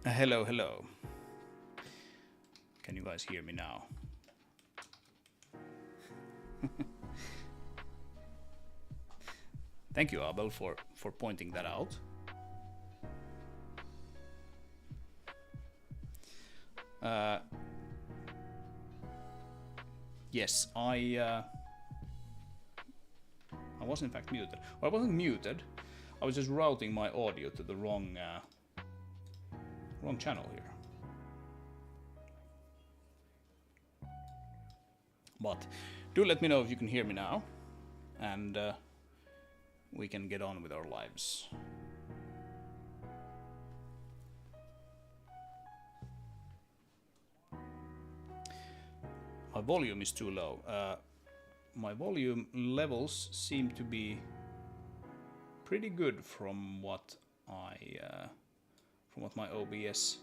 Hello, hello. Can you guys hear me now? Thank you, Abel, for pointing that out. Yes, I was in fact muted. Well, I wasn't muted. I was just routing my audio to the wrong channel here. But do let me know if you can hear me now, and we can get on with our lives. My volume is too low. My volume levels seem to be pretty good from what my OBS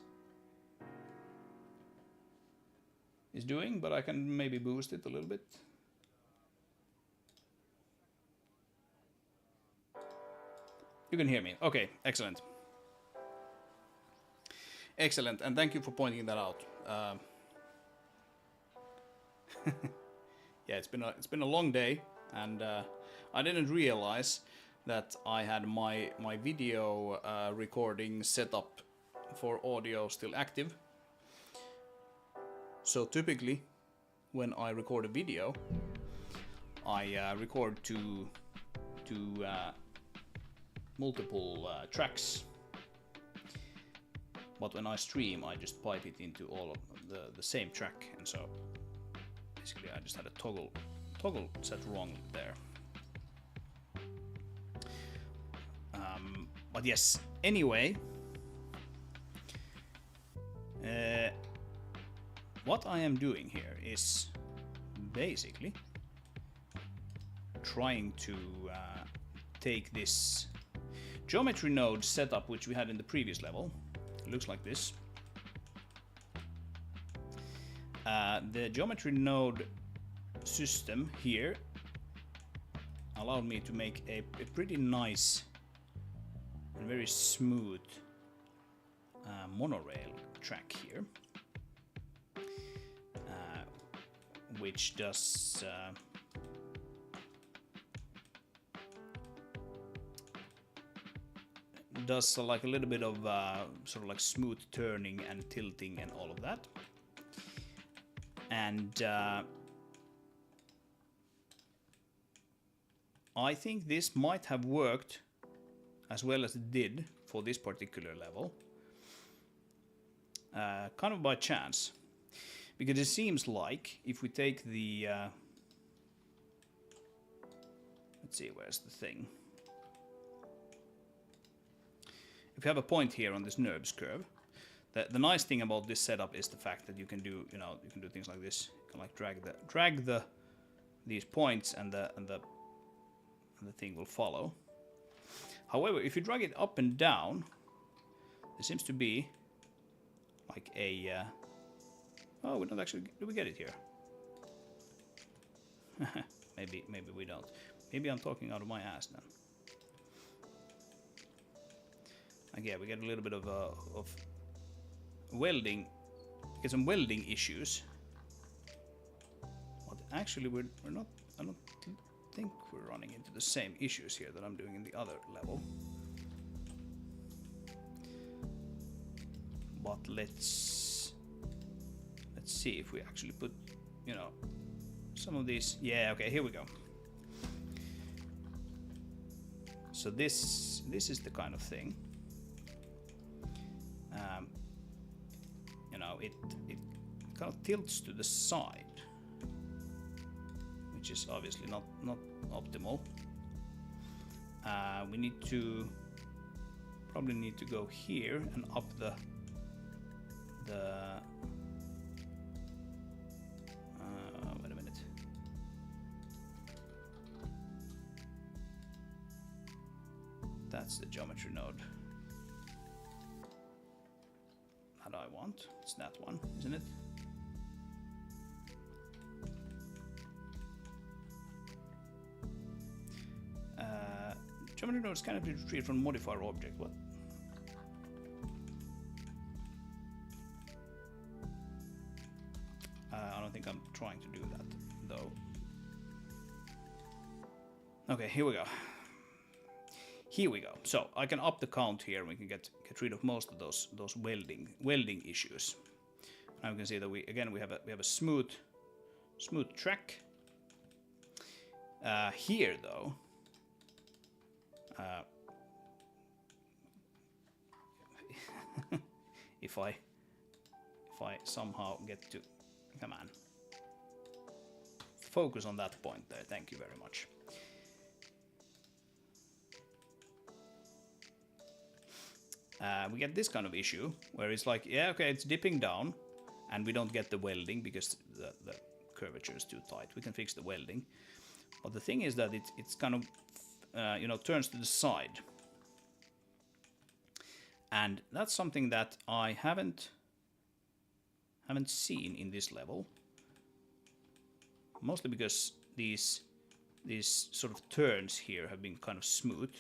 is doing, but I can maybe boost it a little bit. You can hear me. Okay, excellent. Excellent, and thank you for pointing that out. Yeah, it's been a long day, and I didn't realize that I had my video recording set up for audio still active. So typically, when I record a video, I record to multiple tracks. But when I stream, I just pipe it into all of the same track, and so basically I just had a toggle set wrong there. But yes, anyway, what I am doing here is basically trying to take this geometry node setup which we had in the previous level. It looks like this. The geometry node system here allowed me to make a pretty nice and very smooth monorail track here, which does like a little bit of sort of like smooth turning and tilting and all of that. And I think this might have worked as well as it did for this particular level, kind of by chance, because it seems like if we take the let's see, where's the thing? If you have a point here on this NURBS curve, the nice thing about this setup is the fact that you can do, you can do things like this. You can like drag these points, and the thing will follow. However, if you drag it up and down, there seems to be like a oh, we don't actually, do we get it here? maybe we don't. Maybe I'm talking out of my ass then. Yeah, we get a little bit of welding, get some welding issues. But actually, we're not. I don't think we're running into the same issues here that I'm doing in the other level. But let's see if we actually put, some of these. Yeah, okay, here we go. So this is the kind of thing. It kind of tilts to the side, which is obviously not optimal. We probably need to go here and up the wait a minute. That's the geometry node that I want. It's that one, isn't it? Geometry nodes cannot be retrieved from modifier object. What? trying to do that though. Okay, here we go. Here we go. So I can up the count here, and we can get rid of most of those welding issues. Now we can see that we have a smooth track. Here though, if I somehow get to, come on, focus on that point there. Thank you very much. We get this kind of issue where it's like, yeah, okay, it's dipping down, and we don't get the welding because the curvature is too tight. We can fix the welding, but the thing is that it's kind of turns to the side, and that's something that I haven't seen in this level, mostly because these sort of turns here have been kind of smooth.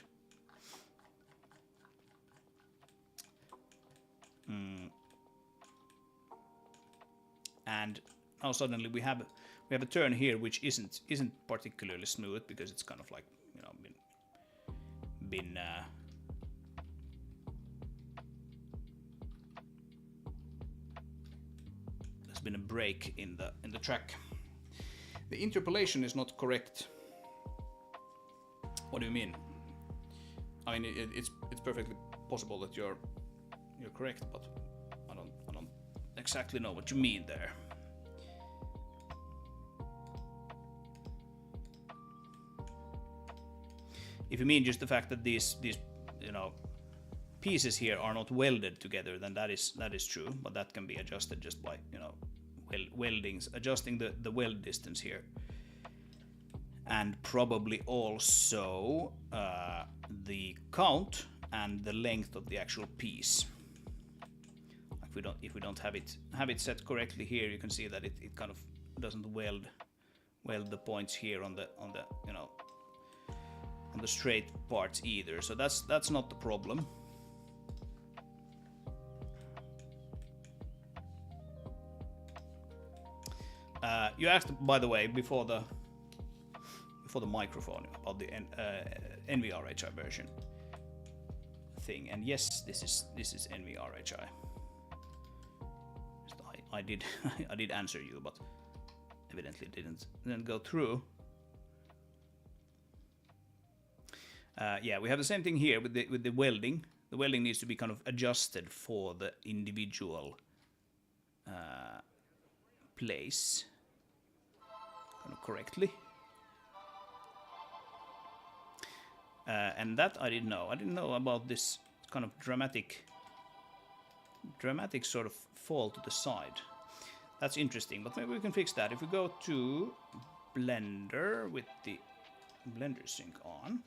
And now suddenly we have a turn here which isn't particularly smooth, because it's kind of like, you know, been there's been a break in the track. The interpolation is not correct. What do you mean? I mean, it's perfectly possible that you're correct, but I don't exactly know what you mean there. If you mean just the fact that these pieces here are not welded together, then that is true, but that can be adjusted just by weldings, adjusting the weld distance here, and probably also the count and the length of the actual piece. If we don't have it set correctly here, you can see that it kind of doesn't weld the points here on the straight parts either. So that's not the problem. You asked, by the way, before the microphone, about the NVRHI version thing, and yes, this is NVRHI. I did I did answer you, but evidently didn't go through. Yeah, we have the same thing here with the welding. The welding needs to be kind of adjusted for the individual place kind of correctly. And that I didn't know. I didn't know about this kind of dramatic sort of fall to the side. That's interesting, but maybe we can fix that if we go to Blender with the Blender sync on.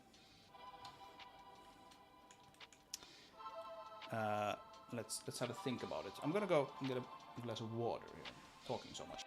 Let's have a think about it. I'm gonna go and get a glass of water here. Talking so much.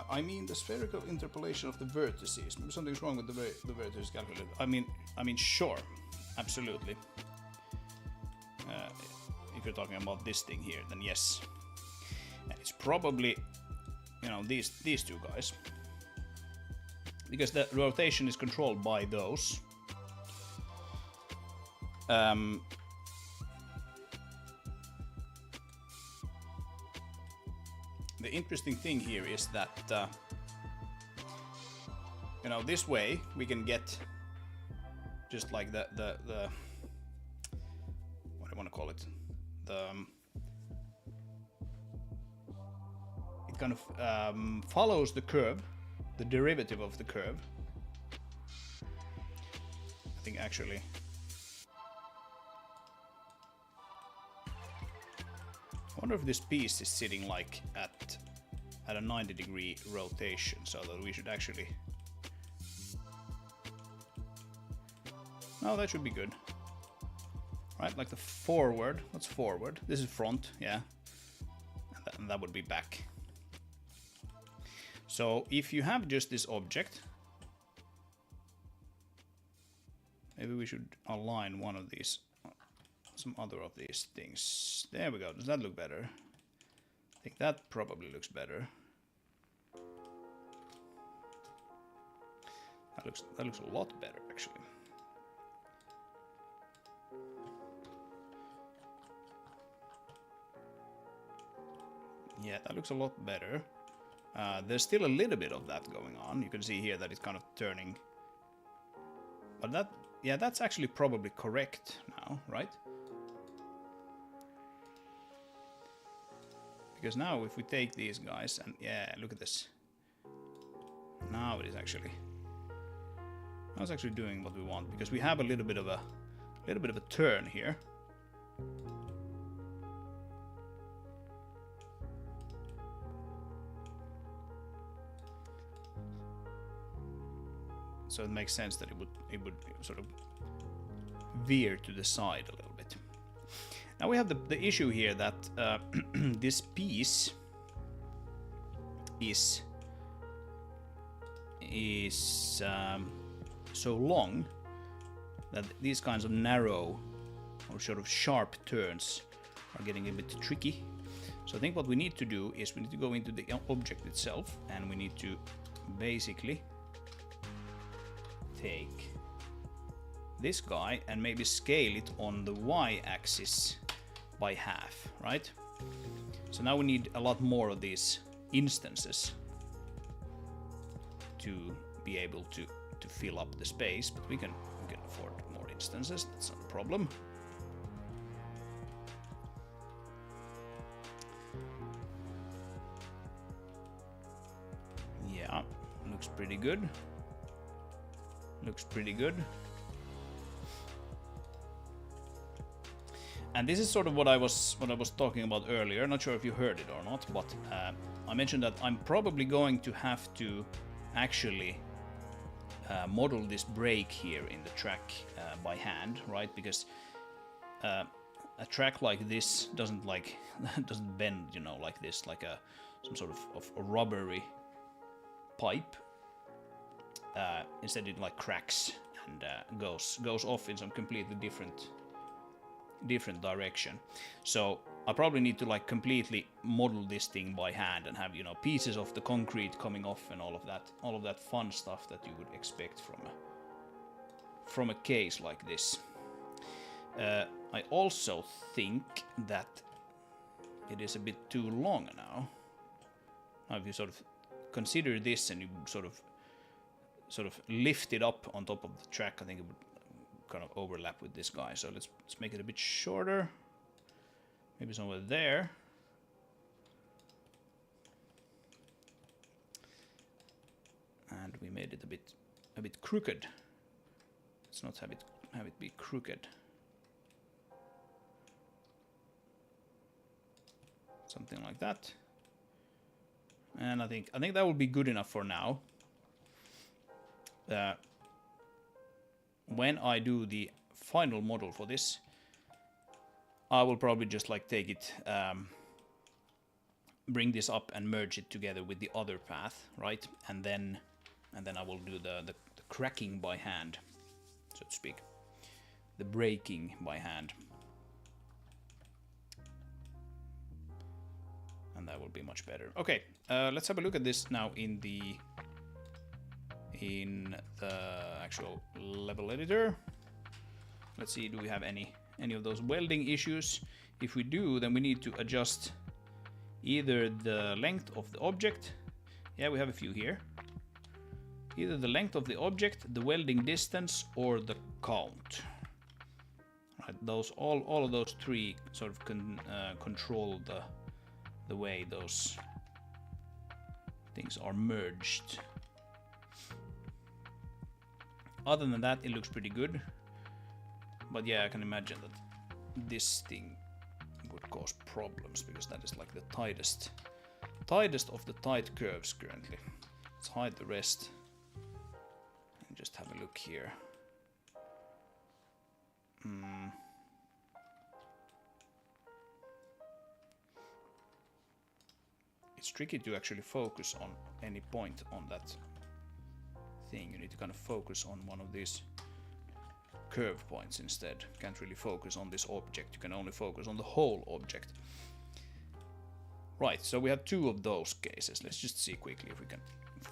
I mean the spherical interpolation of the vertices. Maybe something's wrong with the vertices calculator. I mean, sure, absolutely. If you're talking about this thing here, then yes. And it's probably, these two guys, because the rotation is controlled by those. The interesting thing here is that this way we can get just like the what do I want to call it, it kind of follows the curve, the derivative of the curve. I think actually I wonder if this piece is sitting like at a 90-degree rotation, so that we should actually... No, that should be good. Right, like the forward. What's forward? This is front, yeah. And that would be back. So if you have just this object, maybe we should align one of these, some other of these things. There we go. Does that look better? I think that probably looks better. That looks a lot better, actually. Yeah, that looks a lot better. There's still a little bit of that going on. You can see here that it's kind of turning. But that, yeah, that's actually probably correct now, right? Because now if we take these guys and yeah, look at this. Now it is actually. Now it's actually doing what we want because we have a little bit of a turn here. So it makes sense that it would sort of veer to the side a little bit. Now we have the issue here that this piece is so long that these kinds of narrow or sort of sharp turns are getting a bit tricky. So I think what we need to do is we need to go into the object itself and we need to basically take this guy and maybe scale it on the y-axis by half, right? So now we need a lot more of these instances to be able to fill up the space, but we can afford more instances, that's not a problem. Yeah, looks pretty good. Looks pretty good. And this is sort of what I was talking about earlier. Not sure if you heard it or not, but I mentioned that I'm probably going to have to actually model this break here in the track by hand, right? Because a track like this doesn't bend, you know, like this, like some sort of a rubbery pipe. Instead it like cracks and goes off in some completely different direction. So I probably need to like completely model this thing by hand and have, you know, pieces of the concrete coming off and all of that fun stuff that you would expect from a case like this. I also think that it is a bit too long now. Now if you sort of consider this and you sort of lift it up on top of the track, I think it would kind of overlap with this guy. So let's make it a bit shorter. Maybe somewhere there. And we made it a bit crooked. Let's not have it be crooked. Something like that. And I think that will be good enough for now. When I do the final model for this, I will probably just like take it, bring this up and merge it together with the other path, right? And then I will do the cracking by hand, so to speak, the breaking by hand, and that will be much better. Okay, let's have a look at this now in the actual level editor. Let's see, do we have any of those welding issues? If we do, then we need to adjust either the length of the object. Yeah, we have a few here. Either the length of the object, the welding distance, or the count. Right, all of those three sort of control the way those things are merged. Other than that, it looks pretty good. But yeah, I can imagine that this thing would cause problems, because that is like the tightest of the tight curves currently. Let's hide the rest and just have a look here. It's tricky to actually focus on any point on that thing. You need to kind of focus on one of these curve points instead. Can't really focus on this object. You can only focus on the whole object. Right, so we have 2 of those cases. Let's just see quickly if we can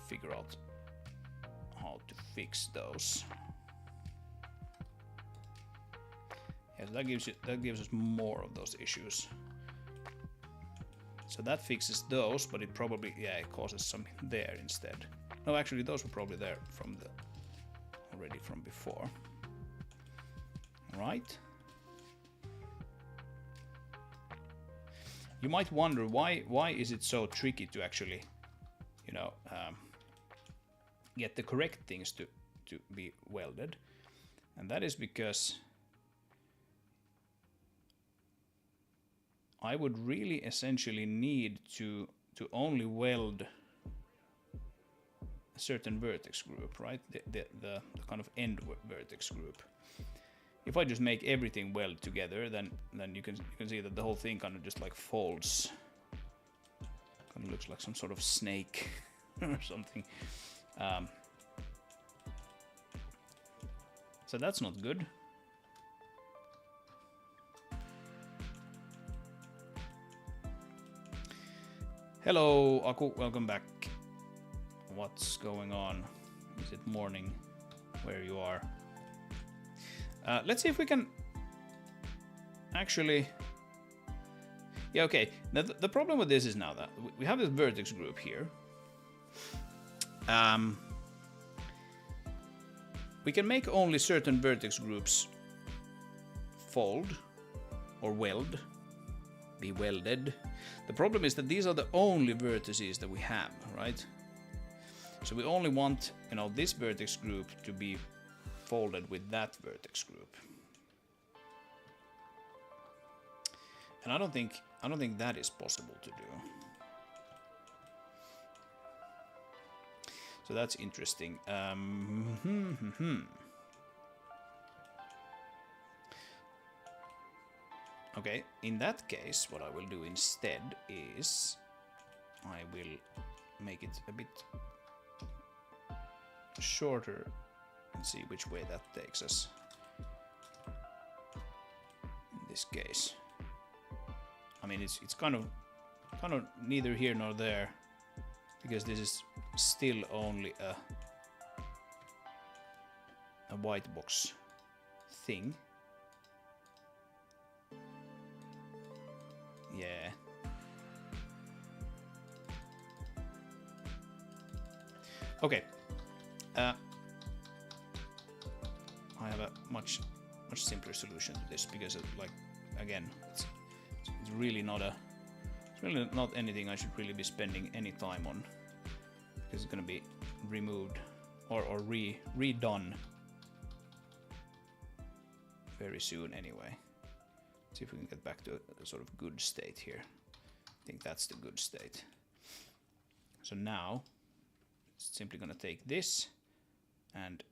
figure out how to fix those. Yes, that gives us more of those issues. So that fixes those, but it probably, yeah, it causes some there instead. No, actually those were probably there from already from before. Right. You might wonder why is it so tricky to actually, you know, get the correct things to be welded, and that is because I would really essentially need to only weld a certain vertex group, right? The kind of end vertex group. If I just make everything weld together, then you can see that the whole thing kind of just like folds. Kind of looks like some sort of snake or something. So that's not good. Hello, Aku, welcome back. What's going on? Is it morning where you are? Let's see if we can actually... Yeah, okay. Now, the problem with this is now that we have this vertex group here. We can make only certain vertex groups fold or weld, be welded. The problem is that these are the only vertices that we have, right? So we only want, you know, this vertex group to be folded with that vertex group. And I don't think that is possible to do. So that's interesting. Okay, in that case, what I will do instead is I will make it a bit shorter and see which way that takes us. In this case, I mean, it's kind of neither here nor there, because this is still only a white box thing. Yeah. Okay. I have a much simpler solution to this, because like, again, it's really not anything I should really be spending any time on, because it's going to be removed or redone very soon anyway. See if we can get back to a sort of good state here. I think that's the good state. So now it's simply going to take this and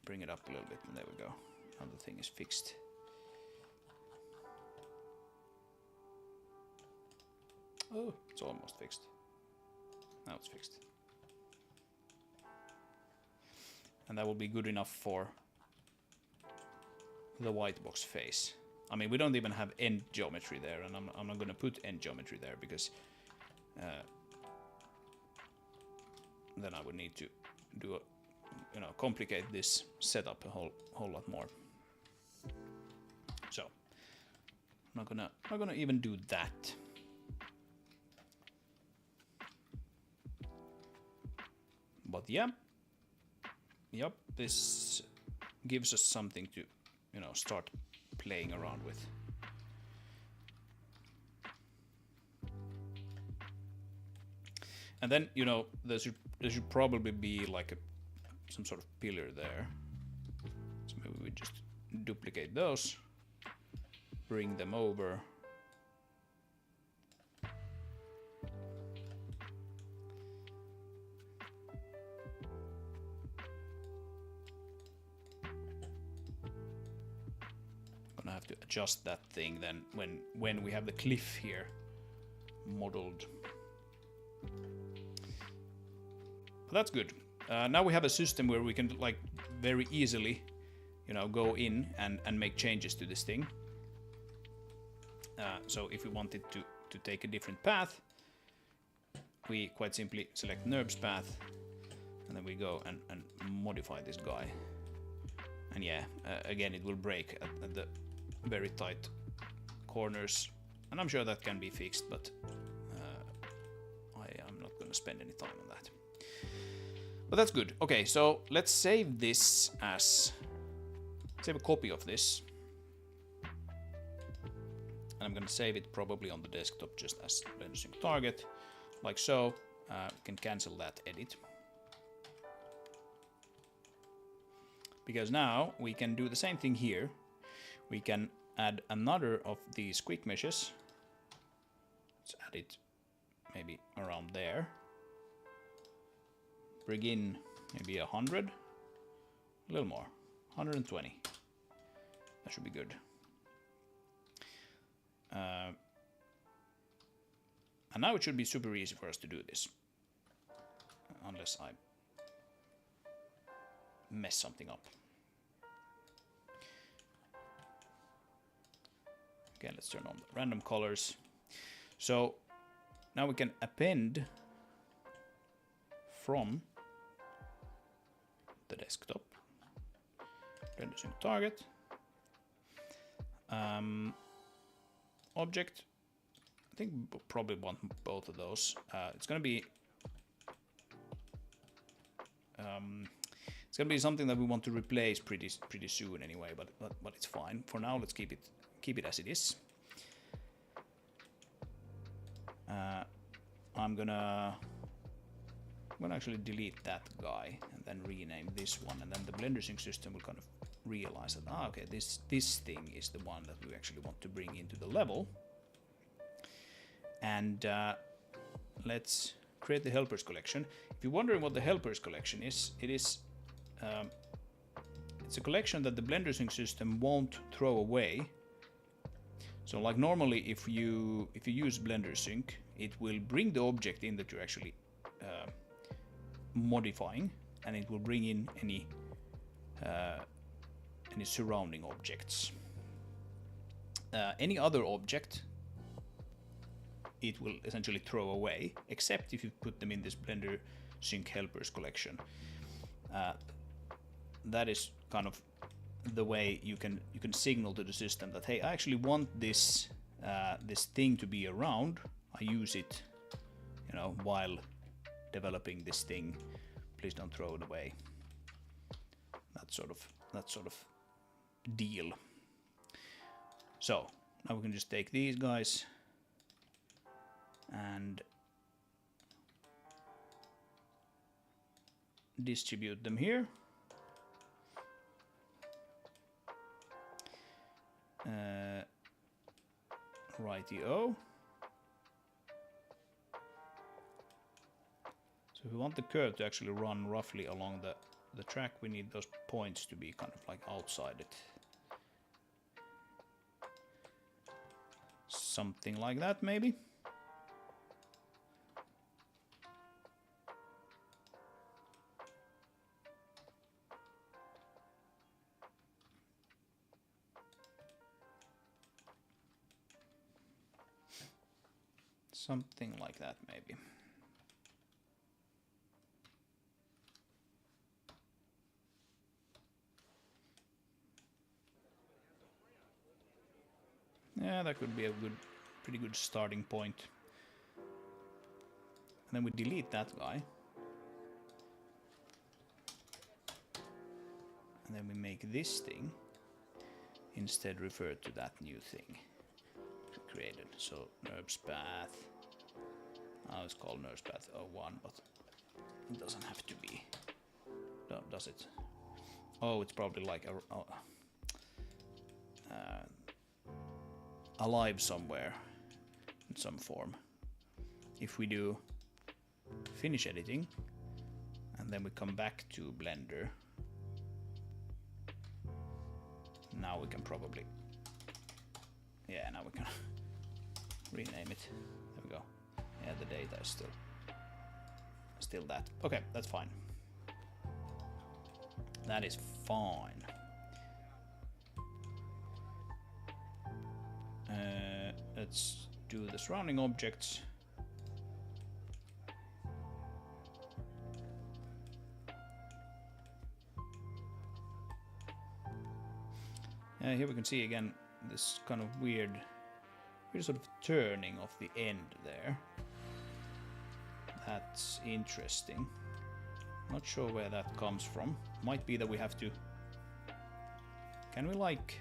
bring it up a little bit, and there we go. Now the thing is fixed. Oh, it's almost fixed. Now it's fixed. And that will be good enough for the white box face. I mean, we don't even have end geometry there, and I'm not going to put end geometry there, because then I would need to do complicate this setup a whole lot more. So I'm not gonna even do that. But yeah, yep, this gives us something to start playing around with. And then there should probably be like some sort of pillar there. So maybe we just duplicate those, bring them over, have to adjust that thing then when we have the cliff here modeled. But that's good. Now we have a system where we can like very easily, you know, go in and make changes to this thing. So if we wanted to take a different path, we quite simply select NURBS path, and then we go and modify this guy. And yeah, again, it will break at the very tight corners, and I'm sure that can be fixed, but I am not going to spend any time on that. But that's good. Okay, so let's save this as... save a copy of this. And I'm going to save it probably on the desktop just as Blender Sync target, like so. We can cancel that edit. Because now we can do the same thing here. We can add another of these quick meshes. Let's add it maybe around there. Bring in maybe 100, a little more, 120. That should be good. And now it should be super easy for us to do this. Unless I mess something up. Okay, let's turn on the random colors. So now we can append from the desktop. Blender Sync target. Object. I think we'll probably want both of those. It's gonna be something that we want to replace pretty soon anyway, but it's fine. For now, let's keep it as it is. I'm gonna actually delete that guy and then rename this one, and then the Blender Sync system will kind of realize that okay, this thing is the one that we actually want to bring into the level. And let's create the helpers collection. If you're wondering what the helpers collection is, it's a collection that the Blender Sync system won't throw away. So like normally if you use Blender Sync, it will bring the object in that you're actually modifying, and it will bring in any surrounding objects. Any other object it will essentially throw away, except if you put them in this Blender Sync helpers collection. That is kind of the way you can signal to the system that hey, I actually want this this thing to be around. I use it, you know, while developing this thing. Please don't throw it away. That sort of deal. So now we can just take these guys and distribute them here. Righty-o. So if we want the curve to actually run roughly along the track, we need those points to be kind of like outside it. Something like that, maybe. Something like that, maybe. Yeah, that could be a pretty good starting point. And then we delete that guy. And then we make this thing instead refer to that new thing we created. So NURBS path. Now it's called NURBS path 01, but it doesn't have to be. Does it? Oh, it's probably like alive somewhere in some form. If we do finish editing and then we come back to Blender, now we can probably Yeah, now we can rename it. There we go. Yeah, the data is still that. Okay, that's fine. That is fine. Let's do the surrounding objects. Here we can see again this kind of weird sort of turning of the end there. That's interesting. Not sure where that comes from. Might be that we have to... Can we like...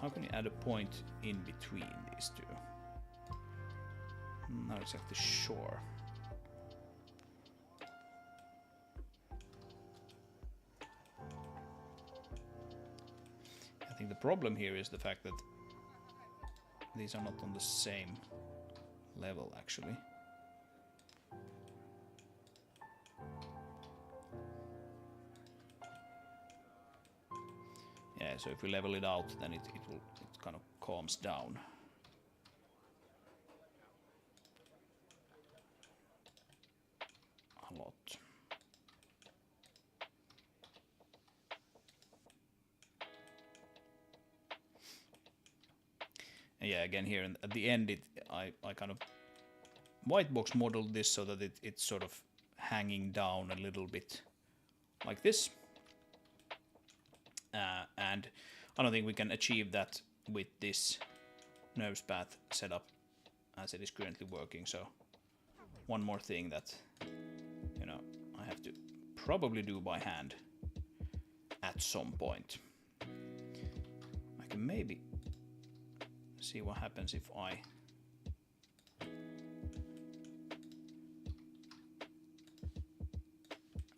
How can you add a point in between these two? Not exactly sure. I think the problem here is the fact that these are not on the same level, actually. Yeah, so if we level it out, then it kind of calms down. A lot. And yeah, again here at the end, I kind of white box modeled this so that it's sort of hanging down a little bit like this. And I don't think we can achieve that with this nerves path setup as it is currently working. So one more thing that, you know, I have to probably do by hand at some point. I can maybe see what happens if I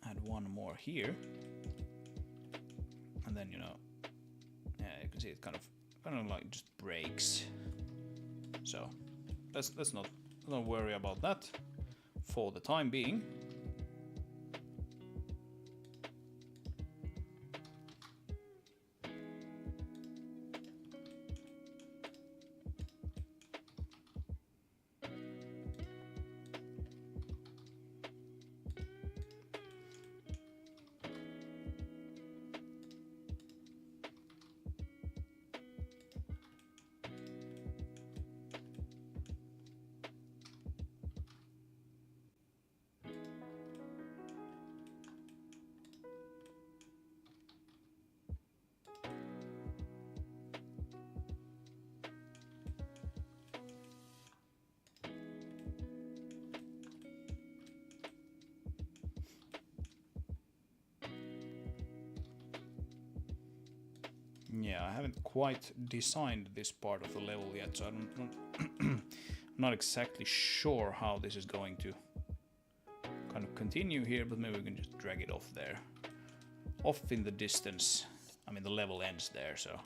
add one more here. And then, you know, yeah, you can see it kind of like just breaks. So let's not worry about that for the time being. Yeah, I haven't quite designed this part of the level yet, so I'm not exactly sure how this is going to kind of continue here, but maybe we can just drag it off there. Off in the distance. I mean, the level ends there, so...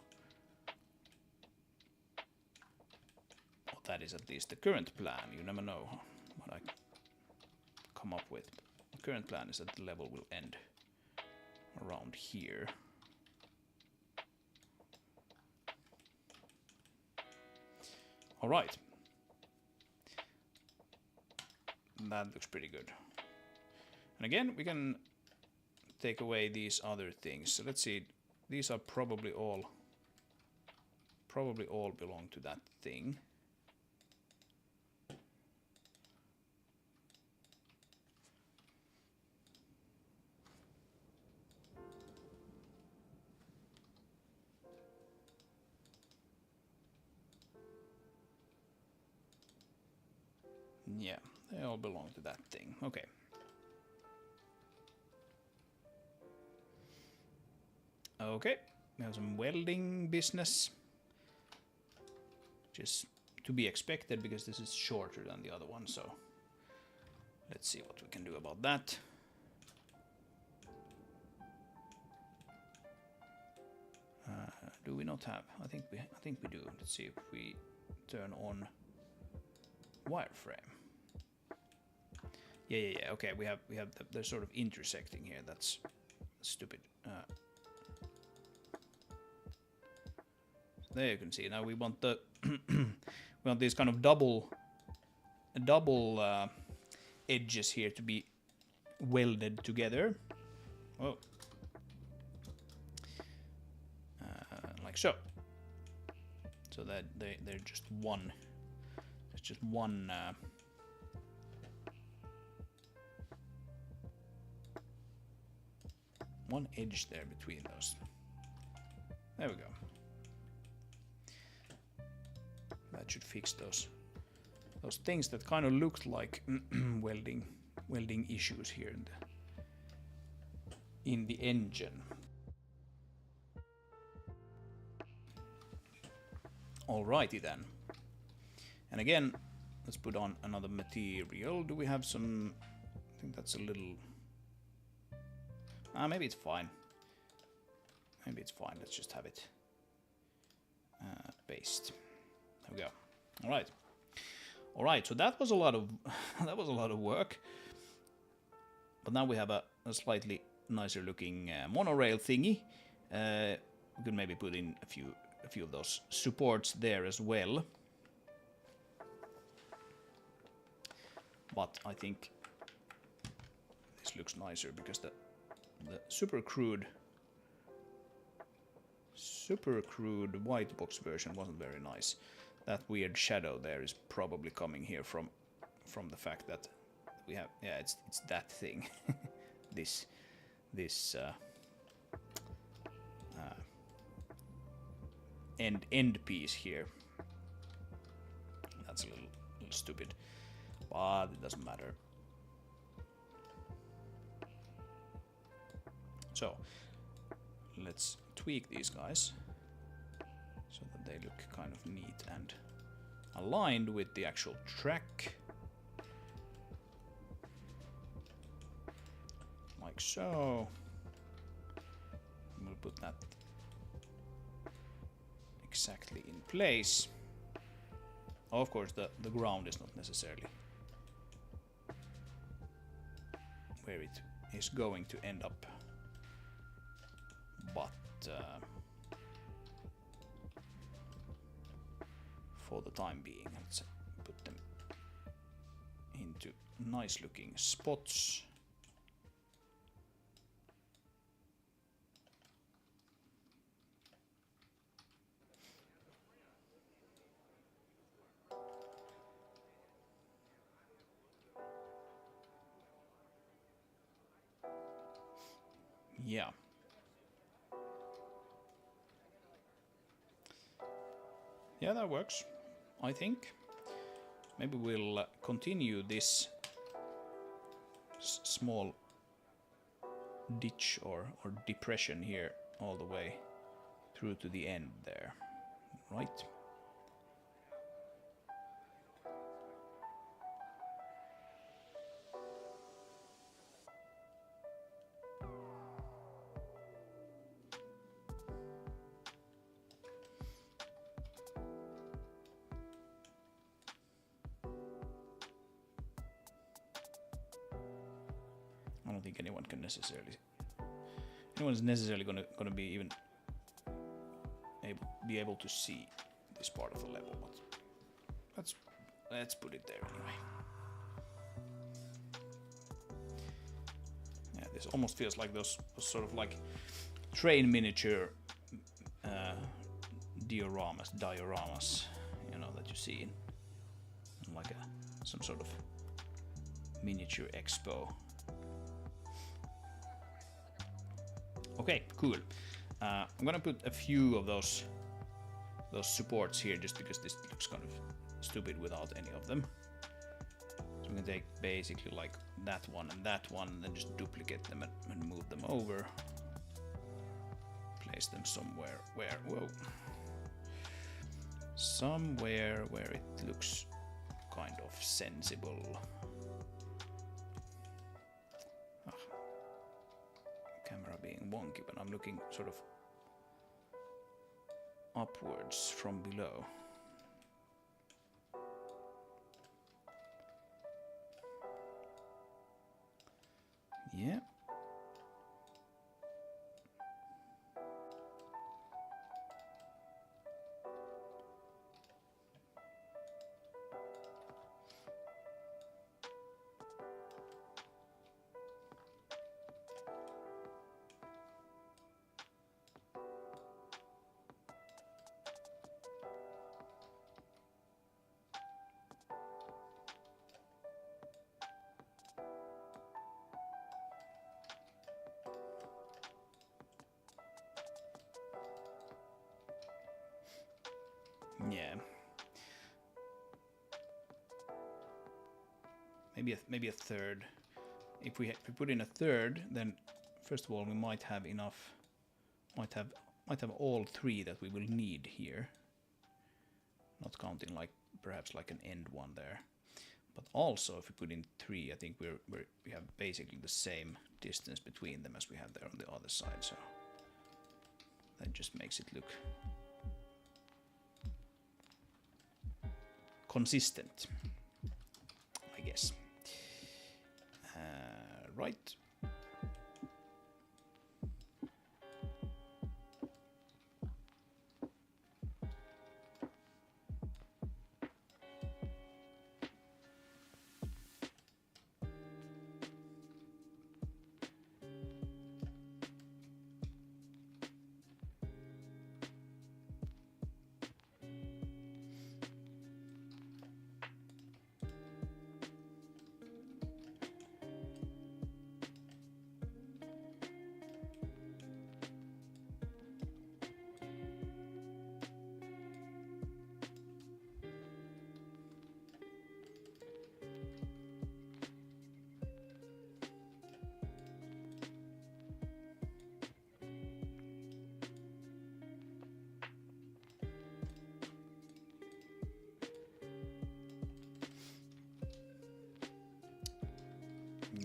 Well, that is at least the current plan. You never know what I come up with. The current plan is that the level will end around here. All right. That looks pretty good. And again, we can take away these other things. So let's see. These are probably all belong to that thing. Yeah, they all belong to that thing. Okay. Okay, we have some welding business, which is to be expected because this is shorter than the other one, so let's see what we can do about that. Do we not have? I think we do. Let's see if we turn on wireframe. Yeah. Okay, we have they're sort of intersecting here. That's stupid. there you can see. Now we want the we want these kind of double edges here to be welded together. Oh, like so. So that they're just one. It's just one. One edge there between those. There we go. That should fix those things that kind of looked like welding issues here in the engine. Alrighty then. And again, let's put on another material. Do we have some? I think that's a little. Maybe it's fine. Maybe it's fine. Let's just have it paste. There we go. All right. All right. So that was a lot of work. But now we have a slightly nicer looking monorail thingy. We could maybe put in a few of those supports there as well. But I think this looks nicer because the super crude white box version wasn't very nice. That weird shadow there is probably coming here from the fact that we have, yeah, it's that thing. this end piece here. That's a little stupid, but it doesn't matter. So let's tweak these guys so that they look kind of neat and aligned with the actual track. Like so. We'll put that exactly in place. Of course, the ground is not necessarily where it is going to end up. But for the time being, let's put them into nice looking spots. Yeah. Yeah, that works, I think. Maybe we'll continue this small ditch or depression here all the way through to the end there, right? I don't think anyone's necessarily gonna be even able to see this part of the level, but let's put it there anyway. Yeah, this almost feels like those sort of like train miniature dioramas, you know, that you see in like some sort of miniature expo. Okay, cool. I'm gonna put a few of those supports here just because this looks kind of stupid without any of them. So we can take basically like that one, and then just duplicate them and move them over. Place them somewhere where it looks kind of sensible. Camera being wonky when I'm looking sort of upwards from below. Yeah. Yeah. Maybe a third. If we put in a third, then first of all we might have enough. Might have all three that we will need here. Not counting like perhaps like an end one there. But also if we put in three, I think we have basically the same distance between them as we have there on the other side. So that just makes it look consistent, I guess. Right.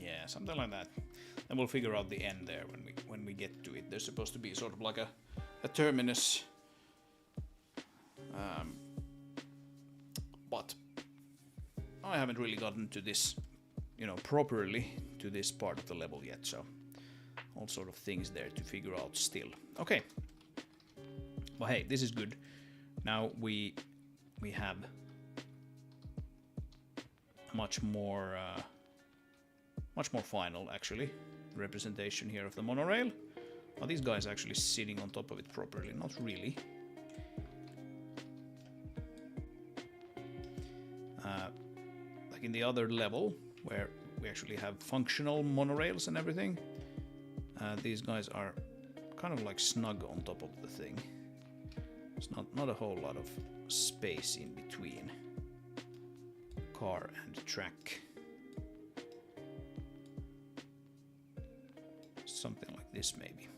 Yeah, something like that. And we'll figure out the end there when we get to it. There's supposed to be sort of like a terminus. But I haven't really gotten to this, properly to this part of the level yet, so all sort of things there to figure out still. Okay. Well, hey, this is good. Now we have much more final, actually, representation here of the monorail. Are these guys actually sitting on top of it properly? Not really. Like in the other level, where we actually have functional monorails and everything, these guys are kind of like snug on top of the thing. There's not a whole lot of space in between car and track. Something like this, maybe.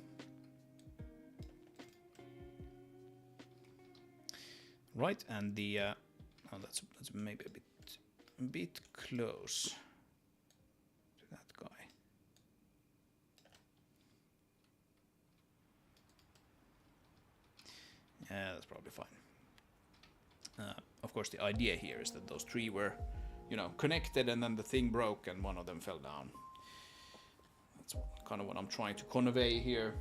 Right, and the oh, that's maybe a bit close to that guy. Yeah, that's probably fine. Of course, the idea here is that those three were, connected, and then the thing broke and one of them fell down. That's kind of what I'm trying to convey here.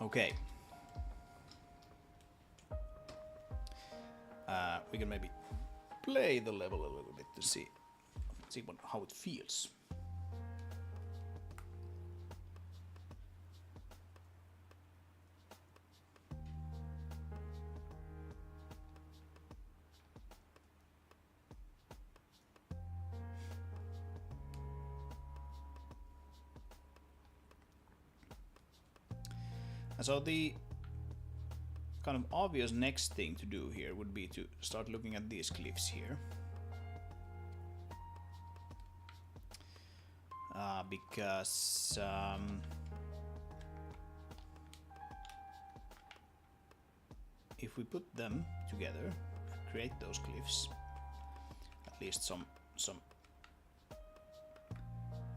Okay. We can maybe play the level a little bit to see how it feels. So the kind of obvious next thing to do here would be to start looking at these cliffs here. Because if we put them together, create those cliffs, at least some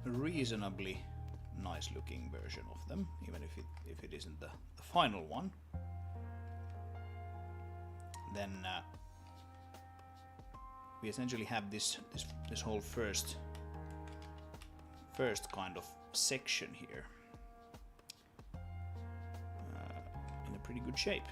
reasonably nice looking version of them, even if it isn't the final one, then we essentially have this whole first kind of section here in a pretty good shape.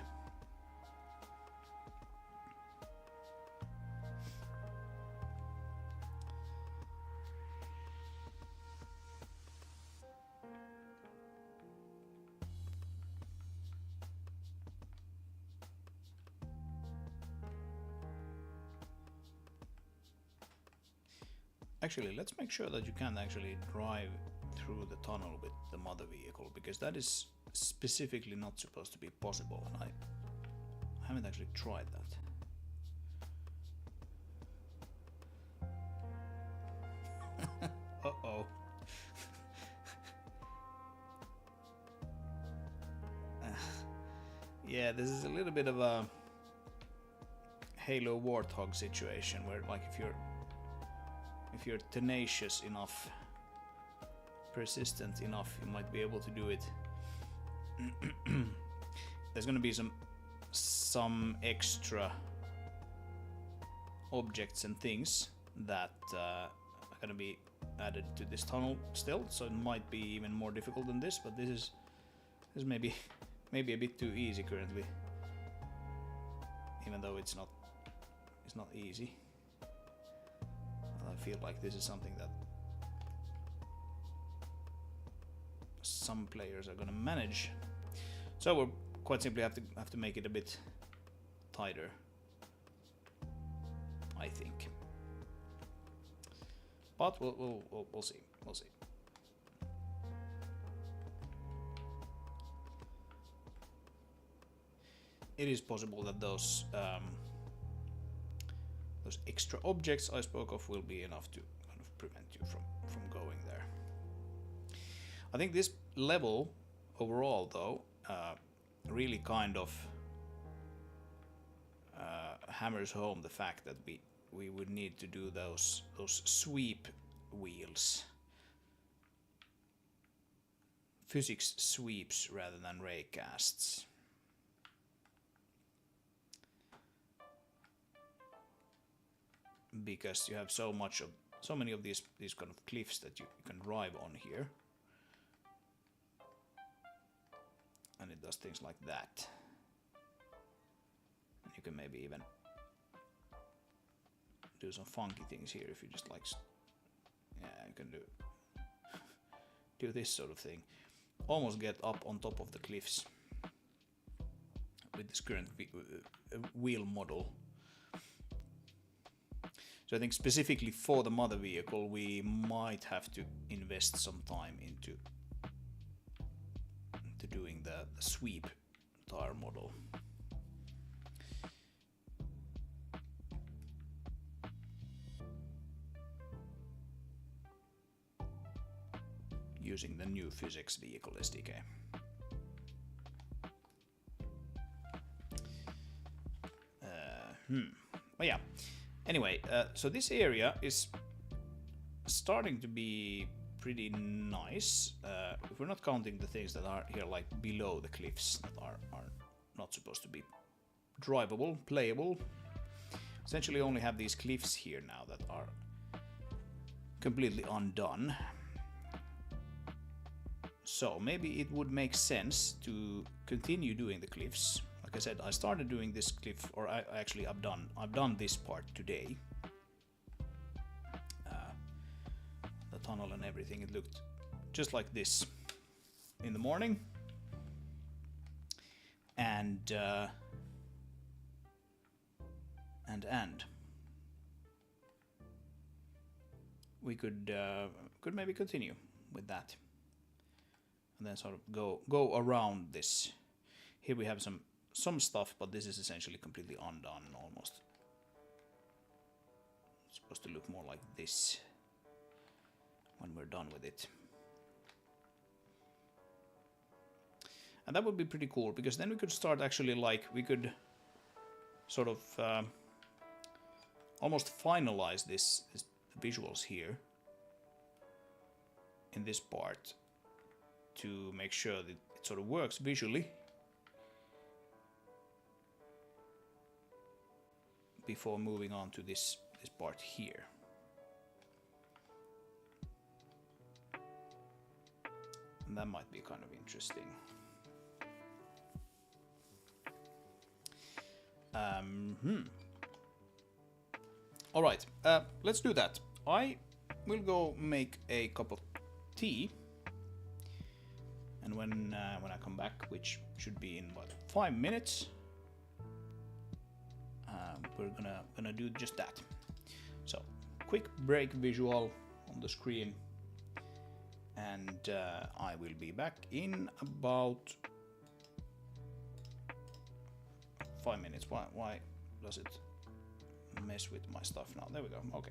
Actually, let's make sure that you can actually drive through the tunnel with the mother vehicle, because that is specifically not supposed to be possible, and I haven't actually tried that. Uh-oh. Yeah, this is a little bit of a Halo Warthog situation where, like, if you're tenacious enough, persistent enough, you might be able to do it. There's gonna be some extra objects and things that are gonna be added to this tunnel still, so it might be even more difficult than this, but this is maybe a bit too easy currently, even though it's not easy. I feel like this is something that some players are gonna manage, so we'll quite simply have to make it a bit tighter, I think. But we'll see. We'll see. It is possible that those extra objects I spoke of will be enough to kind of prevent you from going there. I think this level overall, though, really kind of hammers home the fact that we would need to do those sweep wheels, physics sweeps rather than raycasts. Because you have so many of these kind of cliffs that you can drive on here, and it does things like that. And you can maybe even do some funky things here if you just like, yeah, you can do this sort of thing, almost get up on top of the cliffs with this current wheel model. So I think specifically for the mother vehicle, we might have to invest some time into doing the sweep tire model. Using the new physics vehicle SDK. Well, yeah. Anyway, so this area is starting to be pretty nice. If we're not counting the things that are here, like below the cliffs, that are not supposed to be drivable, playable. Essentially, only have these cliffs here now that are completely undone. So maybe it would make sense to continue doing the cliffs. Like I said, I started doing this cliff, or I've done this part today. The tunnel and everything, it looked just like this in the morning. And we could maybe continue with that. And then sort of go around this. Here we have some stuff, but this is essentially completely undone almost. It's supposed to look more like this when we're done with it. And that would be pretty cool, because then we could start actually, like, we could sort of almost finalize this visuals here in this part, to make sure that it sort of works visually before moving on to this part here. And that might be kind of interesting. All right, let's do that. I will go make a cup of tea. And when I come back, which should be in about 5 minutes, we're gonna do just that. So, quick break visual on the screen, and I will be back in about 5 minutes. Why does it mess with my stuff now? There we go. Okay.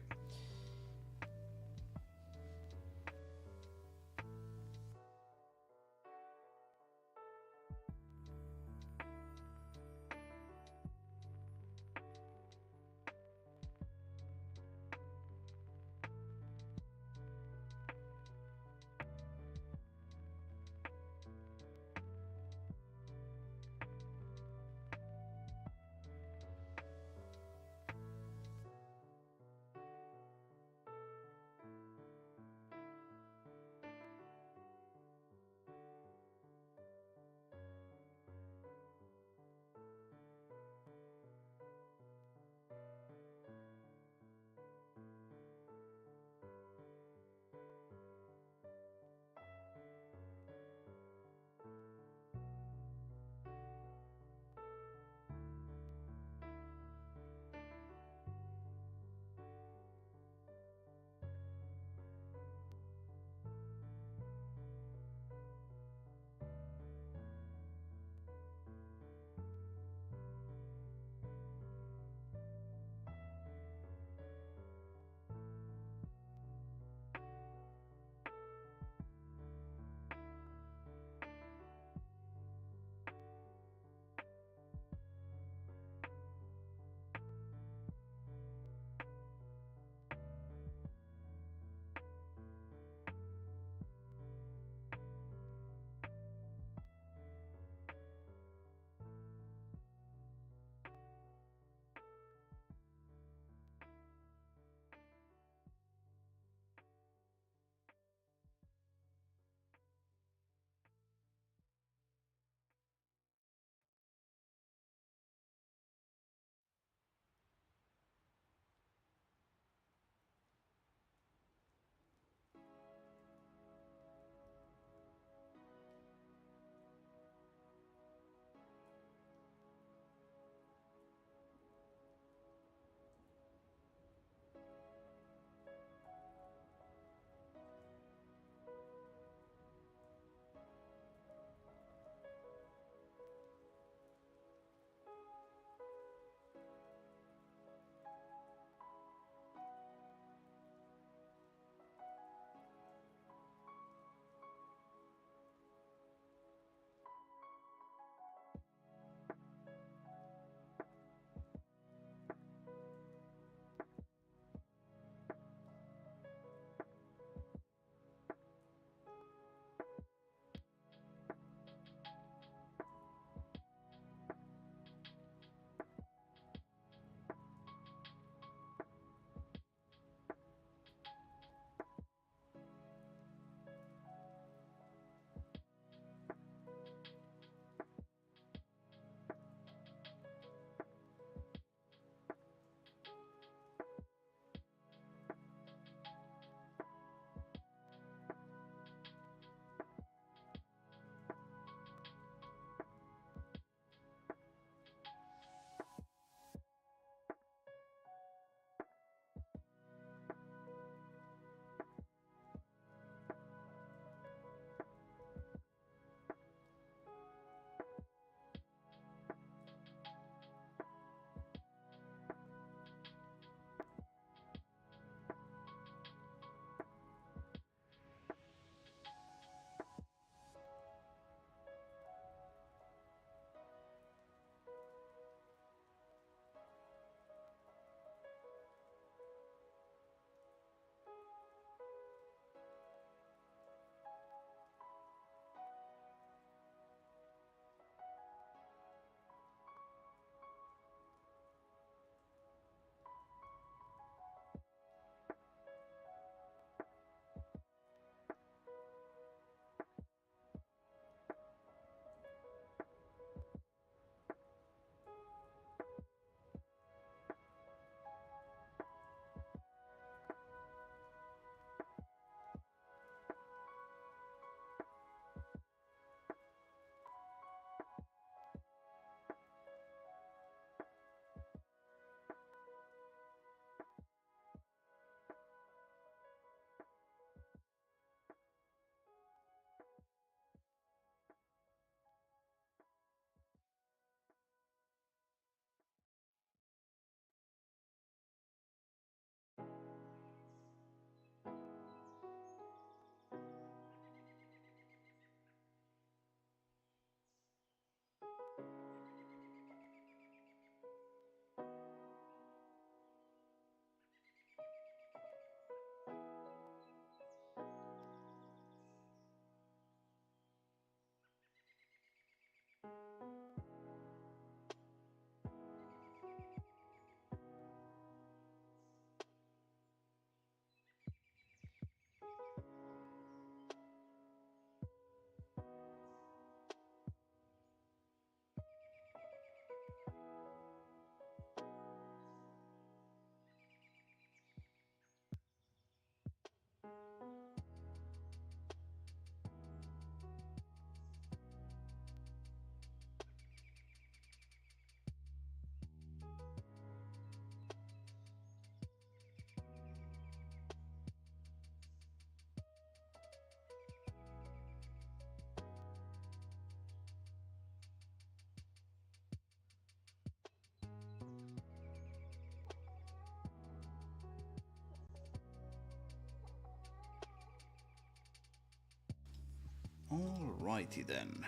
Alrighty then.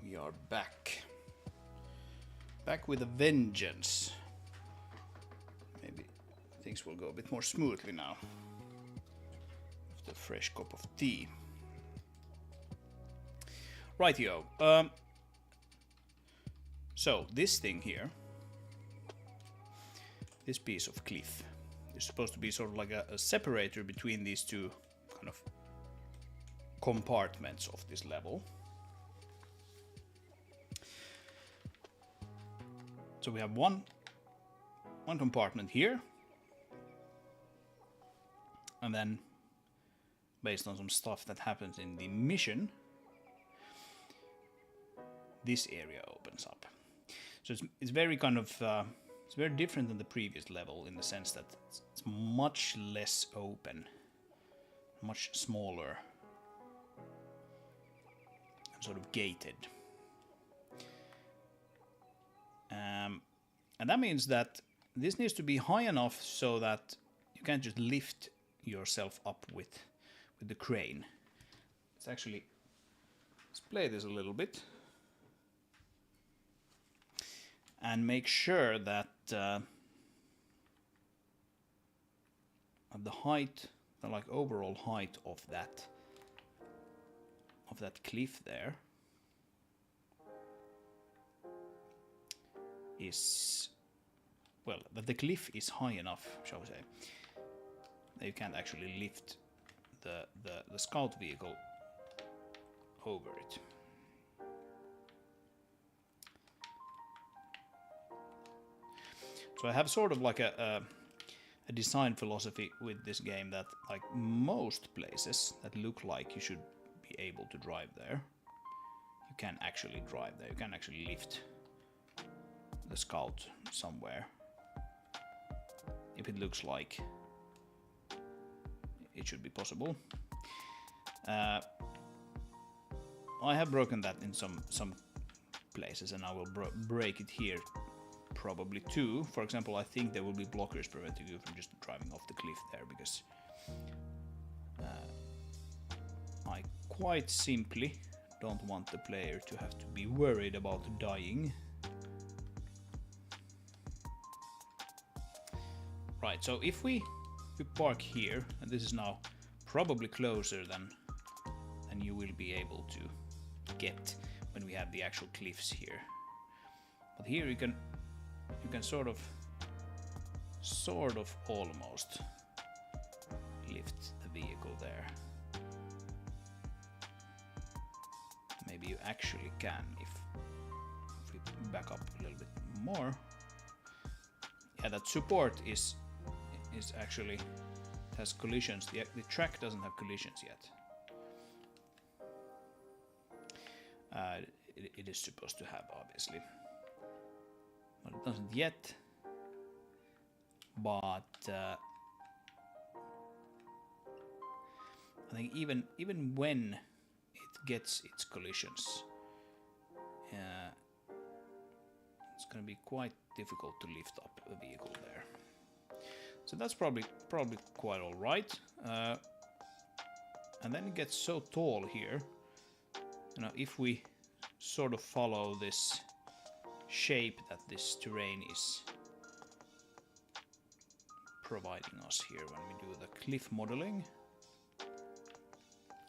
We are back. Back with a vengeance. Maybe things will go a bit more smoothly now. With a fresh cup of tea. Rightio. So this thing here, this piece of cliff, is supposed to be sort of like a separator between these two kind of compartments of this level. So we have one compartment here, and then based on some stuff that happens in the mission, this area opens up. So it's very kind of it's very different than the previous level in the sense that it's much less open, much smaller, and sort of gated. And that means that this needs to be high enough so that you can't just lift yourself up with the crane. Let's play this a little bit and make sure that the height, the like overall height of that cliff there is, well, that the cliff is high enough, shall we say, that you can't actually lift the scout vehicle over it. So I have sort of like a design philosophy with this game that, like most places that look like you should be able to drive there, you can actually drive there. You can actually lift the scout somewhere if it looks like it should be possible. I have broken that in some places, and I will break it here probably too. For example, I think there will be blockers preventing you from just driving off the cliff there, because I quite simply don't want the player to have to be worried about dying. Right, so if we park here, and this is now probably closer than you will be able to get when we have the actual cliffs here. But here you can sort of almost lift the vehicle there. Maybe you actually can if we back up a little bit more. Yeah, that support is actually, it has collisions. The track doesn't have collisions yet. It is supposed to have, obviously, but it doesn't yet. But I think even when it gets its collisions, it's going to be quite difficult to lift up a vehicle there. So that's probably quite all right. And then it gets so tall here. You know, if we sort of follow this shape that this terrain is providing us here when we do the cliff modeling,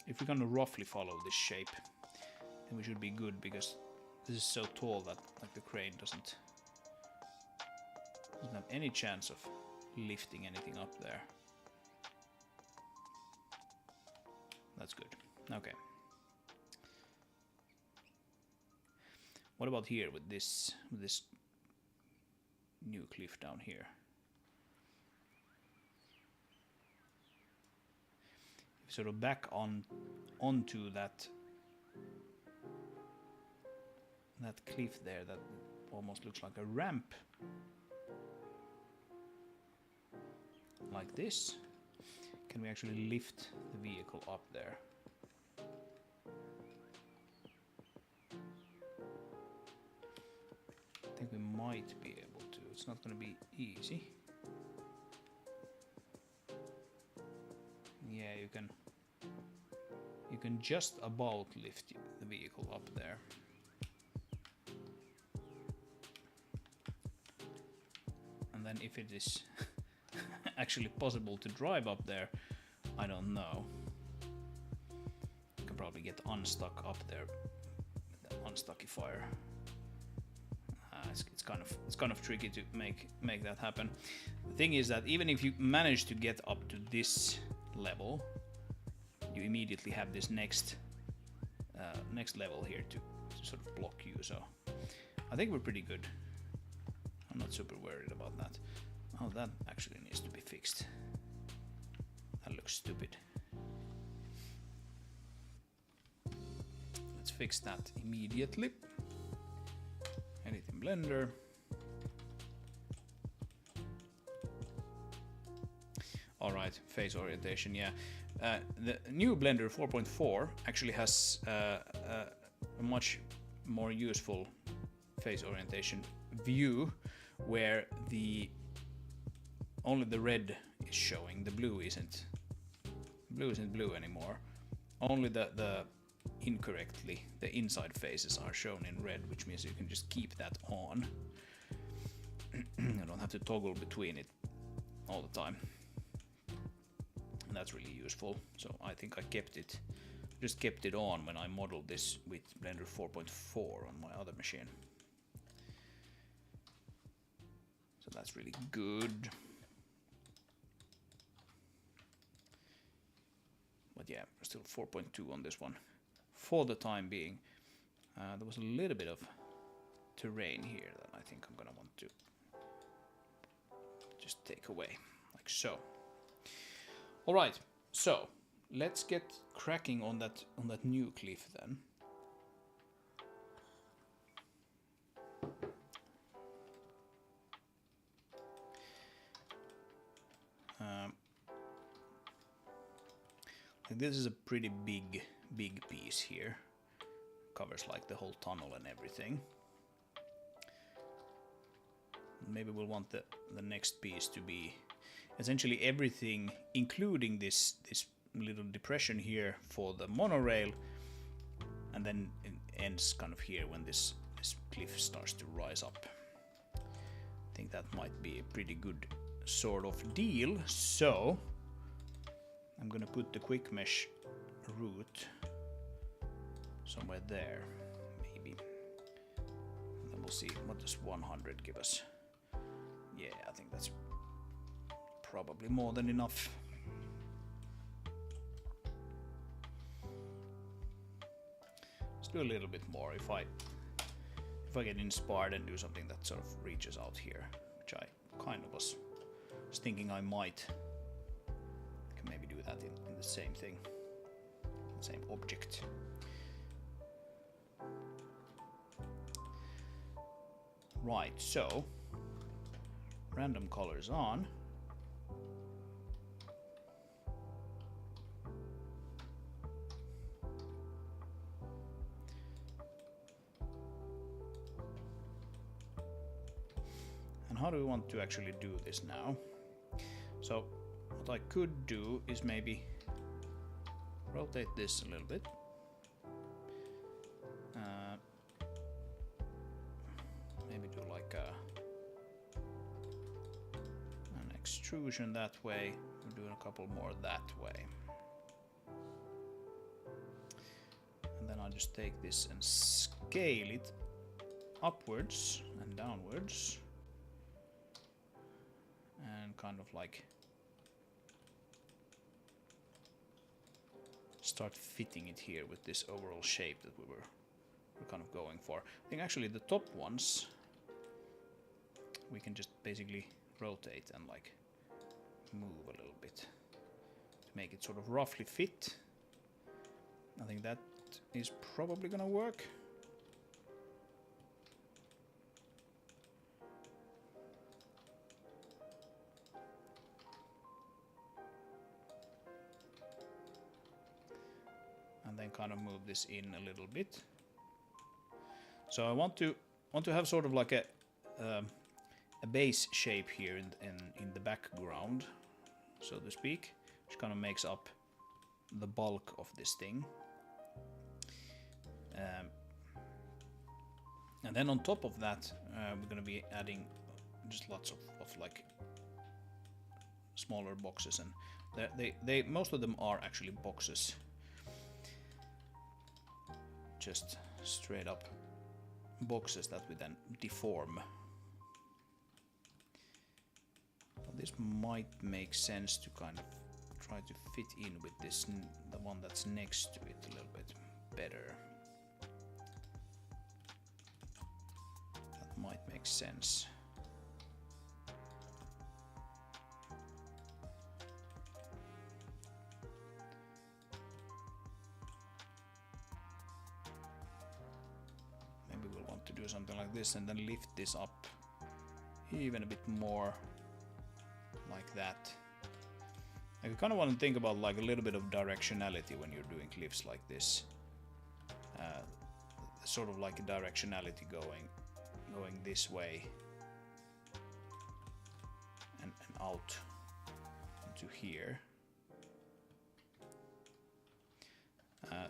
if we're gonna roughly follow this shape, then we should be good, because this is so tall that like the crane doesn't have any chance of lifting anything up there. That's good. Okay. What about here with this new cliff down here? Sort of back onto that cliff there that almost looks like a ramp, like this. Can we actually lift the vehicle up there? I think we might be able to. It's not going to be easy. you can just about lift the vehicle up there. And then if it is actually possible to drive up there, I don't know. You can probably get unstuck up there with the unstuckifier. It's kind of tricky to make that happen. The thing is that even if you manage to get up to this level, you immediately have this next level here to sort of block you. So I think we're pretty good. I'm not super worried about that. Oh, that actually needs to be fixed. That looks stupid. Let's fix that immediately. Edit in Blender. Alright, face orientation, yeah. The new Blender 4.4 actually has a much more useful face orientation view, where only the red is showing, the blue isn't. Blue isn't blue anymore. Only the inside faces are shown in red, which means you can just keep that on. You don't have to toggle between it all the time. And that's really useful. So I think I just kept it on when I modeled this with Blender 4.4 on my other machine. So that's really good. But yeah, still 4.2 on this one for the time being. There was a little bit of terrain here that I think I'm gonna want to just take away, like so. All right, so let's get cracking on that new cliff then. This is a pretty big piece here. Covers like the whole tunnel and everything. Maybe we'll want the next piece to be essentially everything, including this little depression here for the monorail, and then it ends kind of here when this cliff starts to rise up. I think that might be a pretty good sort of deal. So I'm gonna put the quick mesh route somewhere there, maybe. And then we'll see what does 100 give us. Yeah, I think that's probably more than enough. Let's do a little bit more if I get inspired and do something that sort of reaches out here, which I kind of was thinking I might. I can maybe do that in the same thing, same object. Right, so random colors on. And how do we want to actually do this now? So what I could do is maybe rotate this a little bit. Maybe do like an extrusion that way. We're doing a couple more that way. And then I'll just take this and scale it upwards and downwards. And kind of like start fitting it here with this overall shape that we're kind of going for. I think actually the top ones we can just basically rotate and like move a little bit to make it sort of roughly fit. I think that is probably gonna work. And then kind of move this in a little bit. So I want to have sort of like a base shape here in the background, so to speak, which kind of makes up the bulk of this thing. And then on top of that, we're going to be adding just lots of like smaller boxes, and they most of them are actually boxes, just straight up boxes that we then deform. But this might make sense to kind of try to fit in with this, the one that's next to it a little bit better. That might make sense. Maybe we'll want to do something like this and then lift this up even a bit more like that. I kind of want to think about like a little bit of directionality when you're doing cliffs like this. Sort of like a directionality going this way and out into here.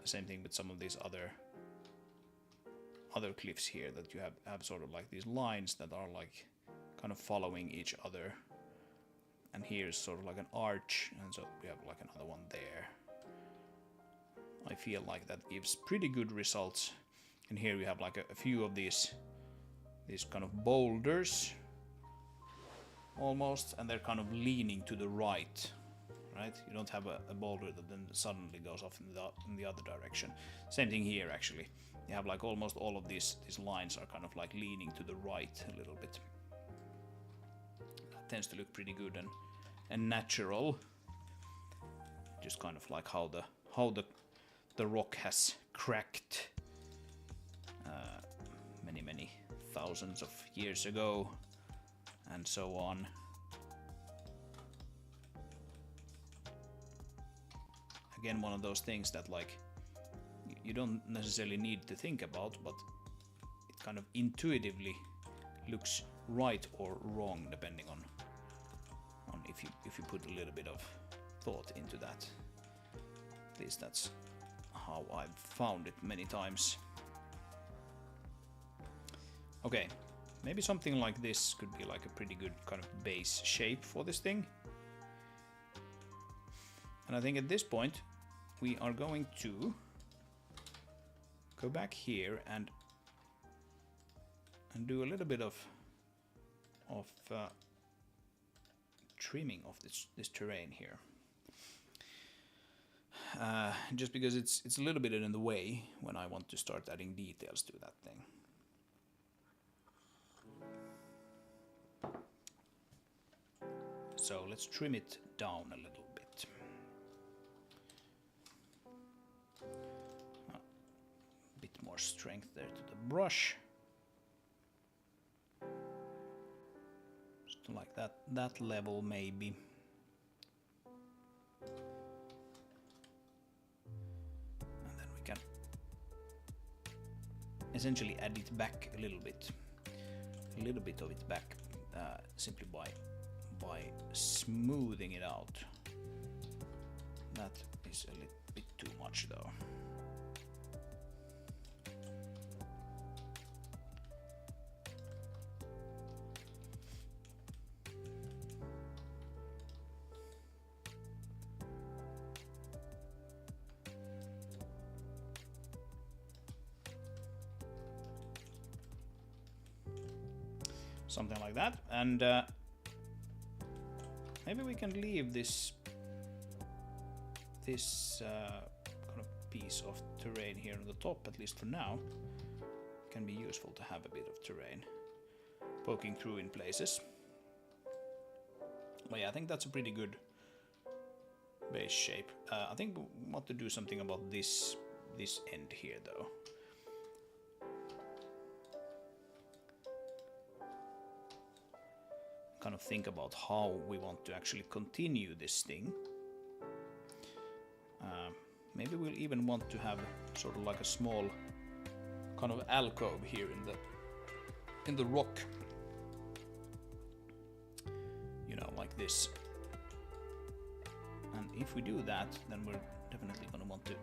Same thing with some of these other cliffs here, that you have sort of like these lines that are like kind of following each other. And here's sort of like an arch, and so we have like another one there. I feel like that gives pretty good results. And here we have like a few of these kind of boulders almost, and they're kind of leaning to the right. Right? You don't have a boulder that then suddenly goes off in the other direction. Same thing here actually. You have like almost all of these lines are kind of like leaning to the right a little bit. That tends to look pretty good and natural. Just kind of like how the rock has cracked many thousands of years ago, and so on. Again, one of those things that like you don't necessarily need to think about, but it kind of intuitively looks right or wrong depending on if you put a little bit of thought into that. At least that's how I've found it many times. Okay, maybe something like this could be like a pretty good kind of base shape for this thing. And I think at this point we are going to go back here and do a little bit of trimming of this terrain here. Just because it's a little bit in the way when I want to start adding details to that thing. So let's trim it down a little bit. A bit more strength there to the brush. Just like that level maybe. And then we can essentially add it back a little bit of it back, simply by smoothing it out. That is a little bit too much though. Something like that, and maybe we can leave this kind of piece of terrain here on the top, at least for now. It can be useful to have a bit of terrain poking through in places. But yeah, I think that's a pretty good base shape. I think we want to do something about this end here though. Kind of think about how we want to actually continue this thing. Maybe we'll even want to have sort of like a small kind of alcove here in the rock, you know, like this. And if we do that, then we're definitely gonna want to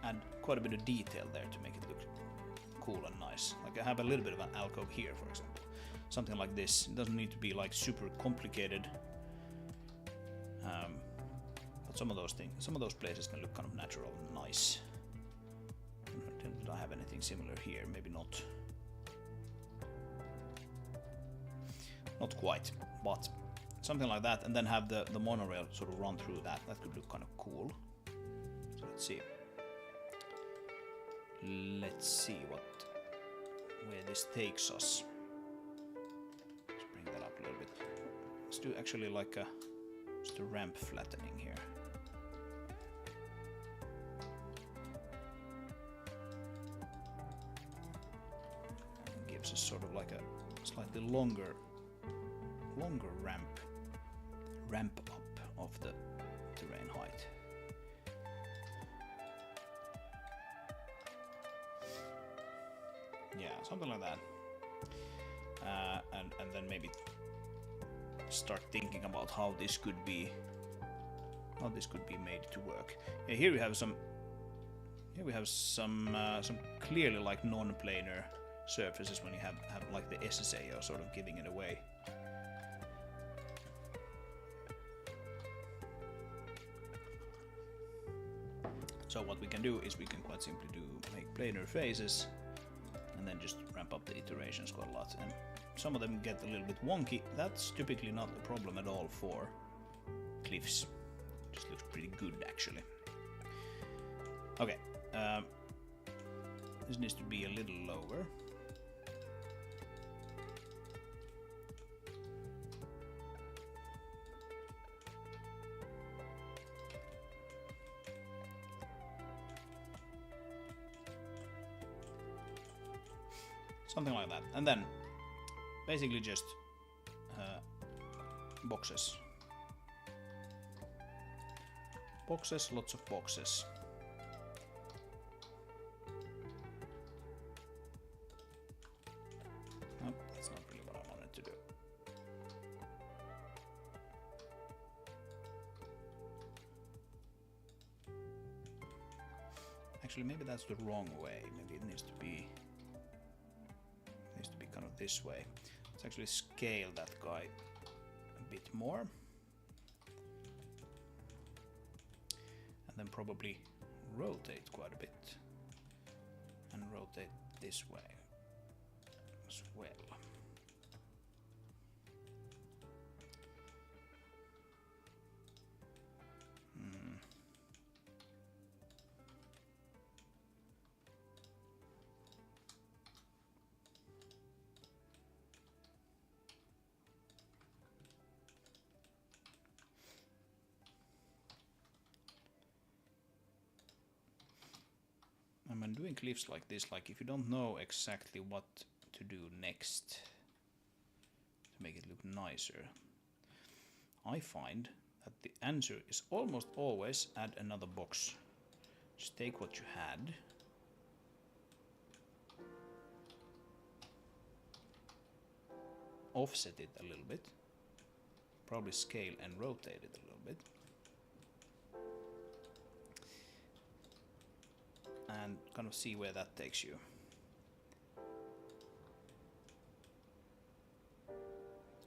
add quite a bit of detail there to make it look cool and nice. Like I have a little bit of an alcove here, for example. Something like this. It doesn't need to be like super complicated. But some of those things, some of those places can look kind of natural and nice. Did I have anything similar here? Maybe not. Not quite, but something like that, and then have the monorail sort of run through that. That could look kind of cool. So let's see. Let's see where this takes us. Let's bring that up a little bit. Let's do actually like just a ramp flattening here. It gives us sort of like a slightly longer ramp up of the terrain height. Yeah, something like that. And then maybe start thinking about how this could be made to work. Yeah, here we have some clearly like non-planar surfaces when you have like the SSAO sort of giving it away. So what we can do is we can quite simply make planar phases and then just ramp up the iterations quite a lot. And some of them get a little bit wonky. That's typically not a problem at all for cliffs. Just looks pretty good actually. Okay, this needs to be a little lower. Something like that, and then basically just boxes. Boxes, lots of boxes. Nope, that's not really what I wanted to do. Actually, maybe that's the wrong way. Maybe it needs to be kind of this way. Let's actually scale that guy a bit more. And then probably rotate quite a bit. And rotate this way as well. And when doing cliffs like this, like if you don't know exactly what to do next to make it look nicer, I find that the answer is almost always add another box. Just take what you had, offset it a little bit, probably scale and rotate it a little bit, and kind of see where that takes you.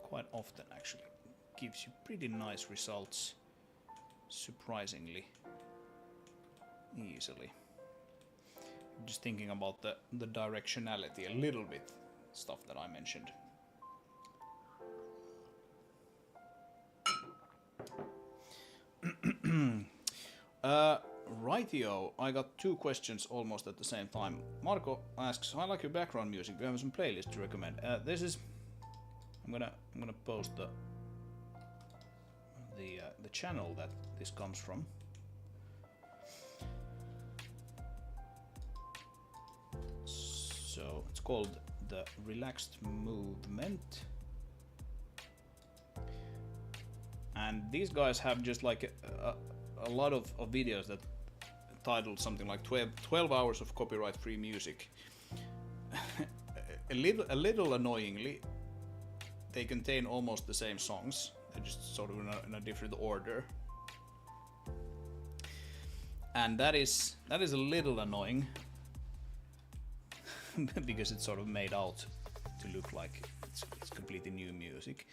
Quite often actually gives you pretty nice results, surprisingly easily. Just thinking about the directionality a little bit, stuff that I mentioned. Rightio, I got two questions almost at the same time. Marco asks, I like your background music, do you have some playlists to recommend? This is, I'm gonna post the channel that this comes from. So it's called the Relaxed Movement, and these guys have just like a lot of videos that titled something like 12 hours of copyright-free music. a little annoyingly, they contain almost the same songs. They're just sort of in a different order. And that is a little annoying because it's sort of made out to look like it's completely new music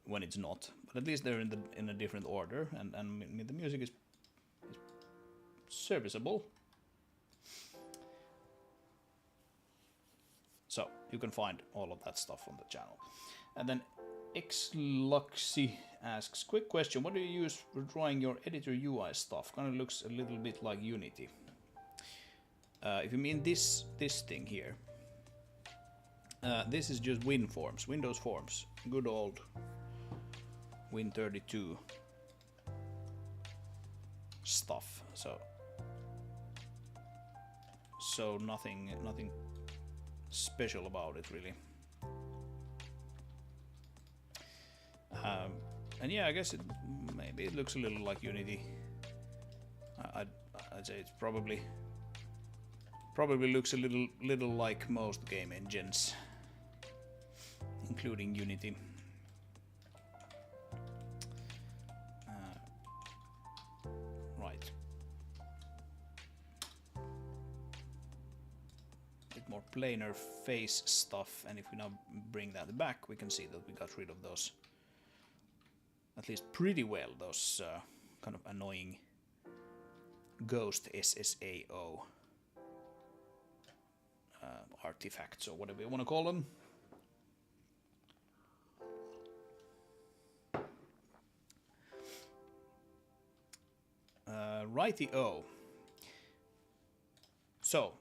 when it's not. But at least they're in a different order, and I mean, the music is serviceable. So you can find all of that stuff on the channel. And then Xluxy asks, quick question, what do you use for drawing your editor UI stuff? Kind of looks a little bit like Unity. If you mean this thing here, this is just WinForms, Windows Forms, good old Win32 stuff. So nothing special about it really. And yeah, I guess maybe it looks a little like Unity. I'd say it's probably looks a little like most game engines, including Unity. Right. Bit more planar face stuff, and if we now bring that back, we can see that we got rid of those, at least pretty well, those kind of annoying ghost SSAO artifacts, or whatever you want to call them. Righty-o. So,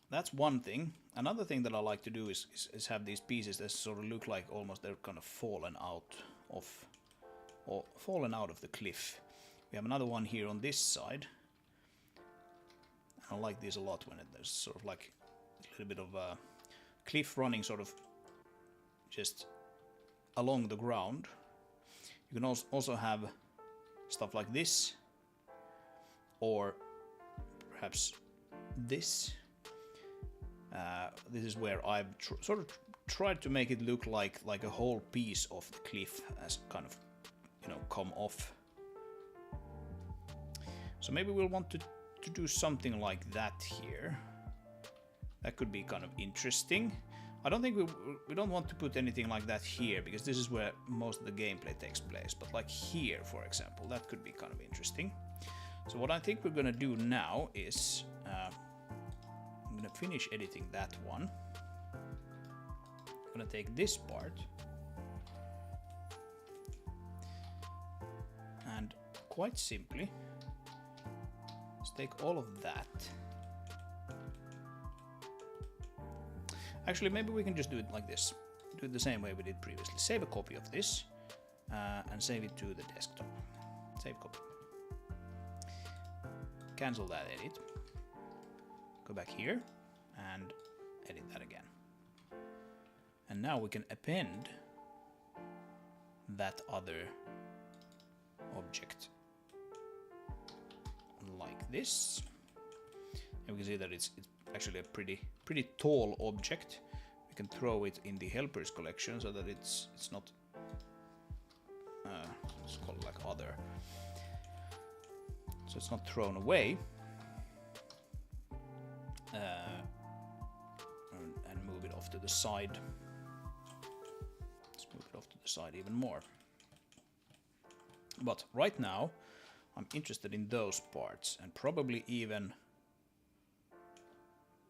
that's one thing. Another thing that I like to do is have these pieces that sort of look like almost they're kind of fallen out of the cliff. We have another one here on this side. I like these a lot when there's sort of like a little bit of a cliff running sort of just along the ground. You can also have stuff like this, or perhaps this. This is where I've sort of tried to make it look like a whole piece of the cliff has kind of, you know, come off. So maybe we'll want to do something like that here. That could be kind of interesting. I don't think we don't want to put anything like that here, because this is where most of the gameplay takes place. But like here, for example, that could be kind of interesting. So what I think we're gonna do now is I'm gonna finish editing that one. I'm gonna take this part and quite simply let's take all of that. Actually, maybe we can just do it like this. Do it the same way we did previously. Save a copy of this and save it to the desktop. Save copy. Cancel that edit. Go back here and edit that again. And now we can append that other object like this. And we can see that it's actually a pretty tall object. We can throw it in the helpers collection so that it's not let's call it like other. So it's not thrown away. And move it off to the side. Let's move it off to the side even more. But right now, I'm interested in those parts, and probably even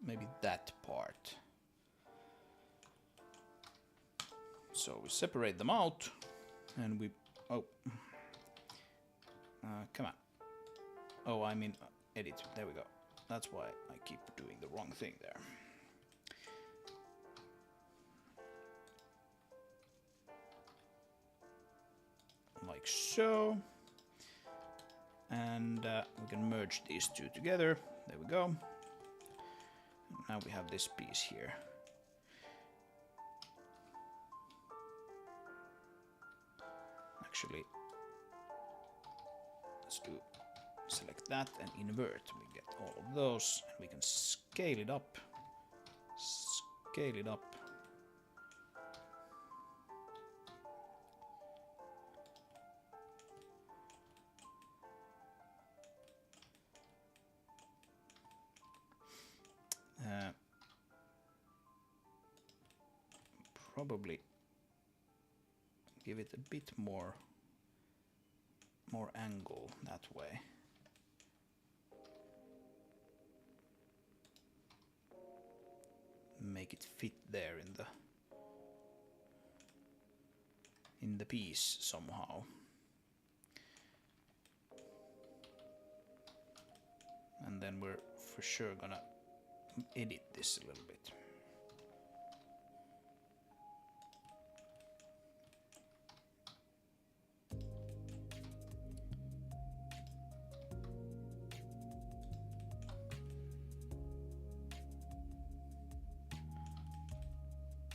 maybe that part. So we separate them out, and we come on. Oh, I mean edit. There we go. That's why I keep doing the wrong thing there. Like so. And we can merge these two together. There we go. And now we have this piece here. Actually, let's select that and invert. We get all of those, and we can scale it up. Scale it up. probably give it a bit more angle that way. Make it fit there in the piece somehow. And then we're for sure gonna edit this a little bit.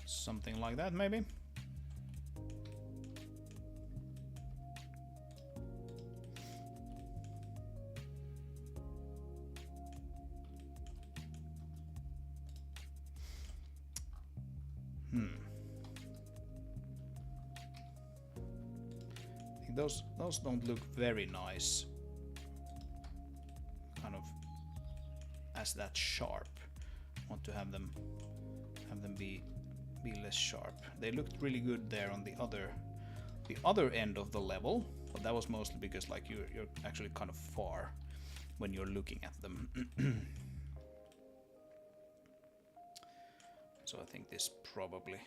Something like that, maybe. I think those don't look very nice. Kind of as that sharp. I want to have them be less sharp. They looked really good there on the other end of the level, but that was mostly because like you're actually kind of far when you're looking at them. So I think this probably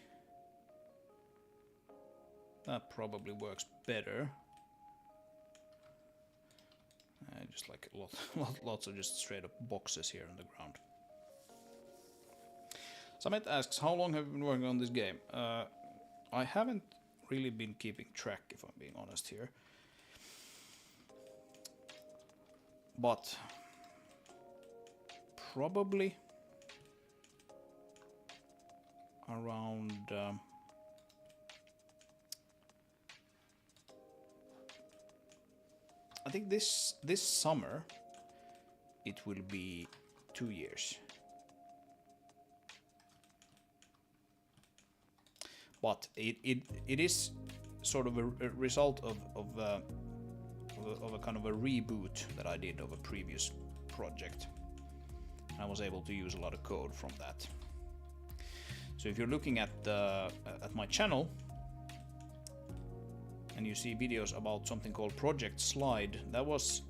works better. Just like lots of just straight up boxes here on the ground. Samet asks, how long have you been working on this game? I haven't really been keeping track, if I'm being honest here. But probably around I think this summer it will be 2 years. But it is sort of a result of a kind of a reboot that I did of a previous project. I was able to use a lot of code from that. So if you're looking at my channel and you see videos about something called Project Slide, that was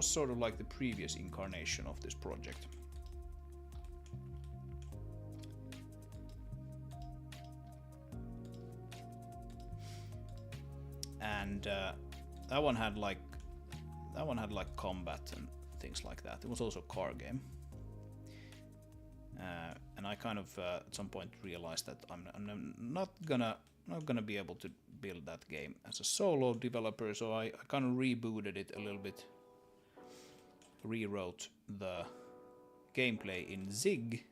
sort of like the previous incarnation of this project. And that one had like combat and things like that. It was also a car game. And I kind of at some point realized that I'm not gonna be able to build that game as a solo developer, so I kind of rebooted it a little bit, rewrote the gameplay in Zig,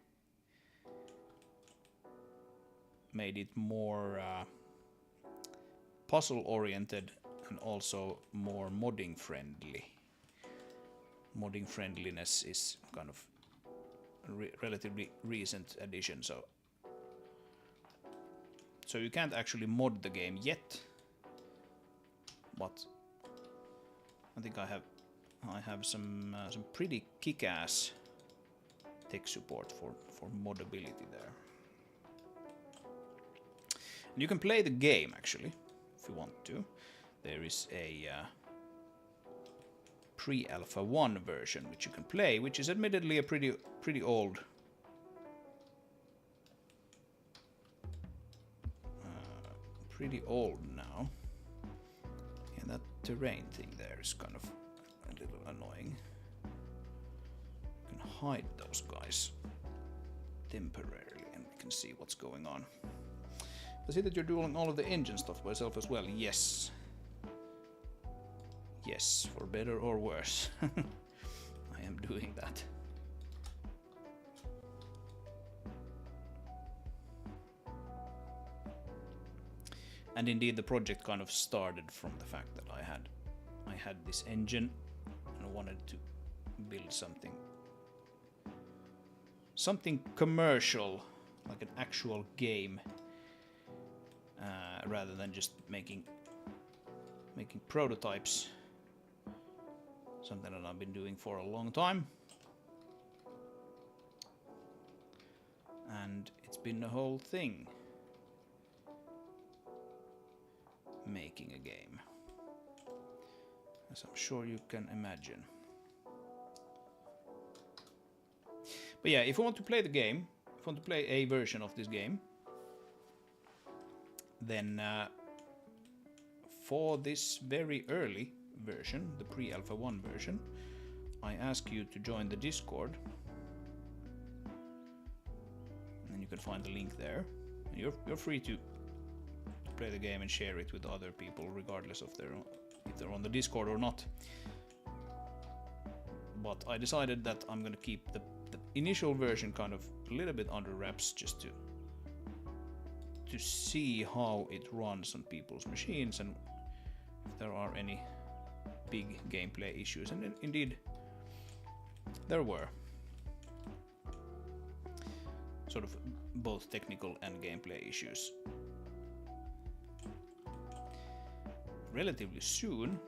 made it more puzzle oriented and also more modding friendly. Modding friendliness is kind of relatively recent addition, so you can't actually mod the game yet, but I think I have some pretty kick-ass tech support for modability there. And you can play the game actually if you want to. There is a pre-alpha 1 version which you can play, which is admittedly a pretty old now. Yeah, that terrain thing there is kind of a little annoying. You can hide those guys temporarily and we can see what's going on. I see that you're doing all of the engine stuff by yourself as well. Yes. Yes, for better or worse. I am doing that. And indeed the project kind of started from the fact that I had this engine and I wanted to build something commercial, like an actual game, rather than just making prototypes. Something that I've been doing for a long time. And it's been a whole thing. making a game, as I'm sure you can imagine. But yeah, if you want to play the game, if you want to play a version of this game, then for this very early version, the pre-alpha 1 version, I ask you to join the Discord, and you can find the link there. And you're free to play the game and share it with other people, regardless of if they're on the Discord or not. But I decided that I'm gonna keep the initial version kind of a little bit under wraps, just to see how it runs on people's machines and if there are any big gameplay issues. And indeed there were, sort of both technical and gameplay issues. Relatively soon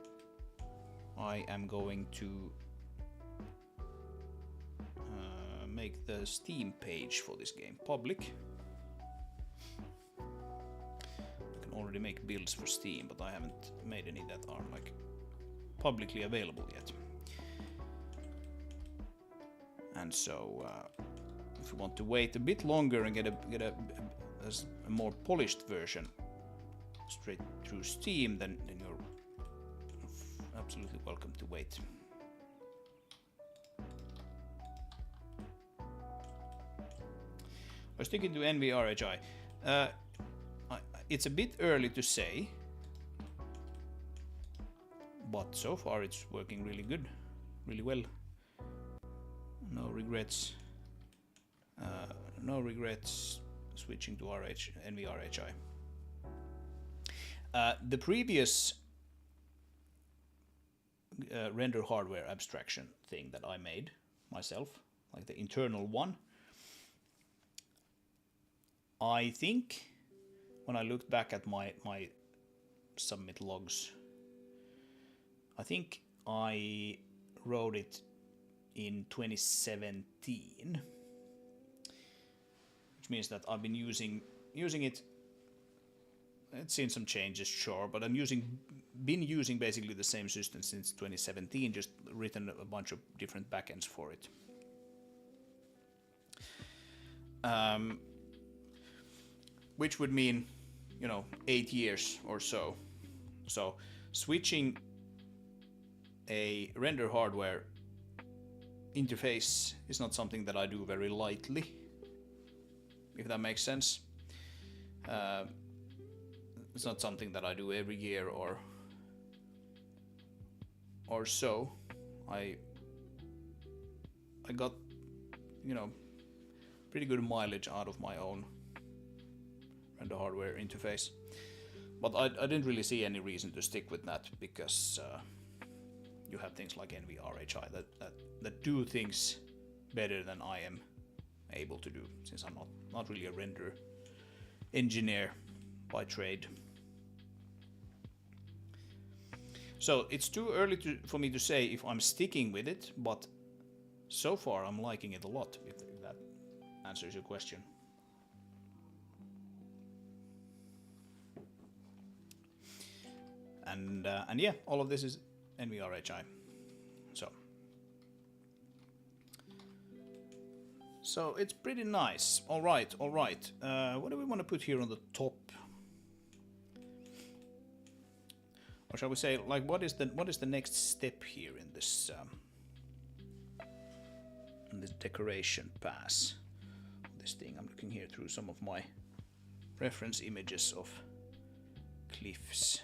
I am going to make the Steam page for this game public. I can already make builds for Steam, but I haven't made any that are like publicly available yet. And so if you want to wait a bit longer and get a more polished version straight through Steam, then you're absolutely welcome to wait. I'm sticking to NVRHI. It's a bit early to say, but so far it's working really good, really well. No regrets. No regrets switching to NVRHI. The previous render hardware abstraction thing that I made myself, like the internal one, I think when I looked back at my submit logs, I think I wrote it in 2017, which means that I've been using it. It's seen some changes, sure, but I've been using basically the same system since 2017, just written a bunch of different backends for it. Which would mean, 8 years or so. So switching a render hardware interface is not something that I do very lightly, if that makes sense. It's not something that I do every year or so. I got, pretty good mileage out of my own render hardware interface, but I didn't really see any reason to stick with that, because you have things like NVRHI that do things better than I am able to do, since I'm not really a render engineer by trade. So it's too early for me to say if I'm sticking with it, but so far I'm liking it a lot, if that answers your question. And yeah, all of this is NVRHI. So it's pretty nice. All right. What do we want to put here on the top? Or shall we say, like, what is the next step here in this decoration pass? This thing. I'm looking here through some of my reference images of cliffs.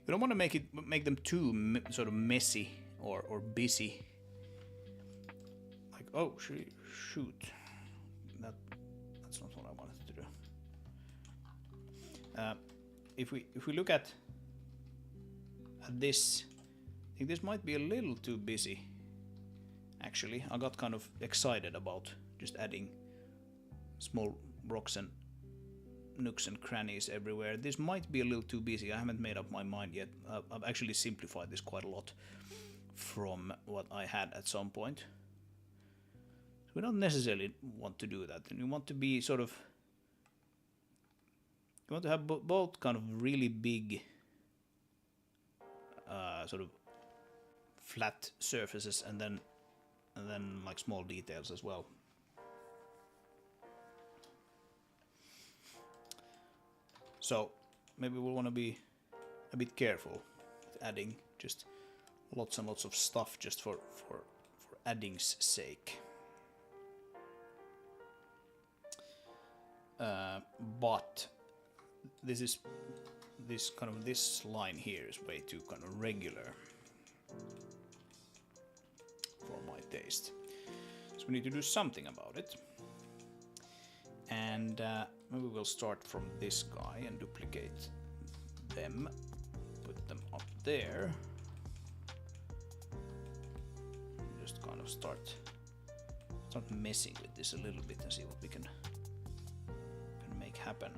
You don't want to make them too sort of messy or busy. Like, oh shoot, that's not what I wanted to do. If we look at this, I think this might be a little too busy. Actually, I got kind of excited about just adding small rocks and nooks and crannies everywhere. This might be a little too busy. I haven't made up my mind yet. I've actually simplified this quite a lot from what I had at some point. We don't necessarily want to do that, and we want to be sort of you want to have both kind of really big sort of flat surfaces and then like small details as well. So maybe we'll want to be a bit careful with adding just lots and lots of stuff just for adding's sake. But this line here is way too kind of regular for my taste. So we need to do something about it. And maybe we'll start from this guy and duplicate them, put them up there. Just kind of start messing with this a little bit and see what we can make happen.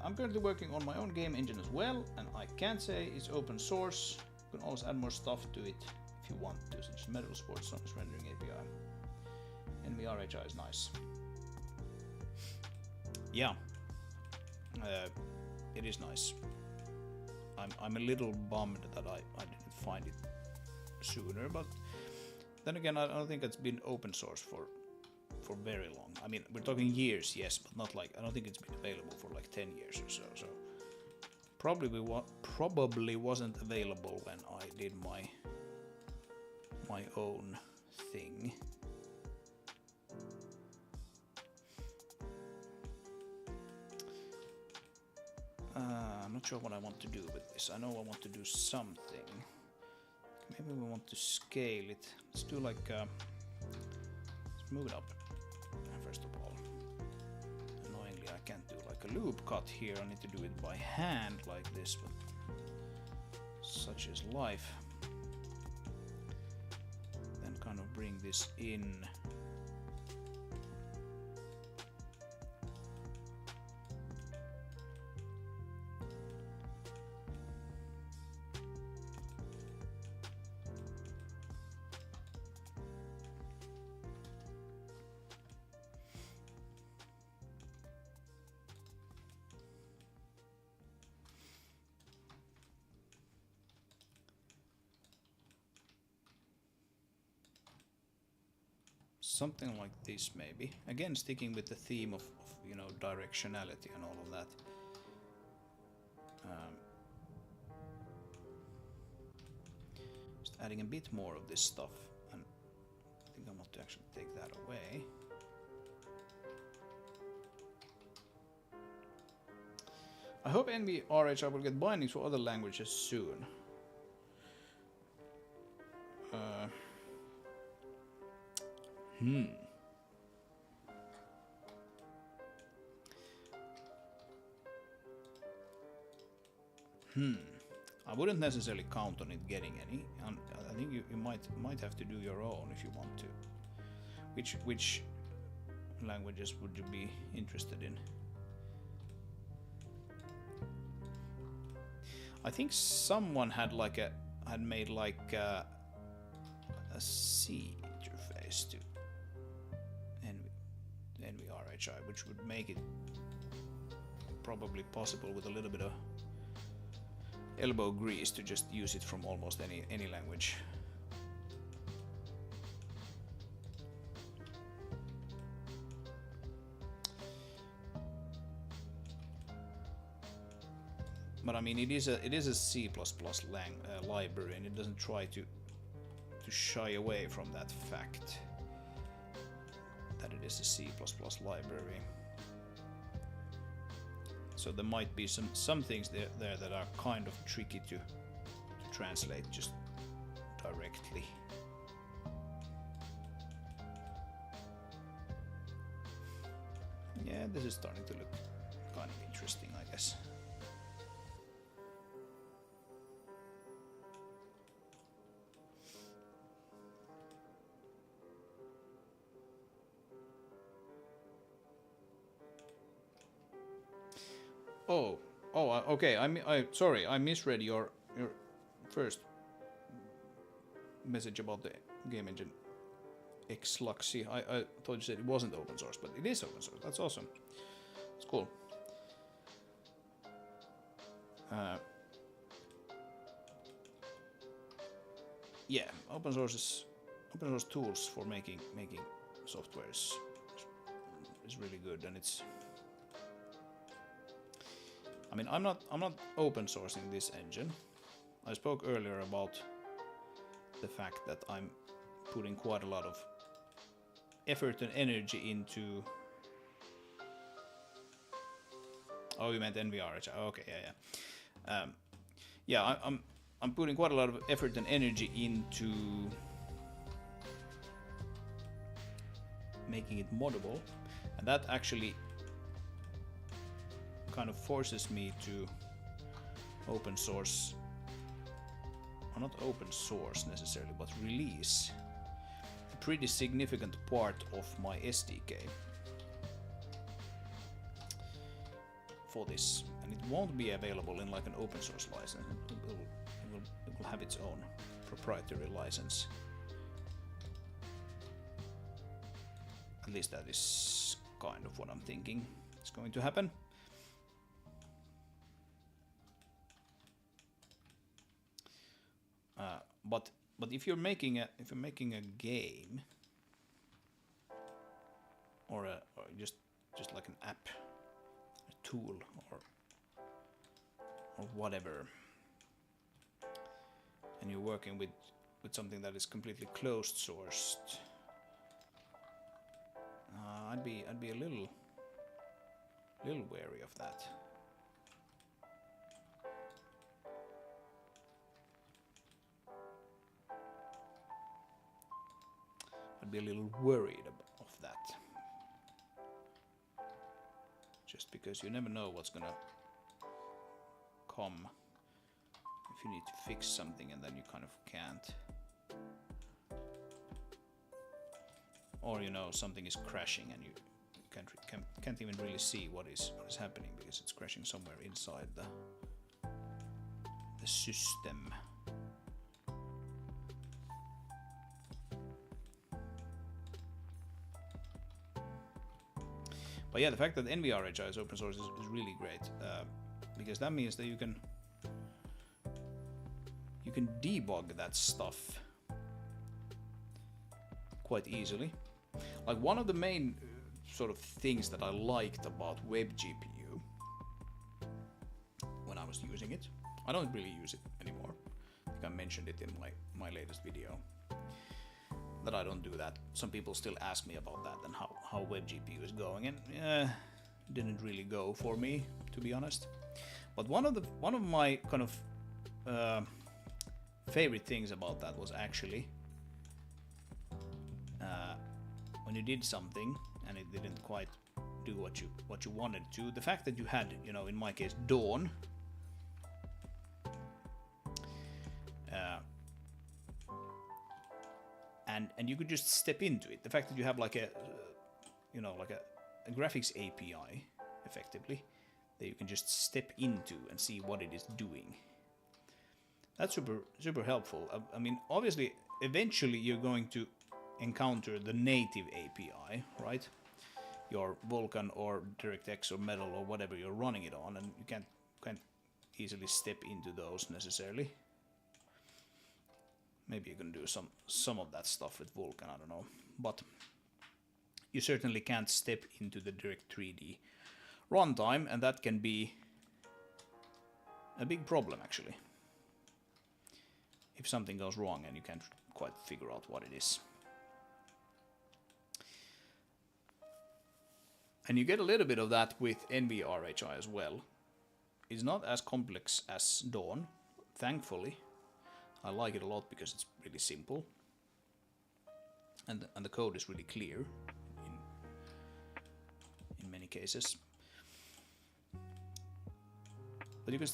I'm currently working on my own game engine as well, and I can't say it's open source. You can always add more stuff to it if you want to, such as Metal Sports Songs Rendering API. NVRHI is nice. Yeah, it is nice. I'm a little bummed that I didn't find it sooner, but then again, I don't think it's been open source for very long. I mean, we're talking years, yes, but not like, I don't think it's been available for like 10 years or so. So probably wasn't available when I did my own thing. I'm not sure what I want to do with this. I know I want to do something. Maybe we want to scale it. Let's do like let's move it up first of all. Annoyingly, I can't do like a loop cut here. I need to do it by hand like this, but such is life. Then kind of bring this in. Something like this, maybe. Again, sticking with the theme of you know, directionality and all of that. Just adding a bit more of this stuff, and I think I want to actually take that away. I hope NVRHI will get bindings for other languages soon. I wouldn't necessarily count on it getting any. I think you might have to do your own if you want to. Which languages would you be interested in? I think someone had made like a C interface to NVRHI, which would make it probably possible with a little bit of elbow grease to just use it from almost any language. But I mean, it is a C++ library, and it doesn't try to shy away from that fact that it is a C++ library. So there might be some things there that are kind of tricky to translate just directly. Yeah, this is starting to look kind of interesting, I guess. Okay. Sorry, I misread your first message about the game engine Xluxy. I thought you said it wasn't open source, but it is open source. That's awesome. It's cool. Yeah, open source tools for making software is really good, and it's. I mean, I'm not open sourcing this engine. I spoke earlier about the fact that I'm putting quite a lot of effort and energy into. Oh, you meant NVR? Okay, yeah. Yeah, I'm putting quite a lot of effort and energy into making it moddable, and that actually kind of forces me to open source, or not open source necessarily, but release a pretty significant part of my SDK for this, and it won't be available in like an open source license. It will have its own proprietary license. At least that is kind of what I'm thinking is going to happen. But if you're making a game or just like an app, a tool or whatever, and you're working with something that is completely closed sourced, I'd be a little wary of that. I'd be a little worried of that, just because you never know what's gonna come if you need to fix something and then you kind of can't, or you know something is crashing and you can't even really see what is happening because it's crashing somewhere inside the system. But yeah, the fact that NVRHI is open source is really great, because that means that you can debug that stuff quite easily. Like one of the main sort of things that I liked about WebGPU when I was using it, I don't really use it anymore. I think I mentioned it in my latest video that I don't do that. Some people still ask me about that and how WebGPU is going, and didn't really go for me, to be honest. But one of my kind of favorite things about that was actually when you did something and it didn't quite do what you wanted to. The fact that you had, you know, in my case, Dawn. And you could just step into it. The fact that you have like a graphics API, effectively, that you can just step into and see what it is doing. That's super helpful. I mean, obviously, eventually you're going to encounter the native API, right? Your Vulkan or DirectX or Metal or whatever you're running it on, and you can't easily step into those necessarily. Maybe you can do some of that stuff with Vulkan, I don't know. But you certainly can't step into the Direct3D runtime, and that can be a big problem, actually. If something goes wrong and you can't quite figure out what it is. And you get a little bit of that with NVRHI as well. It's not as complex as Dawn, thankfully. I like it a lot because it's really simple, and the code is really clear in many cases. But you can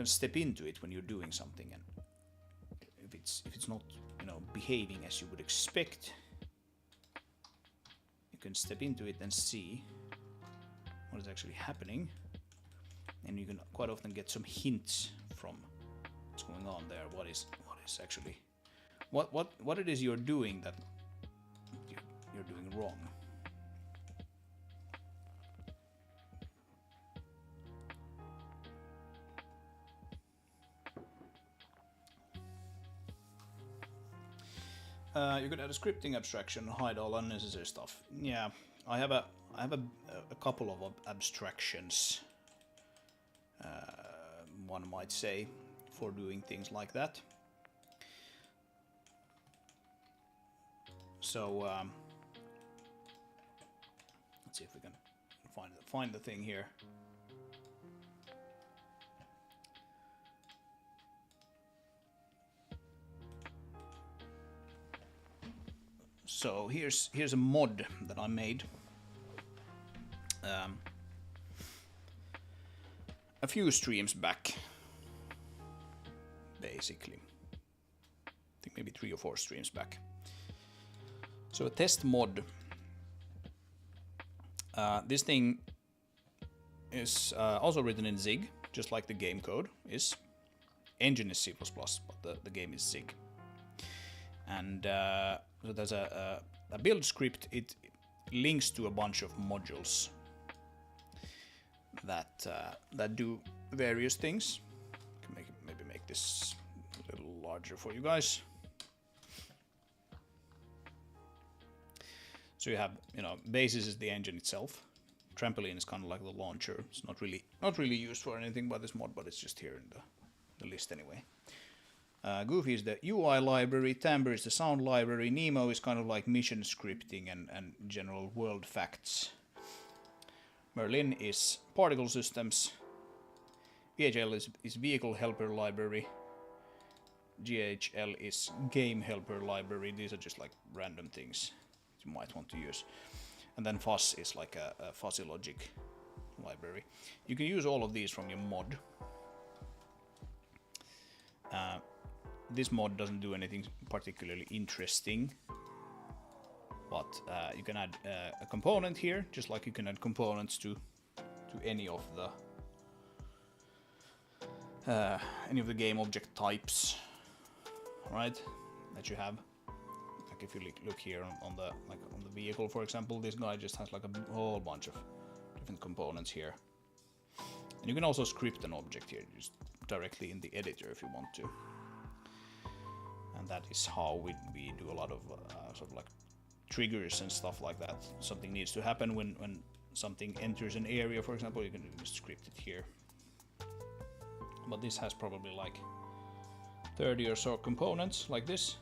step into it when you're doing something, and if it's not, you know, behaving as you would expect, you can step into it and see what is actually happening, and you can quite often get some hints from what's going on there, what is actually what it is you're doing that you're doing wrong. You could add a scripting abstraction and hide all unnecessary stuff. Yeah, I have a couple of abstractions, one might say, for doing things like that. So let's see if we can find the thing here. So here's a mod that I made a few streams back, basically. I think maybe 3 or 4 streams back. So a test mod. This thing is also written in Zig, just like the game code is. Engine is C++, but the game is Zig. And so there's a build script. It links to a bunch of modules that do various things. I can maybe make this a little larger for you guys. So you have, basis is the engine itself. Trampoline is kind of like the launcher. It's not really used for anything by this mod, but it's just here in the list anyway. Goofy is the UI library, Timbre is the sound library, Nemo is kind of like mission scripting and general world facts. Merlin is particle systems, VHL is vehicle helper library, GHL is game helper library. These are just like random things you might want to use. And then Fuzz is like a fuzzy logic library. You can use all of these from your mod. This mod doesn't do anything particularly interesting, but you can add a component here, just like you can add components to any of the game object types, right? That you have. Like if you look here on the vehicle, for example, this guy just has like a whole bunch of different components here. And you can also script an object here, just directly in the editor if you want to. And that is how we do a lot of sort of like triggers and stuff like that. Something needs to happen when something enters an area, for example, you can just script it here. But this has probably like 30 or so components like this.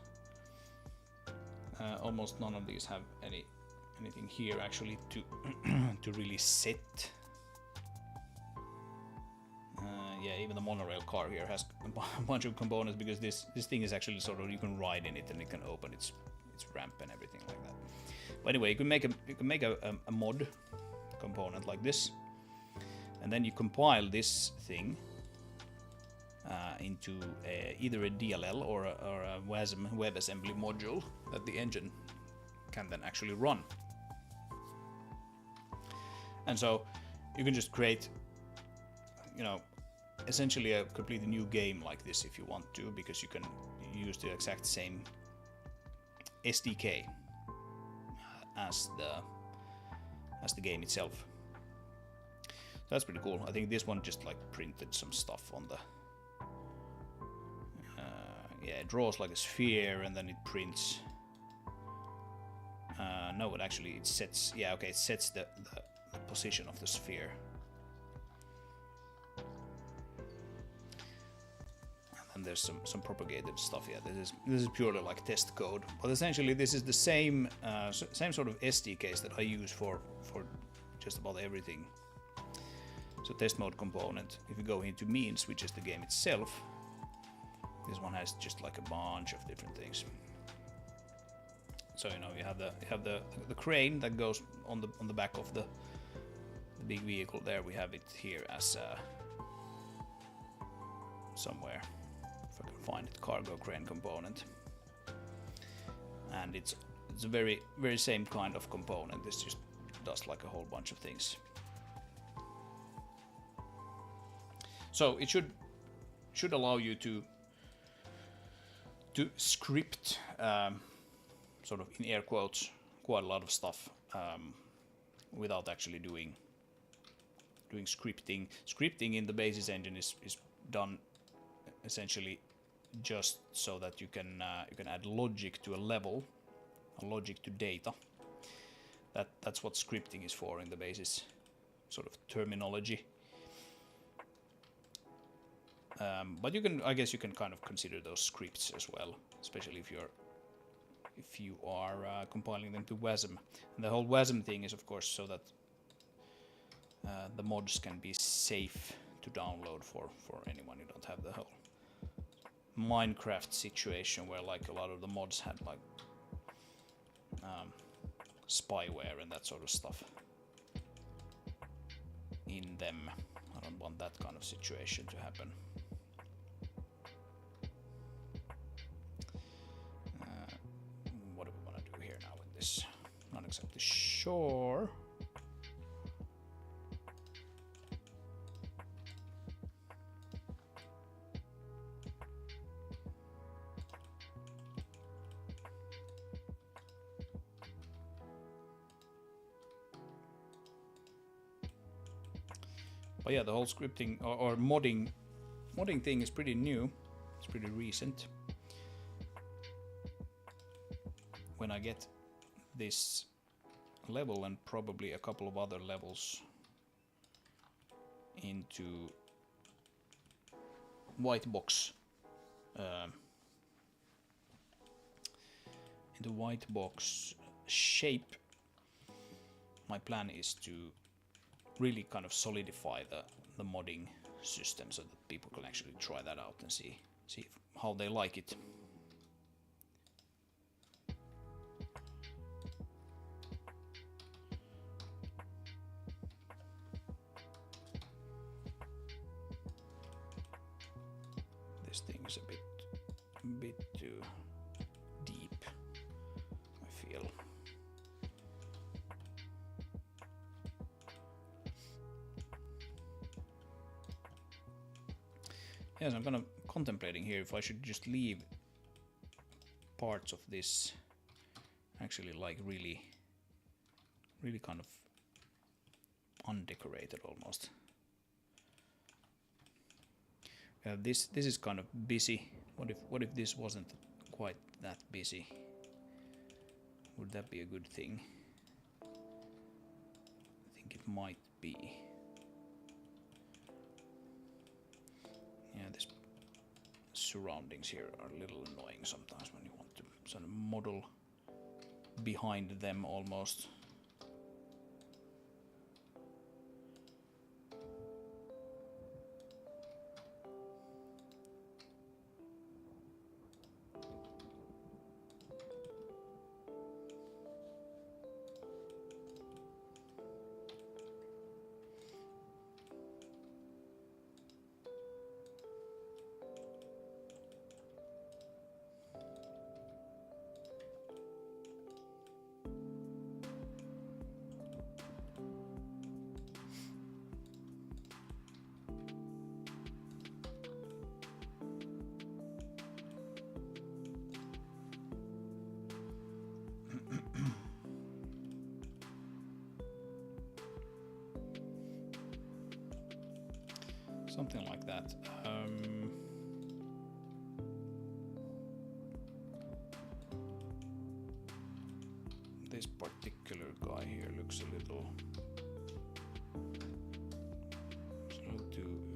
Almost none of these have anything here actually to really set. Yeah, even the monorail car here has a bunch of components because this thing is actually sort of, you can ride in it and it can open its ramp and everything like that. But anyway, you can make a mod component like this, and then you compile this thing into either a DLL or a WASM WebAssembly module that the engine can then actually run. And so you can just create, essentially a completely new game like this if you want to, because you can use the exact same SDK as the game itself. So that's pretty cool. I think this one just like printed some stuff on the yeah, it draws like a sphere and then it prints. No, it sets. Yeah, okay, it sets the position of the sphere. And there's some propagated stuff. Yeah, this is purely like test code. But essentially, this is the same sort of SDKs that I use for just about everything. So test mode component. If you go into means, which is the game itself, this one has just like a bunch of different things. So you have the crane that goes on the back of the big vehicle there. We have it here as somewhere, if I can find it, cargo crane component. And it's a very same kind of component. This just does like a whole bunch of things. So it should allow you to script sort of in air quotes quite a lot of stuff without actually doing scripting. Scripting in the basis engine is done essentially just so that you can add logic to a level, logic to data. That's what scripting is for in the basis sort of terminology. But I guess you can kind of consider those scripts as well, especially if you are compiling them to WASM. And the whole WASM thing is, of course, so that the mods can be safe to download for anyone. You don't have the whole Minecraft situation where like a lot of the mods had like spyware and that sort of stuff in them. I don't want that kind of situation to happen. What do we want to do here now with this? Not exactly sure. But yeah, the whole scripting or modding thing is pretty new. It's pretty recent. When I get this level and probably a couple of other levels into white box shape, my plan is to really kind of solidify the modding system so that people can actually try that out and see how they like it. This thing is a bit too deep, I feel. Yes, I'm kind of contemplating here if I should just leave parts of this actually like really kind of undecorated almost. This is kind of busy. What if this wasn't quite that busy? Would that be a good thing? I think it might be. Yeah, this surroundings here are a little annoying sometimes when you want to sort of model behind them almost. Something like that. This particular guy here looks a little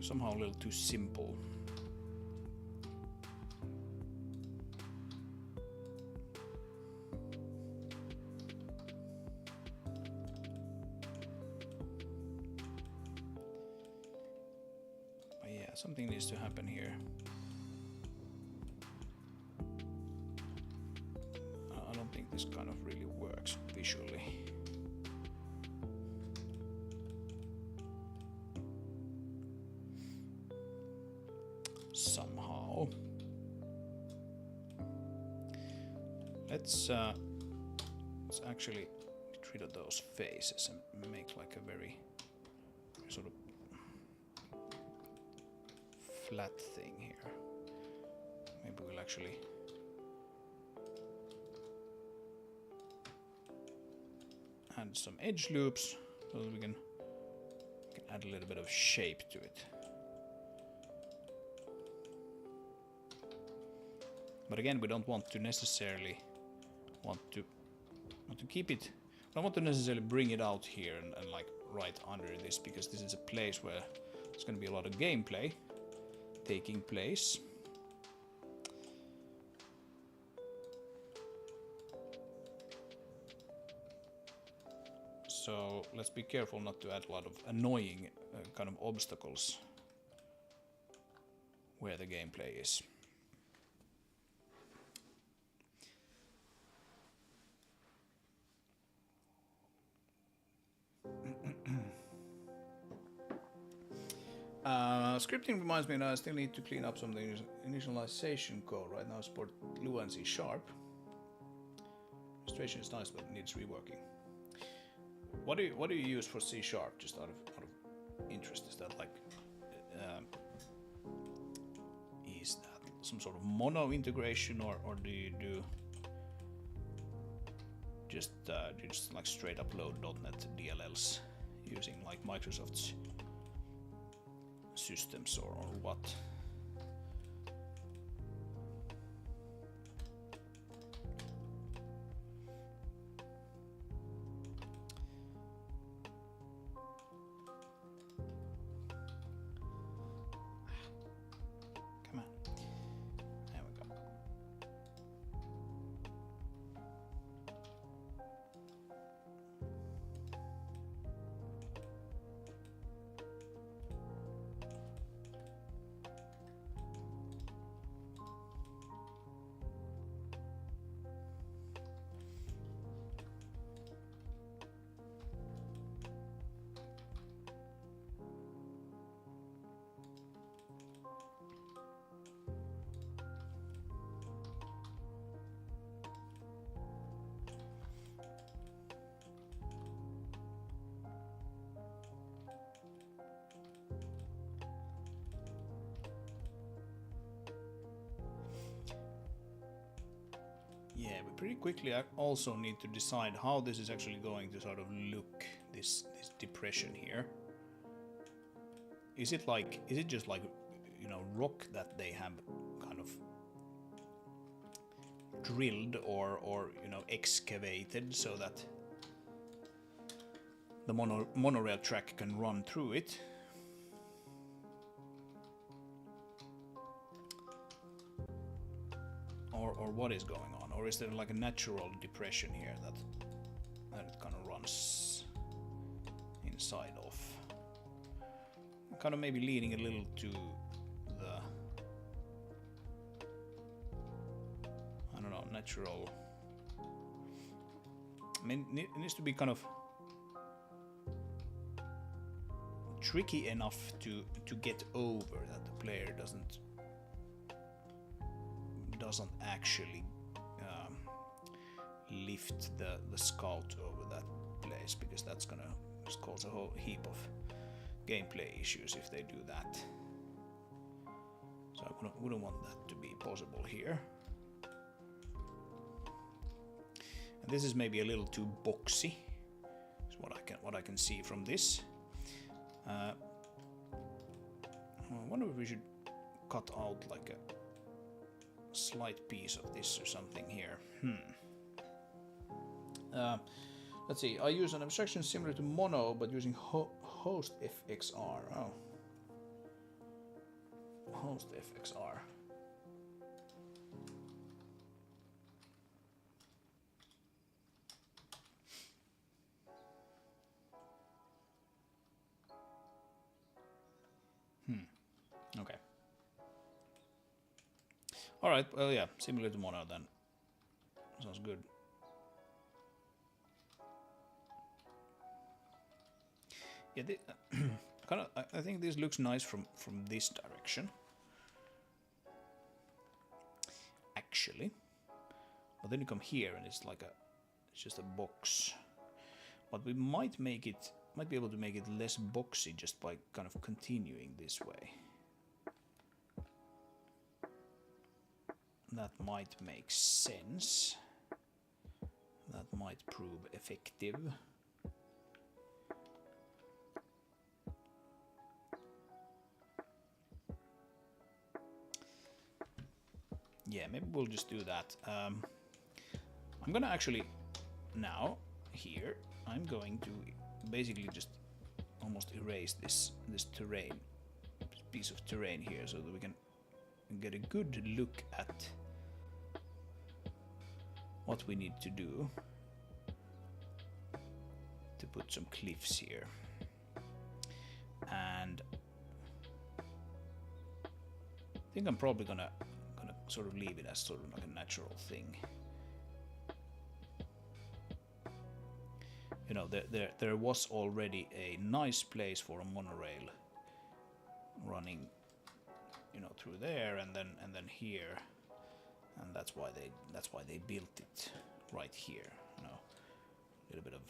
somehow a little too simple. Something needs to happen here. I don't think this kind of really works visually. Somehow. Let's actually get rid of those faces and make like a very sort of flat thing here. Maybe we'll actually add some edge loops so that we can add a little bit of shape to it. But again, we don't want to necessarily want to keep it. I don't want to necessarily bring it out here and like right under this, because this is a place where there's going to be a lot of gameplay taking place. So let's be careful not to add a lot of annoying kind of obstacles where the gameplay is. Scripting reminds me that I still need to clean up some of the initialization code. Right now I support Lua and C#. Illustration is nice, but it needs reworking. What do you use for C#? Just out of interest, is that like is that some sort of mono integration, or do you do just like straight up load .NET DLLs using like Microsoft's systems or what? Come on. There we go. Yeah, we pretty quickly also need to decide how this is actually going to sort of look, this depression here. Is it just like, you know, rock that they have kind of drilled or you know, excavated so that the monorail track can run through it? Or what is going on? Or is there like a natural depression here that it kind of runs inside of? I'm kind of maybe leaning a little to the, I don't know, natural. I mean, it needs to be kind of tricky enough to get over that the player doesn't actually lift the scout over that place, because that's gonna just cause a whole heap of gameplay issues if they do that. So I wouldn't want that to be possible here. And this is maybe a little too boxy, is what I can see from this. I wonder if we should cut out like a slight piece of this or something here. Let's see, I use an abstraction similar to Mono, but using host FXR. Oh. Host FXR. Okay. Alright, well, yeah, similar to Mono then. Sounds good. Yeah, I think this looks nice from this direction, actually. But then you come here and it's like it's just a box. But we might be able to make it less boxy just by kind of continuing this way. That might make sense. That might prove effective. Yeah, maybe we'll just do that. I'm gonna actually now here I'm going to basically just almost erase this terrain, piece of terrain here, so that we can get a good look at what we need to do to put some cliffs here. And I think I'm probably gonna sort of leave it as sort of like a natural thing. You know, there was already a nice place for a monorail running, you know, through there and then here, and that's why they built it right here. You know, a little bit of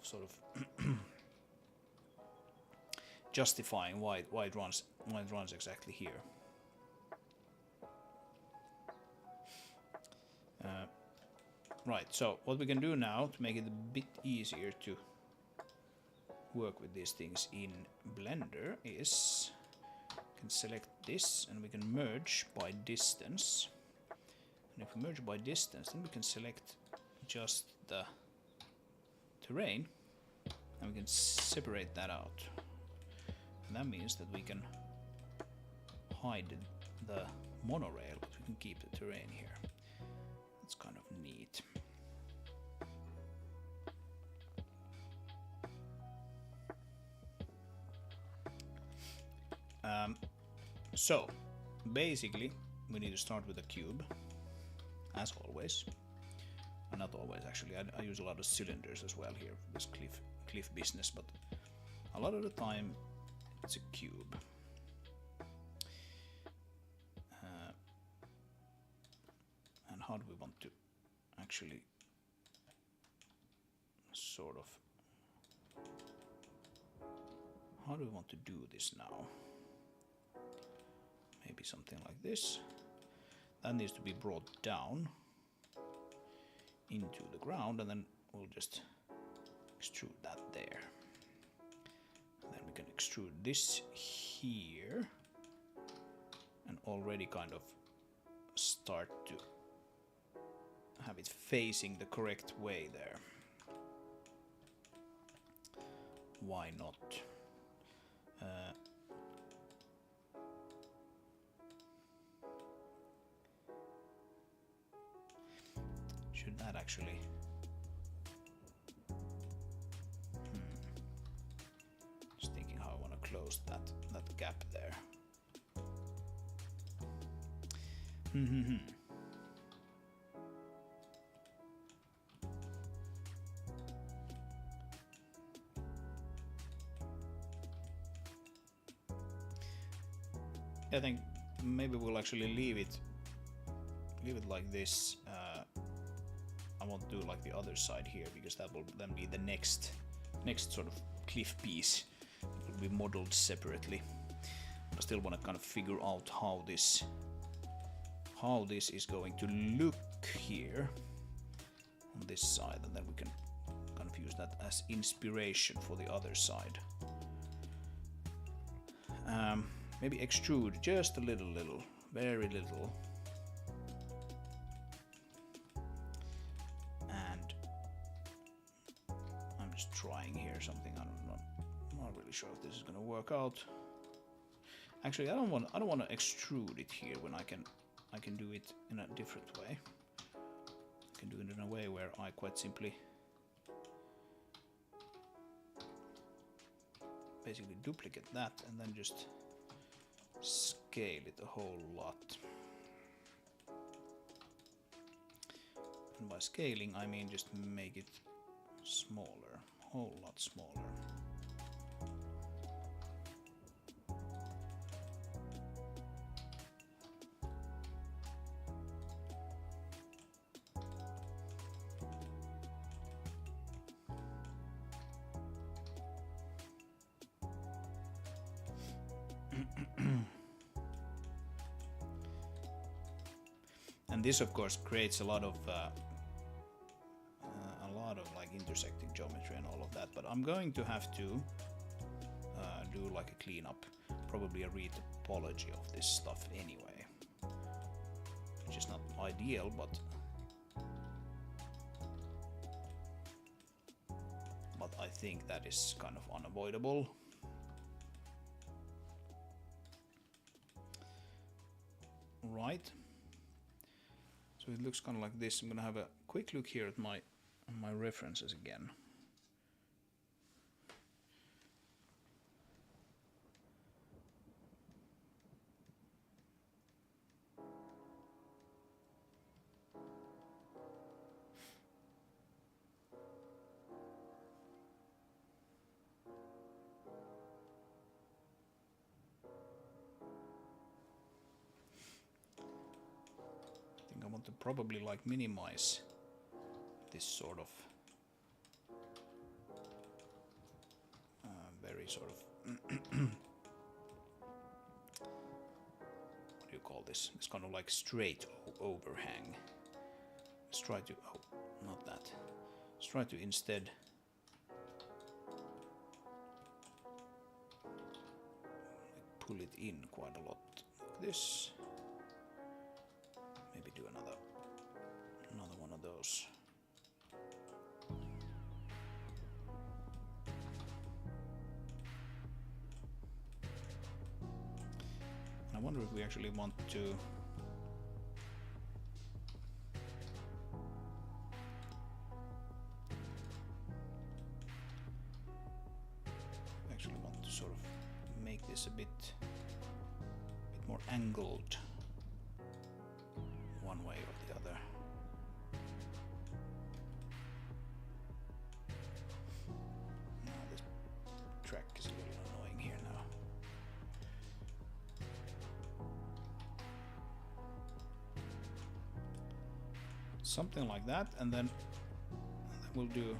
sort of justifying why it runs exactly here. Right, so what we can do now to make it a bit easier to work with these things in Blender is we can select this and we can merge by distance. And if we merge by distance, then we can select just the terrain and we can separate that out. And that means that we can hide the monorail, but we can keep the terrain here. It's kind of neat. So basically we need to start with a cube, as always. Not always, actually. I use a lot of cylinders as well here for this cliff business, but a lot of the time it's a cube. And how do we want to actually sort of, how do we want to do this now? Maybe something like this. That needs to be brought down into the ground, and then we'll just extrude that there. And then we can extrude this here and already kind of start to have it facing the correct way there. Why not? Should that actually... Just thinking how I want to close that gap there. I think maybe we'll actually leave it like this. I won't do like the other side here, because that will then be the next sort of cliff piece. It will be modeled separately. I still want to kind of figure out how this is going to look here on this side, and then we can kind of use that as inspiration for the other side. Maybe extrude just a little, very little. And I'm just trying here something. I'm not really sure if this is going to work out. Actually, I don't want to extrude it here when I can do it in a different way. I can do it in a way where I quite simply basically duplicate that and then just scale it a whole lot. And by scaling I mean just make it smaller, a whole lot smaller. And this of course creates a lot of like intersecting geometry and all of that, but I'm going to have to do like a cleanup probably a retopology of this stuff anyway, which is not ideal, but I think that is kind of unavoidable. Right. So it looks kind of like this. I'm gonna have a quick look here at my references again. I want to probably like minimize this sort of very sort of what do you call this? It's kind of like straight overhang. Let's try to, oh, not that. Let's try to instead pull it in quite a lot like this. Maybe do another one of those. I wonder if we actually want to sort of make this a bit more angled one way or the other. Now this track is a little annoying here now. Something like that, and then we'll do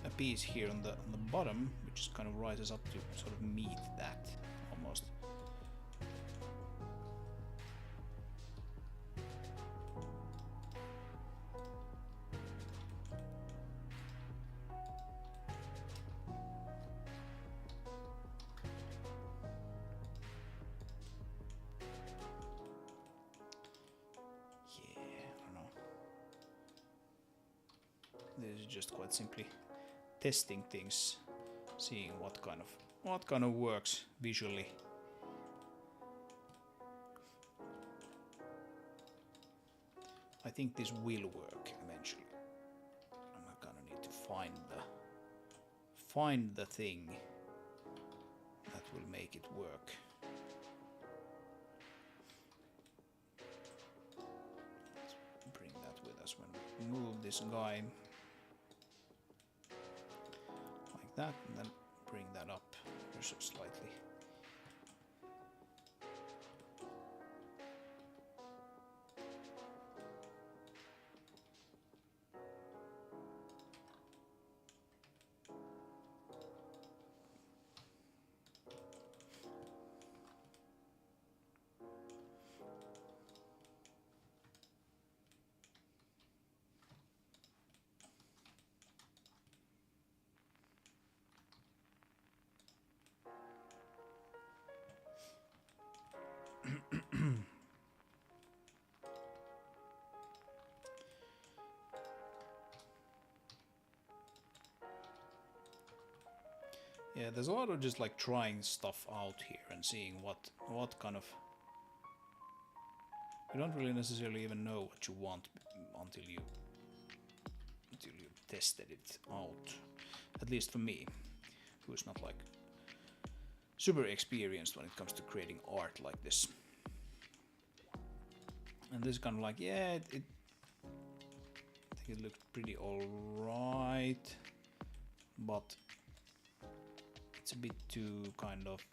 a piece here on the bottom, which kind of rises up to sort of meet that almost. This is just quite simply testing things, seeing what kind of works visually. I think this will work eventually. I'm not gonna need to find the thing that will make it work. Let's bring that with us when we move this guy. That, and then bring that up just slightly. Yeah, there's a lot of just like trying stuff out here and seeing what kind of. You don't really necessarily even know what you want until you tested it out. At least for me, who's not like super experienced when it comes to creating art like this. And this is kind of like, yeah, I think it looked pretty alright, but it's a bit too kind of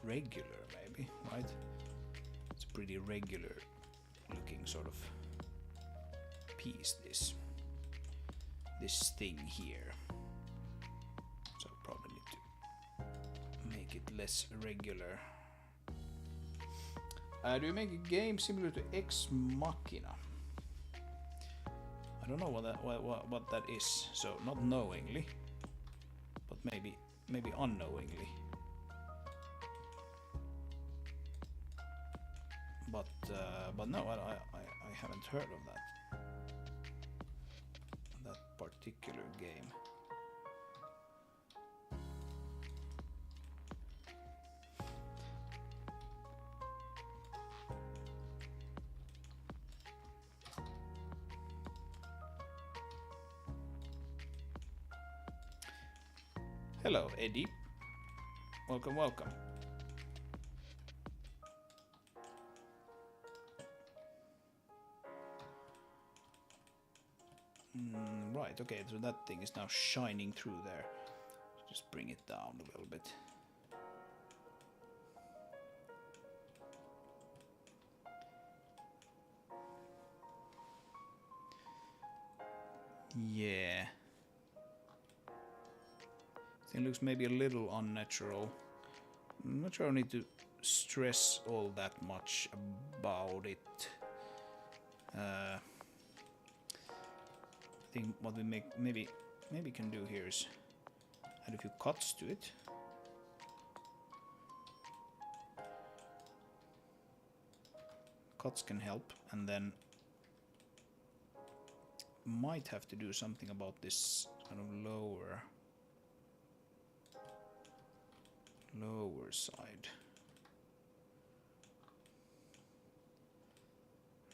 regular, maybe, right? It's a pretty regular looking sort of piece, this thing here. So probably need to make it less regular. Do you make a game similar to Ex Machina? I don't know what that is. So not knowingly, but maybe unknowingly. But no, I haven't heard of that particular game. Hello, Eddie. Welcome, welcome. Right, okay, so that thing is now shining through there. Just bring it down a little bit. Yeah. It looks maybe a little unnatural. I'm not sure I need to stress all that much about it. I think what we maybe can do here is add a few cuts to it. Cuts can help, and then might have to do something about this kind of lower side.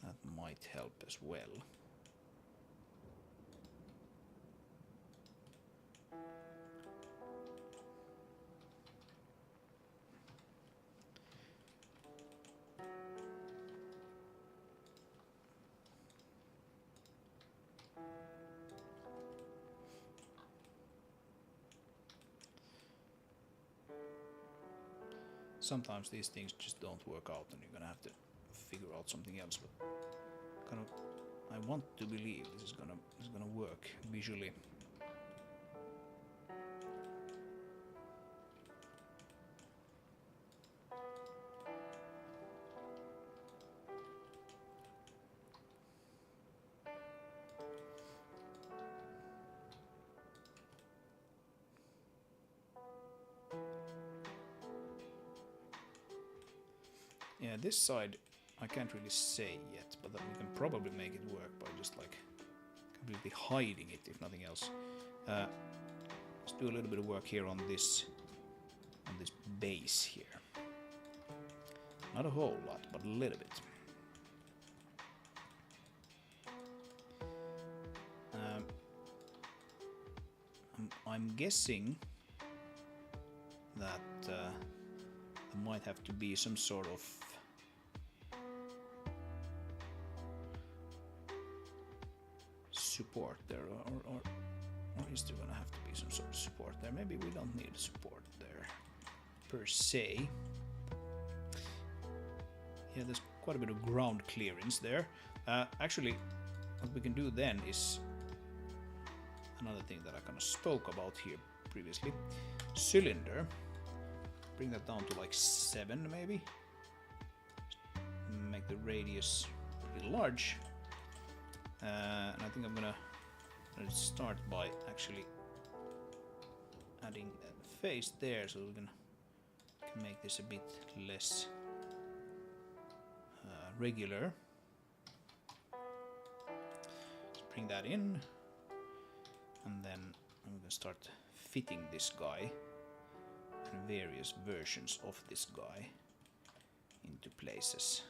That might help as well. Sometimes these things just don't work out and you're gonna have to figure out something else, but kind of I want to believe this is gonna work visually. Yeah, this side I can't really say yet, but we can probably make it work by just like completely hiding it, if nothing else. Let's do a little bit of work here on this base here. Not a whole lot, but a little bit. I'm guessing that there might have to be some sort of support there, or is there gonna have to be some sort of support there? Maybe we don't need support there per se. Yeah, there's quite a bit of ground clearance there. Actually, what we can do then is another thing that I kind of spoke about here previously. Cylinder. Bring that down to like 7 maybe. Make the radius pretty large. And I think I'm gonna start by actually adding a face there, so we can make this a bit less regular. Let's bring that in, and then I'm gonna start fitting this guy and various versions of this guy into places.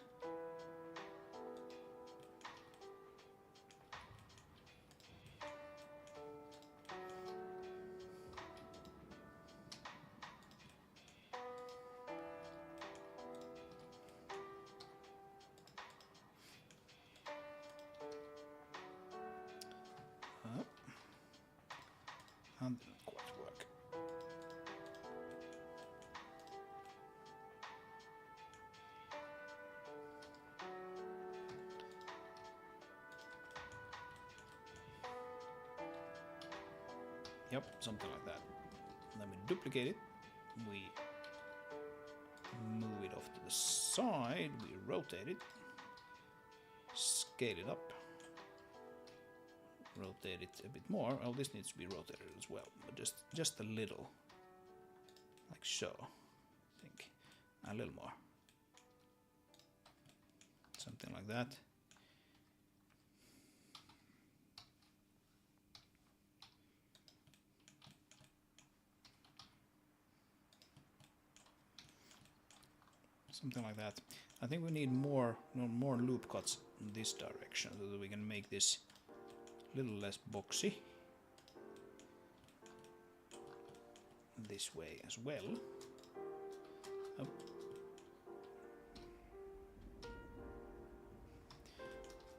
And didn't quite work. Yep, something like that. And then we duplicate it. We move it off to the side, we rotate it, scale it up, rotate it a bit more. Oh, this needs to be rotated as well, but just a little, like so. I think a little more, something like that. Something like that. I think we need more loop cuts in this direction so that we can make this a little less boxy. This way as well. Oh.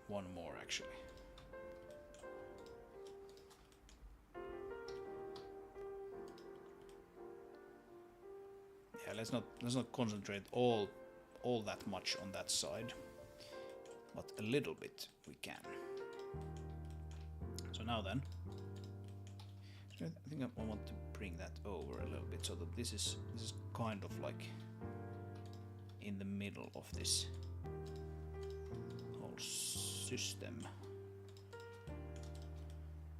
One more actually. Yeah, let's not concentrate all that much on that side, but a little bit we can. So now then, I think I want to bring that over a little bit so that this is kind of like in the middle of this whole system,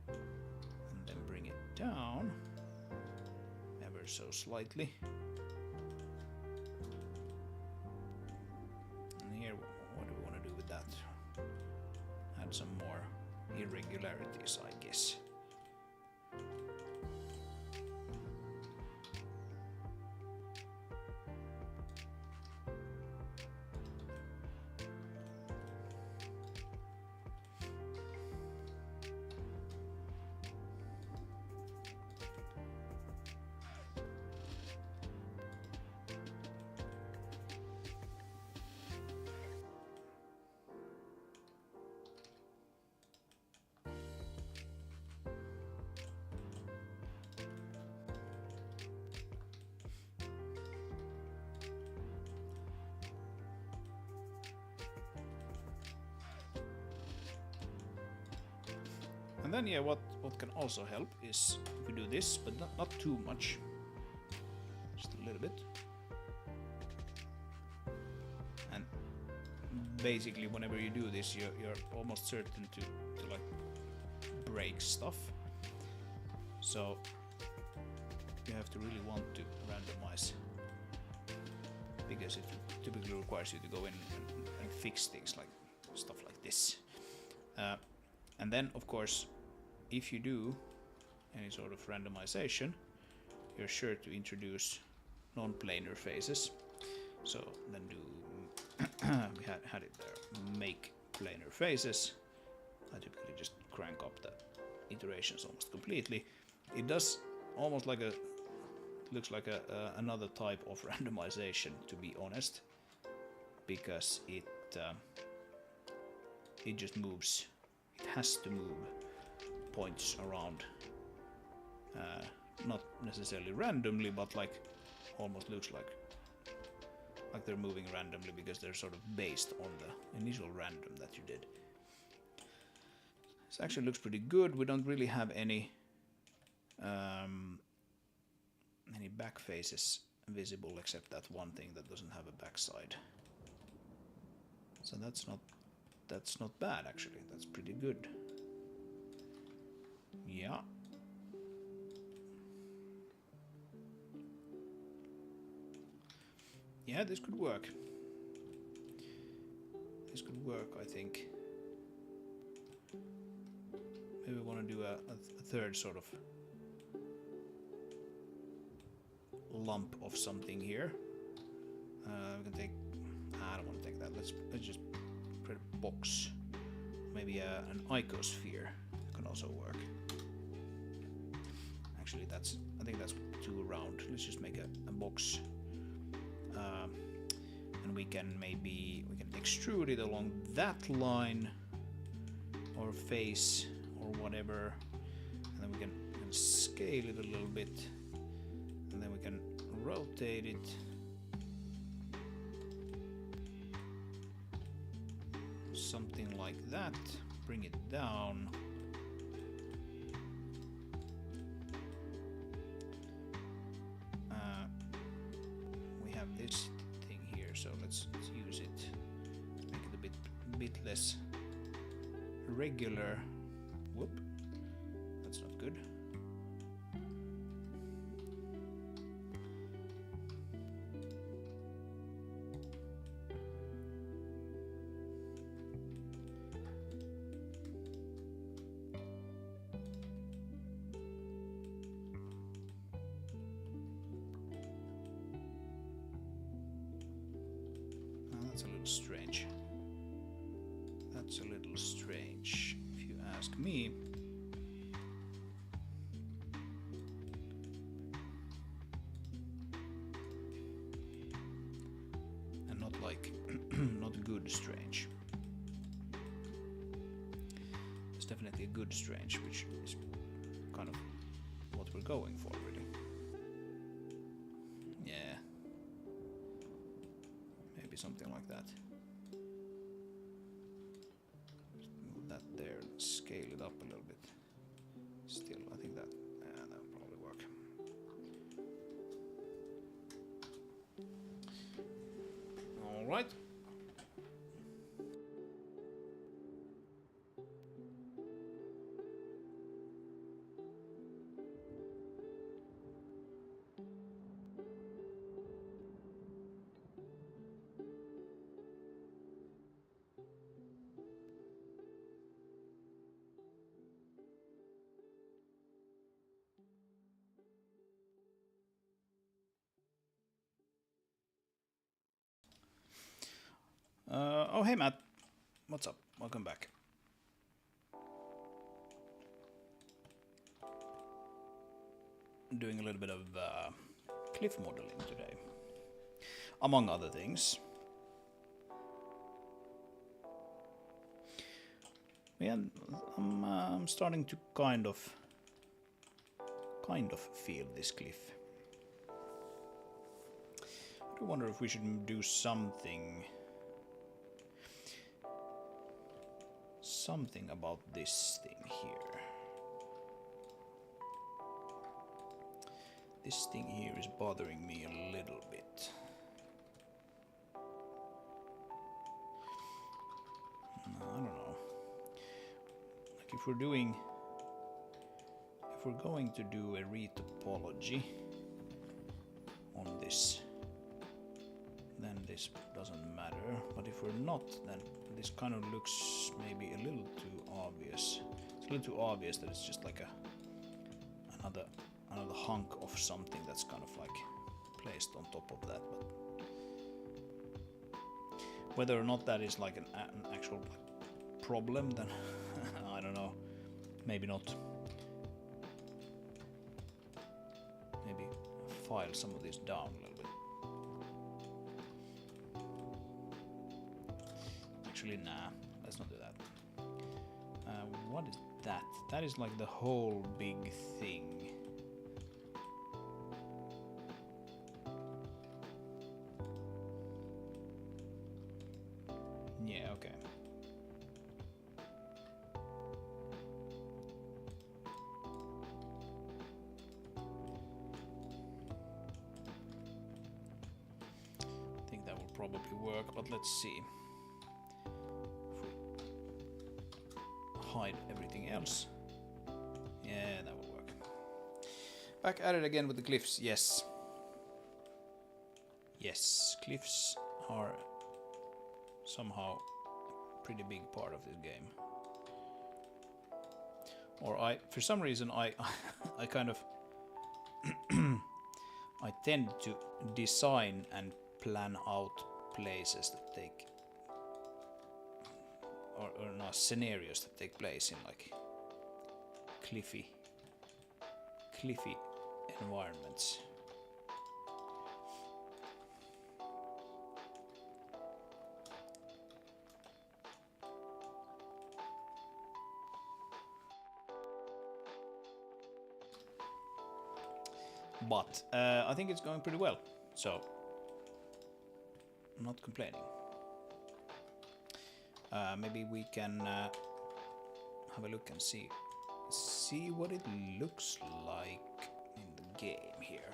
and then bring it down ever so slightly. Some more irregularities, I guess. And then, yeah, what can also help is if we do this, but not too much, just a little bit. And basically, whenever you do this, you're almost certain to like break stuff. So you have to really want to randomize, because it typically requires you to go in and fix things like stuff like this. And then, of course, if you do any sort of randomization, you're sure to introduce non-planar phases. So then do we had it there, make planar phases. I typically just crank up the iterations almost completely. It does almost like looks like another type of randomization, to be honest, because it just moves. It has to move points around, not necessarily randomly, but like almost looks like they're moving randomly because they're sort of based on the initial random that you did. This actually looks pretty good. We don't really have any back faces visible except that one thing that doesn't have a backside. So that's not bad actually. That's pretty good. Yeah. Yeah, this could work. This could work, I think. Maybe we want to do a third sort of lump of something here. We can take. I don't want to take that. Let's just create a box. Maybe an icosphere can also work. Actually, I think that's too round. Let's just make a box, and we can extrude it along that line or face or whatever, and then we can scale it a little bit, and then we can rotate it. Something like that. Bring it down. We have this thing here so let's use it. Let's make it a bit less regular. Whoop, that's not good. That's a little strange. That's a little strange, if you ask me. And not like, not good strange. It's definitely a good strange, which is kind of what we're going for, really. Yeah. Maybe something like that. Move that there, scale it up a little bit. Still, I think that will probably work. All right. Oh, hey, Matt. What's up? Welcome back. Doing a little bit of cliff modeling today, among other things. Yeah, I'm starting to kind of feel this cliff. I do wonder if we should do something about this thing here. This thing here is bothering me a little bit. I don't know. Like if we're going to do a retopology on this, then this doesn't matter. But if we're not, then this kind of looks maybe a little too obvious. It's a little too obvious that it's just like another hunk of something that's kind of like placed on top of that. But whether or not that is like an actual problem, then I don't know. Maybe not. Maybe file some of these down a little bit. Actually, nah, let's not do that. What is that? That is like the whole big thing. Yeah, okay. I think that will probably work, but let's see. Hide everything else. Yeah, that will work. Back at it again with the cliffs. Yes. Yes, cliffs are somehow a pretty big part of this game. Or for some reason, I kind of I tend to design and plan out places that take or no, scenarios that take place in like cliffy environments. But I think it's going pretty well, so I'm not complaining. Maybe we can have a look and see what it looks like in the game here.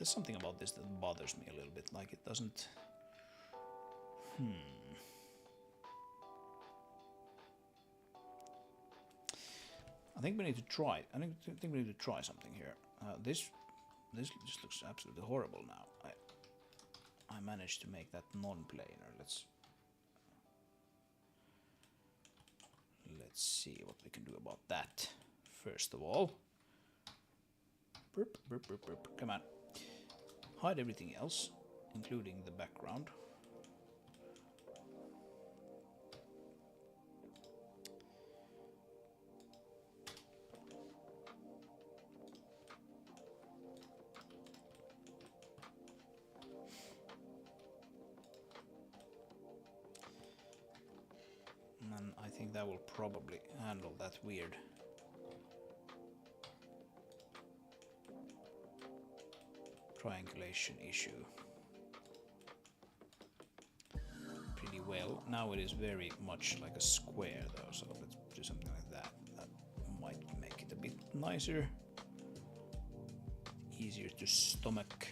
There's something about this that bothers me a little bit, like it doesn't... I think we need to try. I think we need to try something here. This just looks absolutely horrible now. I managed to make that non-planar. Let's see what we can do about that. First of all, burp, burp, burp, burp. Come on, hide everything else, including the background. And I think that will probably handle that weird triangulation issue pretty well. Now it is very much like a square though, so let's do something like that. That might make it a bit nicer, easier to stomach.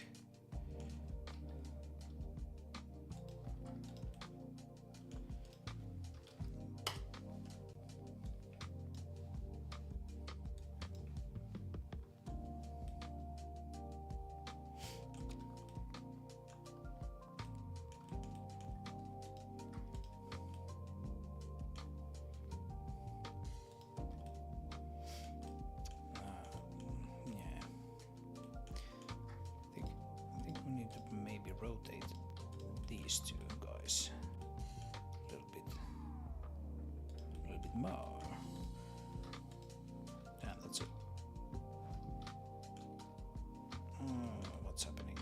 Rotate these two guys a little bit more. Yeah, that's it. What's happening?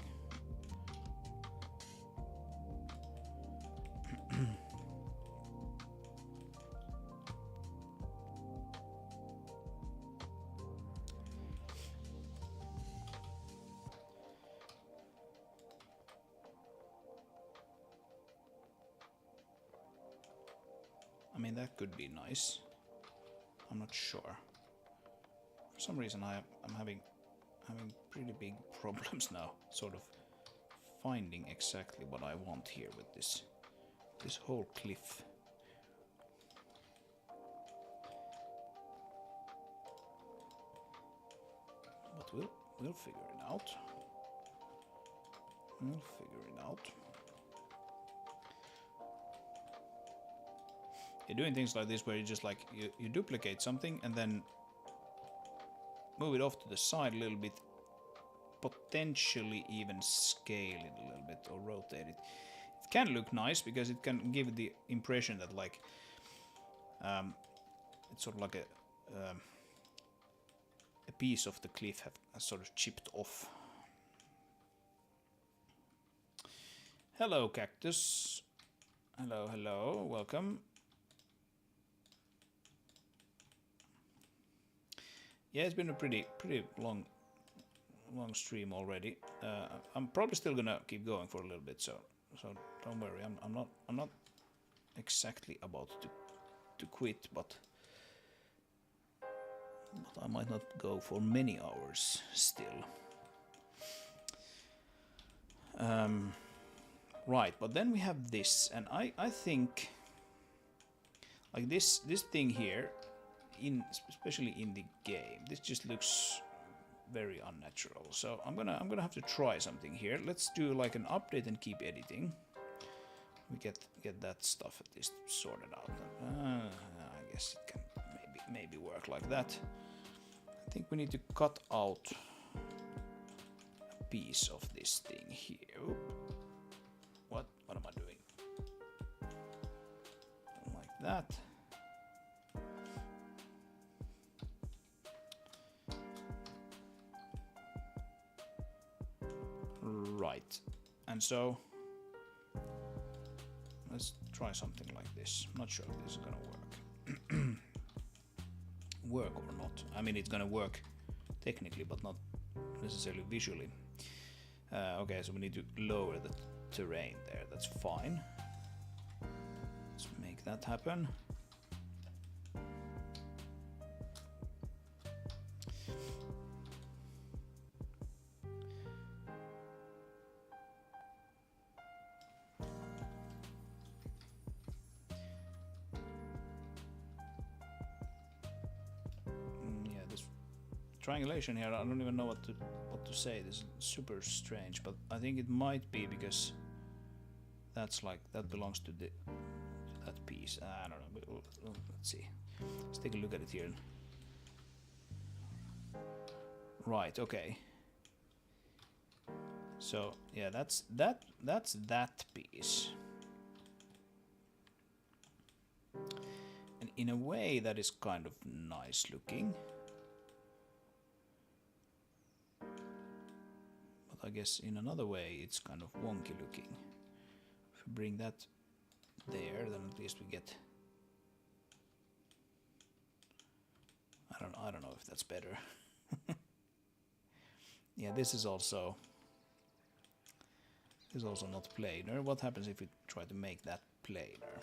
I mean, that could be nice. I'm not sure. For some reason, I'm having pretty big problems now, sort of finding exactly what I want here with this whole cliff. But we'll figure it out. We'll figure it out. You're doing things like this where you just like you duplicate something and then move it off to the side a little bit, potentially even scale it a little bit or rotate it. It can look nice because it can give the impression that like it's sort of like a piece of the cliff has sort of chipped off. Hello, cactus. Hello, hello, welcome. Yeah, it's been a pretty long stream already. I'm probably still gonna keep going for a little bit, so don't worry. I'm not exactly about to quit, but I might not go for many hours still. Right, but then we have this, and I think like this thing here. Especially in the game, this just looks very unnatural. So I'm gonna have to try something here. Let's do like an update and keep editing. We get that stuff at least sorted out. I guess it can maybe work like that. I think we need to cut out a piece of this thing here. Oop. What am I doing? Like that. Right, and so let's try something like this. I'm not sure if this is gonna work or not. I mean, it's gonna work technically, but not necessarily visually. Okay, so we need to lower the terrain there. That's fine. Let's make that happen. triangulation here. I don't even know what to say. This is super strange, but I think it might be because that's like that belongs to that piece. I don't know. Let's see. Let's take a look at it here. Right. Okay. So yeah, that's that piece. And in a way, that is kind of nice looking. But I guess in another way, it's kind of wonky looking. If we bring that there, then at least we get. I don't know if that's better. Yeah, this is also not planar. What happens if we try to make that planar?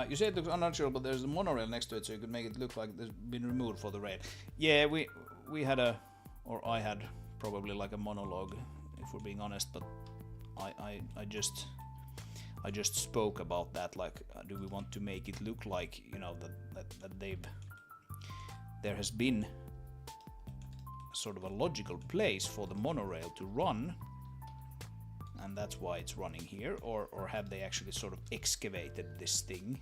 You say it looks unnatural, but there's a monorail next to it, so you could make it look like it's been removed for the rail. Yeah, we had I had probably like a monologue, if we're being honest, but I just spoke about that. Like, do we want to make it look like, you know, that there has been sort of a logical place for the monorail to run, and that's why it's running here, or have they actually sort of excavated this thing?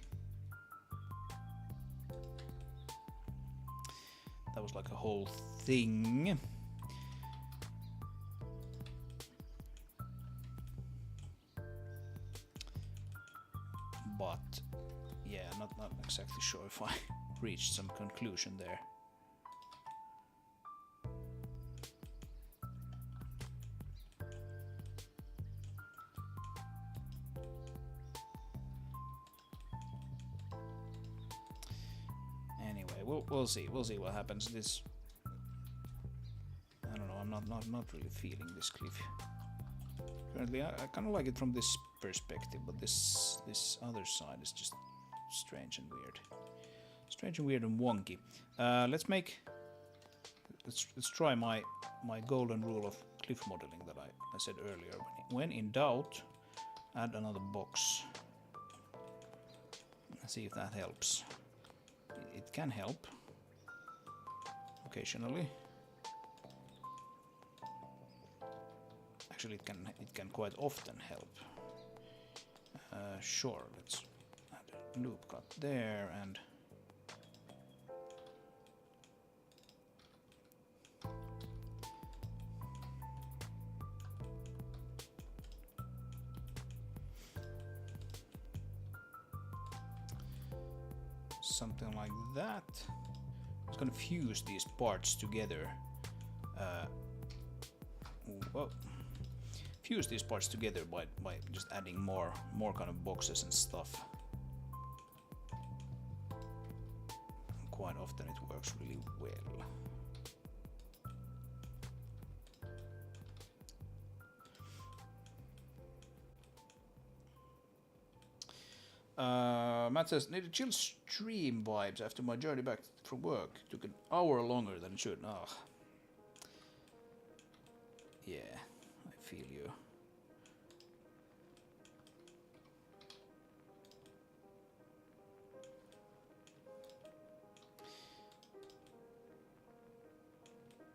That was like a whole thing. But yeah, not exactly sure if I reached some conclusion there. We'll see. We'll see what happens. This, I don't know. I'm not really feeling this cliff. Currently, I kind of like it from this perspective, but this other side is just strange and weird. Strange and weird and wonky. Let's try my golden rule of cliff modeling that I said earlier. When in doubt, add another box. Let's see if that helps. It can help occasionally. Actually, it can quite often help. Sure, let's add a loop cut there and something like that. It's gonna fuse these parts together. Fuse these parts together by just adding more kind of boxes and stuff. Quite often it works really well. Matt says, need a chill stream vibes after my journey back from work. Took an hour longer than it should. Oh. Yeah, I feel you.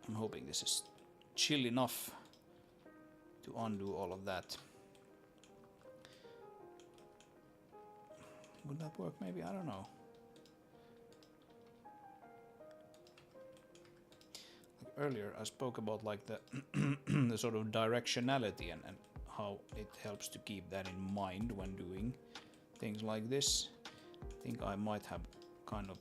I'm hoping this is chill enough to undo all of that. Would that work? Maybe, I don't know. Like earlier I spoke about like the the sort of directionality and how it helps to keep that in mind when doing things like this. I think I might have kind of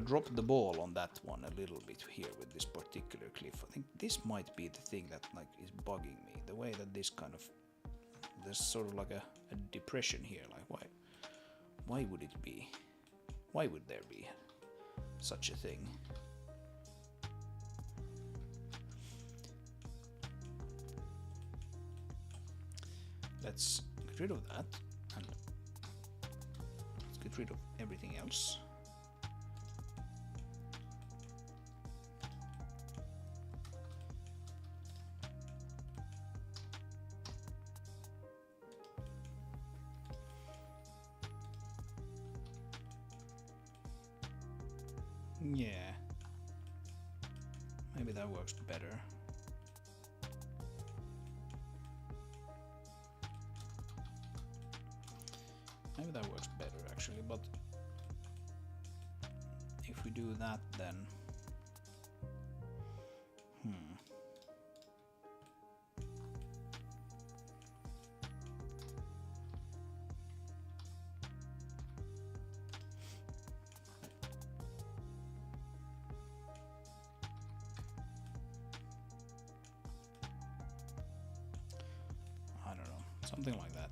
dropped the ball on that one a little bit here with this particular cliff. I think this might be the thing that like is bugging me. The way that this kind of, there's sort of like a depression here. Like why would it be? Why would there be such a thing? Let's get rid of that and get rid of everything else. Yeah, maybe that works better. Maybe that works better actually, but if we do that then... I don't know, something like that.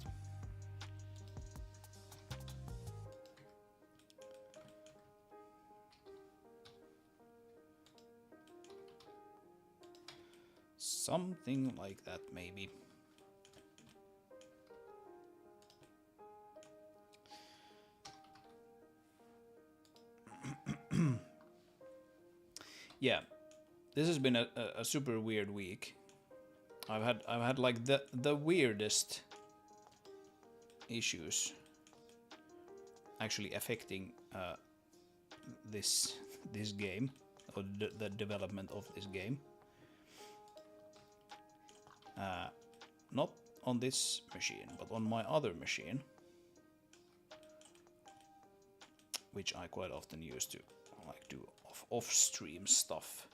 Something like that, maybe. Yeah, this has been a super weird week. I've had like the weirdest issues actually affecting this game, or the development of this game. Not on this machine, but on my other machine, which I quite often use to like do off-stream stuff.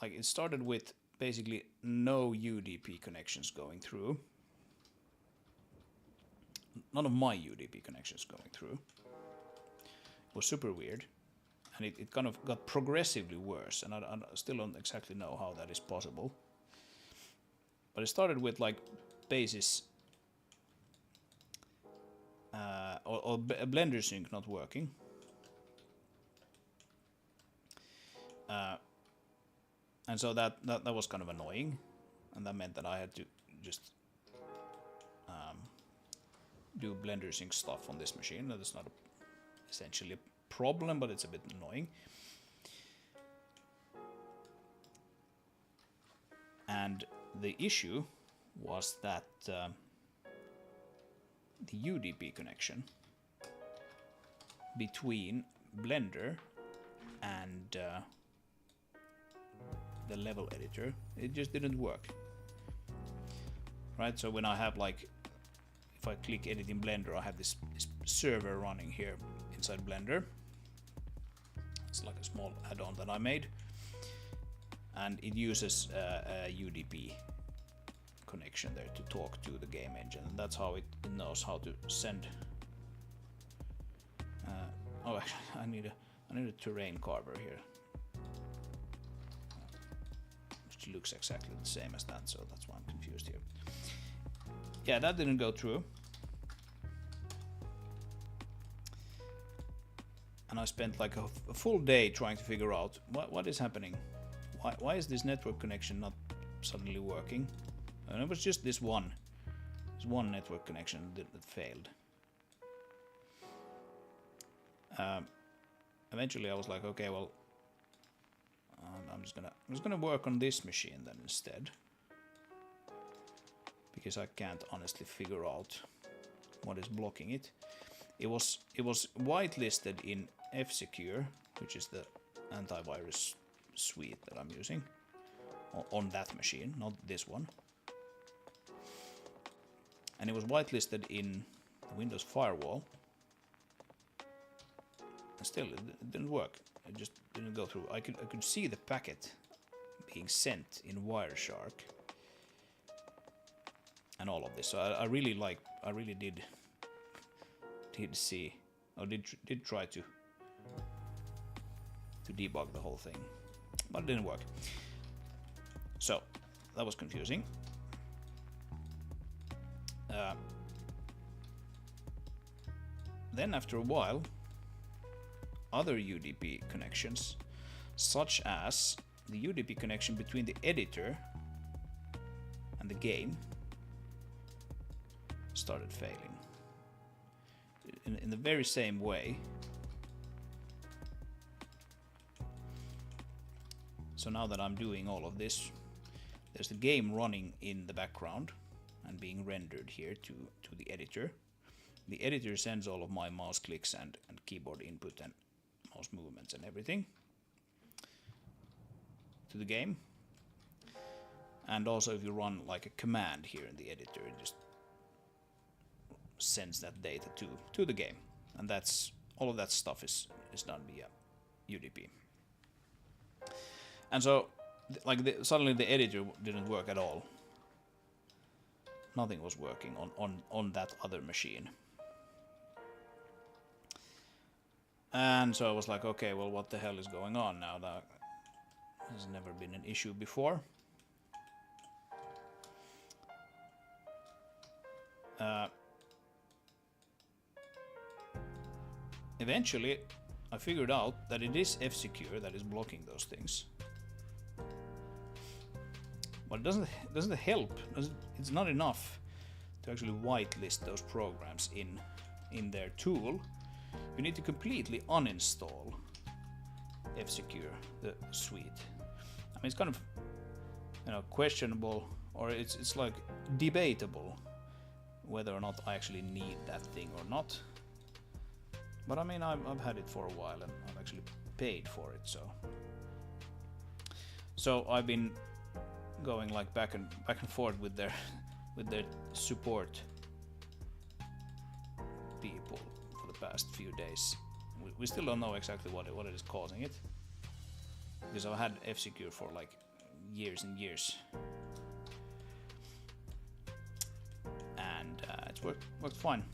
Like it started with basically no UDP connections going through. None of my UDP connections going through. It was super weird, and it kind of got progressively worse, and I still don't exactly know how that is possible. But it started with like basis or Blender sync not working. And so that was kind of annoying, and that meant that I had to just do Blender sync stuff on this machine. That is not essentially a problem, but it's a bit annoying. And the issue was that the UDP connection between Blender and the level editor, it just didn't work. Right, so when I have like, if I click edit in Blender, I have this server running here inside Blender. It's like a small add-on that I made, and it uses a UDP connection there to talk to the game engine, and that's how it knows how to send. Oh, actually, I need a terrain carver here, which looks exactly the same as that, so that's why I'm confused here. Yeah, that didn't go through. And I spent like a full day trying to figure out what is happening. Why is this network connection not suddenly working? And it was just this one network connection that failed. Eventually I was like, okay, well, I'm just gonna work on this machine then instead, because I can't honestly figure out what is blocking it. It was whitelisted in F-Secure, which is the antivirus suite that I'm using on that machine, not this one. And it was whitelisted in Windows Firewall. And still, it didn't work. It just didn't go through. I could see the packet being sent in Wireshark and all of this. So I really did see, or did try to debug the whole thing, but it didn't work. So that was confusing. Then after a while, other UDP connections, such as the UDP connection between the editor and the game started failing. In the very same way. So now that I'm doing all of this, there's the game running in the background and being rendered here to the editor. The editor sends all of my mouse clicks and keyboard input and mouse movements and everything to the game. And also if you run like a command here in the editor, it just sends that data to the game. And that's all of that stuff is done via UDP. And so like suddenly the editor didn't work at all. Nothing was working on that other machine. And so I was like, okay, well, what the hell is going on now? That has never been an issue before. Eventually, I figured out that it is F-Secure that is blocking those things. But it doesn't help. It's not enough to actually whitelist those programs in their tool. You need to completely uninstall F-Secure, the suite. I mean, it's kind of, you know, questionable, or it's like debatable whether or not I actually need that thing or not. But I mean, I've had it for a while and I've actually paid for it, so I've been going like back and forth with their support people for the past few days. We still don't know exactly what it is causing it, because I've had F-Secure for like years and years, and it's worked fine.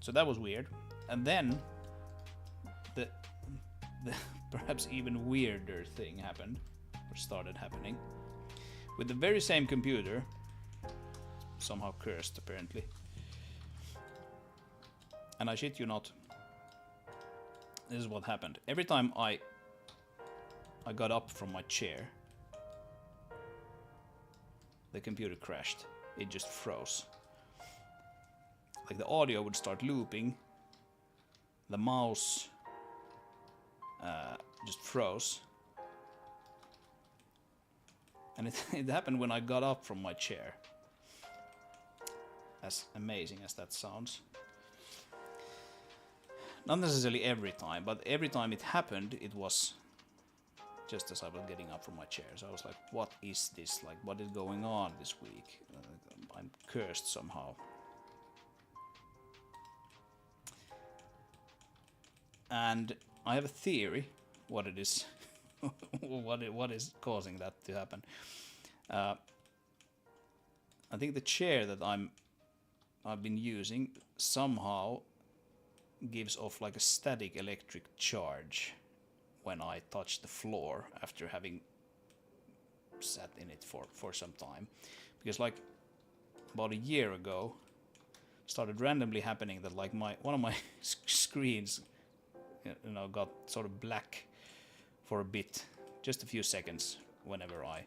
So that was weird. And then the perhaps even weirder thing happened, or started happening, with the very same computer, somehow cursed apparently. And I shit you not, this is what happened. Every time I got up from my chair, the computer crashed. It just froze. Like the audio would start looping, the mouse just froze, and it happened when I got up from my chair. As amazing as that sounds. Not necessarily every time, but every time it happened, it was just as I was getting up from my chair. So I was like, what is this? Like, what is going on this week? I'm cursed somehow. And I have a theory what it is, what is causing that to happen. I think the chair that I've been using somehow gives off like a static electric charge when I touch the floor after having sat in it for some time. Because like about a year ago, started randomly happening that like one of my screens, you know, got sort of black for a bit, just a few seconds whenever I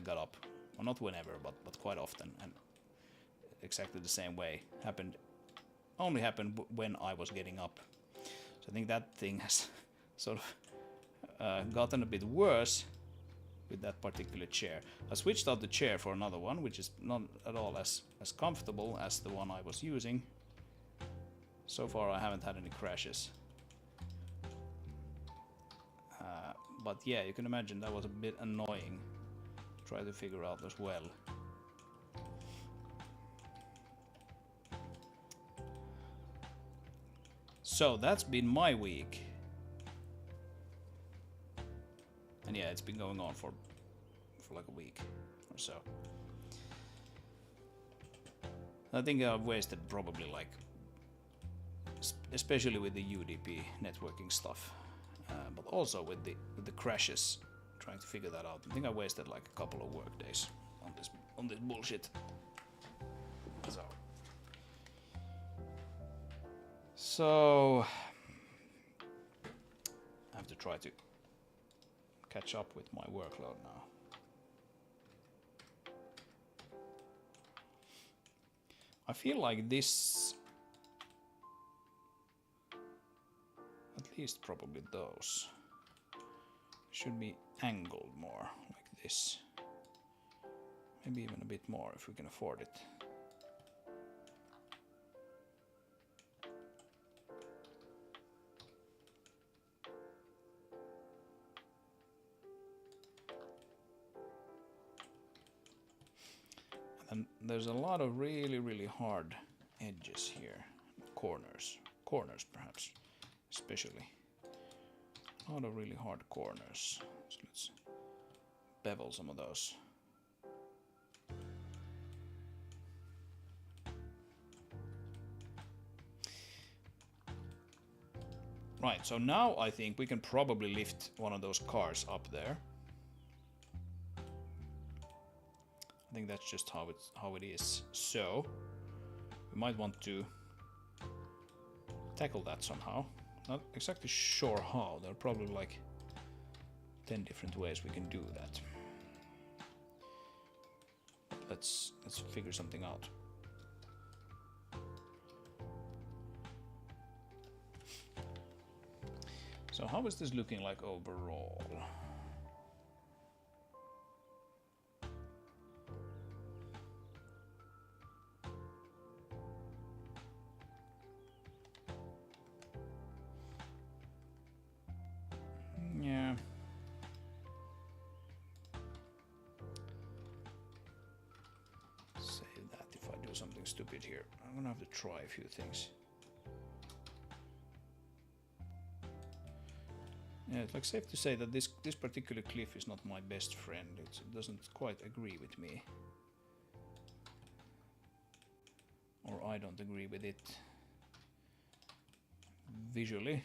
got up. Well, not whenever, but quite often, and exactly the same way only happened when I was getting up. So I think that thing has sort of gotten a bit worse with that particular chair. I switched out the chair for another one, which is not at all as comfortable as the one I was using. So far I haven't had any crashes. But yeah, you can imagine that was a bit annoying to try to figure out as well. So that's been my week. And yeah, it's been going on for like a week or so. I think I've wasted probably like, especially with the UDP networking stuff, but also with the crashes, trying to figure that out. I think I wasted like a couple of work days on this bullshit. So I have to try to catch up with my workload now. I feel like this, at least probably those, should be angled more like this. Maybe even a bit more if we can afford it. And there's a lot of really hard edges here, corners perhaps, especially. A lot of really hard corners. So let's bevel some of those. Right, so now I think we can probably lift one of those cars up there. I think that's just how it is. So we might want to tackle that somehow. Not exactly sure how. There are probably like 10 different ways we can do that. Let's figure something out. So how is this looking like overall? Yeah. Save that if I do something stupid here. I'm gonna have to try a few things. Yeah, it's like safe to say that this particular cliff is not my best friend. It doesn't quite agree with me. Or I don't agree with it visually.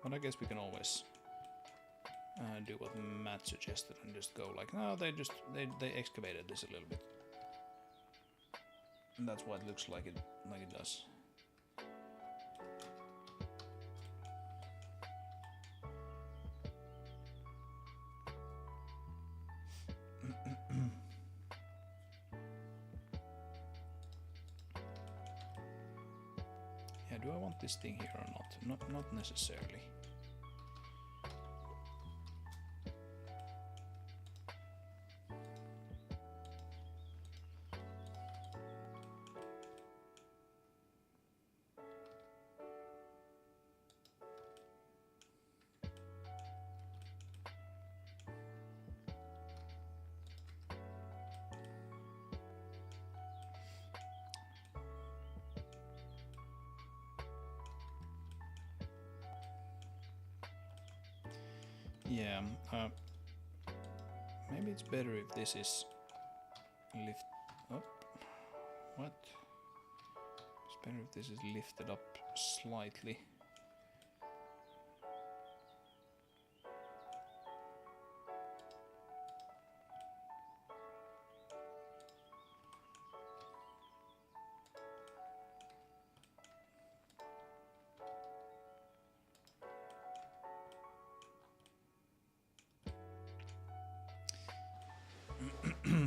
But I guess we can always do what Matt suggested and just go like, no, they excavated this a little bit, and that's why it looks like it does. Yeah, do I want this thing here or not? Not necessarily. Yeah, maybe it's better if this is lift up. What? It's better if this is lifted up slightly.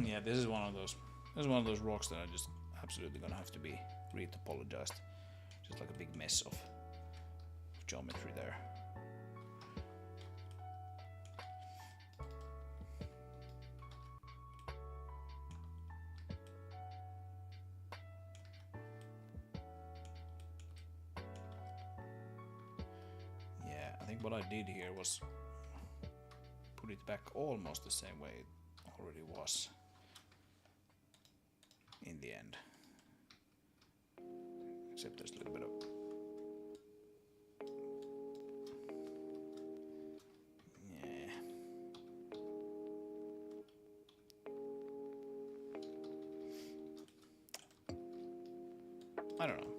Yeah, this is one of those rocks that are just absolutely gonna have to be retopologized. Just like a big mess of geometry there. Yeah, I think what I did here was put it back almost the same way it already was in the end, except there's a little bit of I don't know.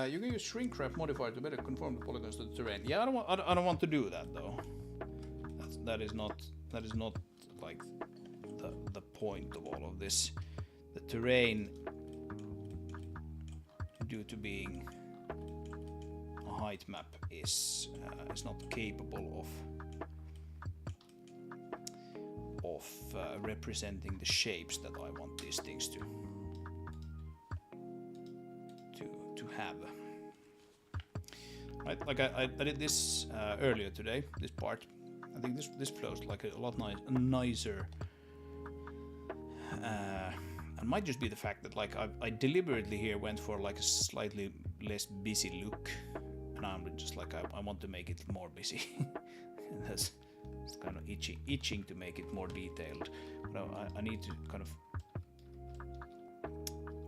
You can use shrink wrap modifier to better conform the polygons to the terrain. Yeah, I don't want to do that though. That is not like the point of all of this. The terrain, due to being a height map, is not capable of representing the shapes that I want these things to have. Right, like I did this earlier today. This part, I think this flows like a lot nicer. It might just be the fact that like I deliberately here went for like a slightly less busy look, and I'm just like I want to make it more busy. It's kind of itching to make it more detailed. But I need to kind of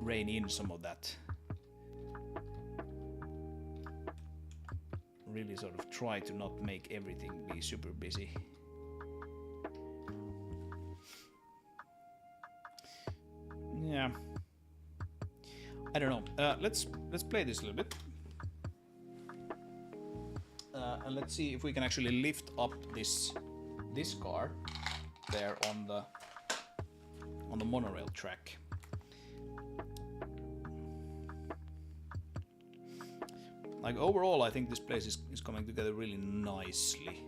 rein in some of that. Really sort of try to not make everything be super busy. Yeah, I don't know. Let's play this a little bit, and let's see if we can actually lift up this car there on the monorail track. Like overall, I think this place is coming together really nicely.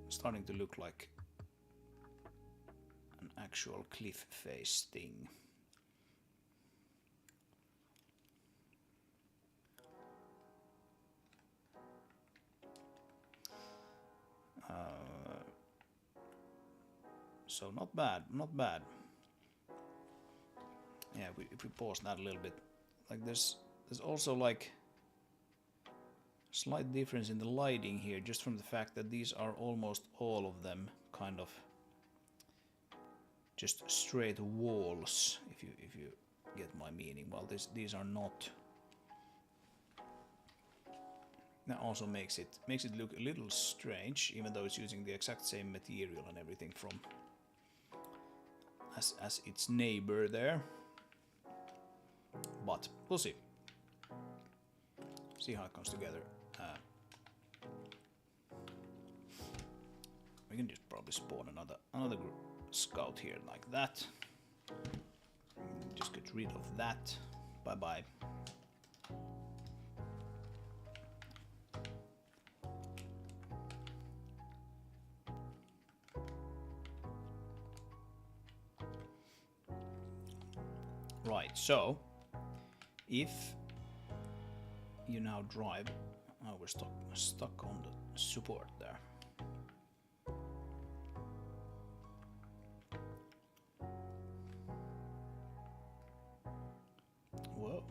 Starting to look like an actual cliff face thing. So not bad, not bad. Yeah, if we pause that a little bit, like there's also like slight difference in the lighting here, just from the fact that these are almost all of them kind of just straight walls. If you get my meaning, well, these are not. That also makes it look a little strange, even though it's using the exact same material and everything from as its neighbor there. But we'll see. See how it comes together. We can just probably spawn another scout here like that. Just get rid of that. Bye bye. Right, so if you now drive, oh, we're stuck on the support there. Whoa.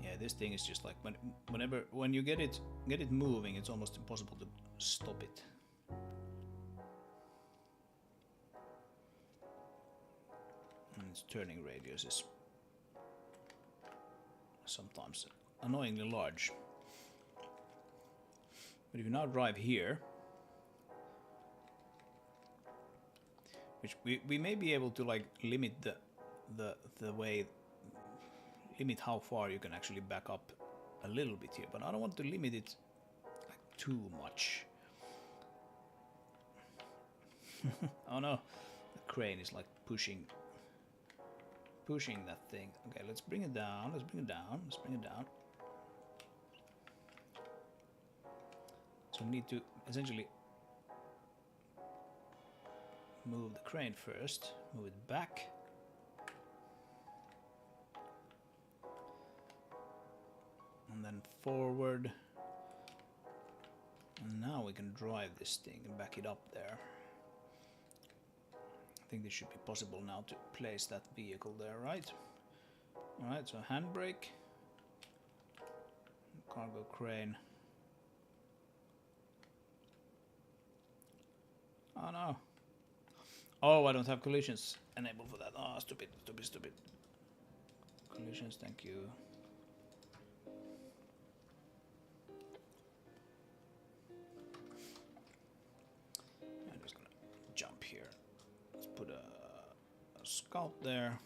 Yeah, this thing is just like when you get it moving, it's almost impossible to stop it. Its turning radius is sometimes annoyingly large. But if you now drive here, which we may be able to like limit the way, limit how far you can actually back up a little bit here, but I don't want to limit it like too much. Oh no, the crane is like pushing that thing. Okay, let's bring it down. Let's bring it down. So we need to essentially move the crane first, move it back. And then forward. And now we can drive this thing and back it up there. I think this should be possible now to place that vehicle there, right? Alright, so handbrake, cargo crane. Oh no. Oh, I don't have collisions enabled for that. Oh, stupid. Collisions, thank you. I'm just gonna jump here. Let's put a scout there.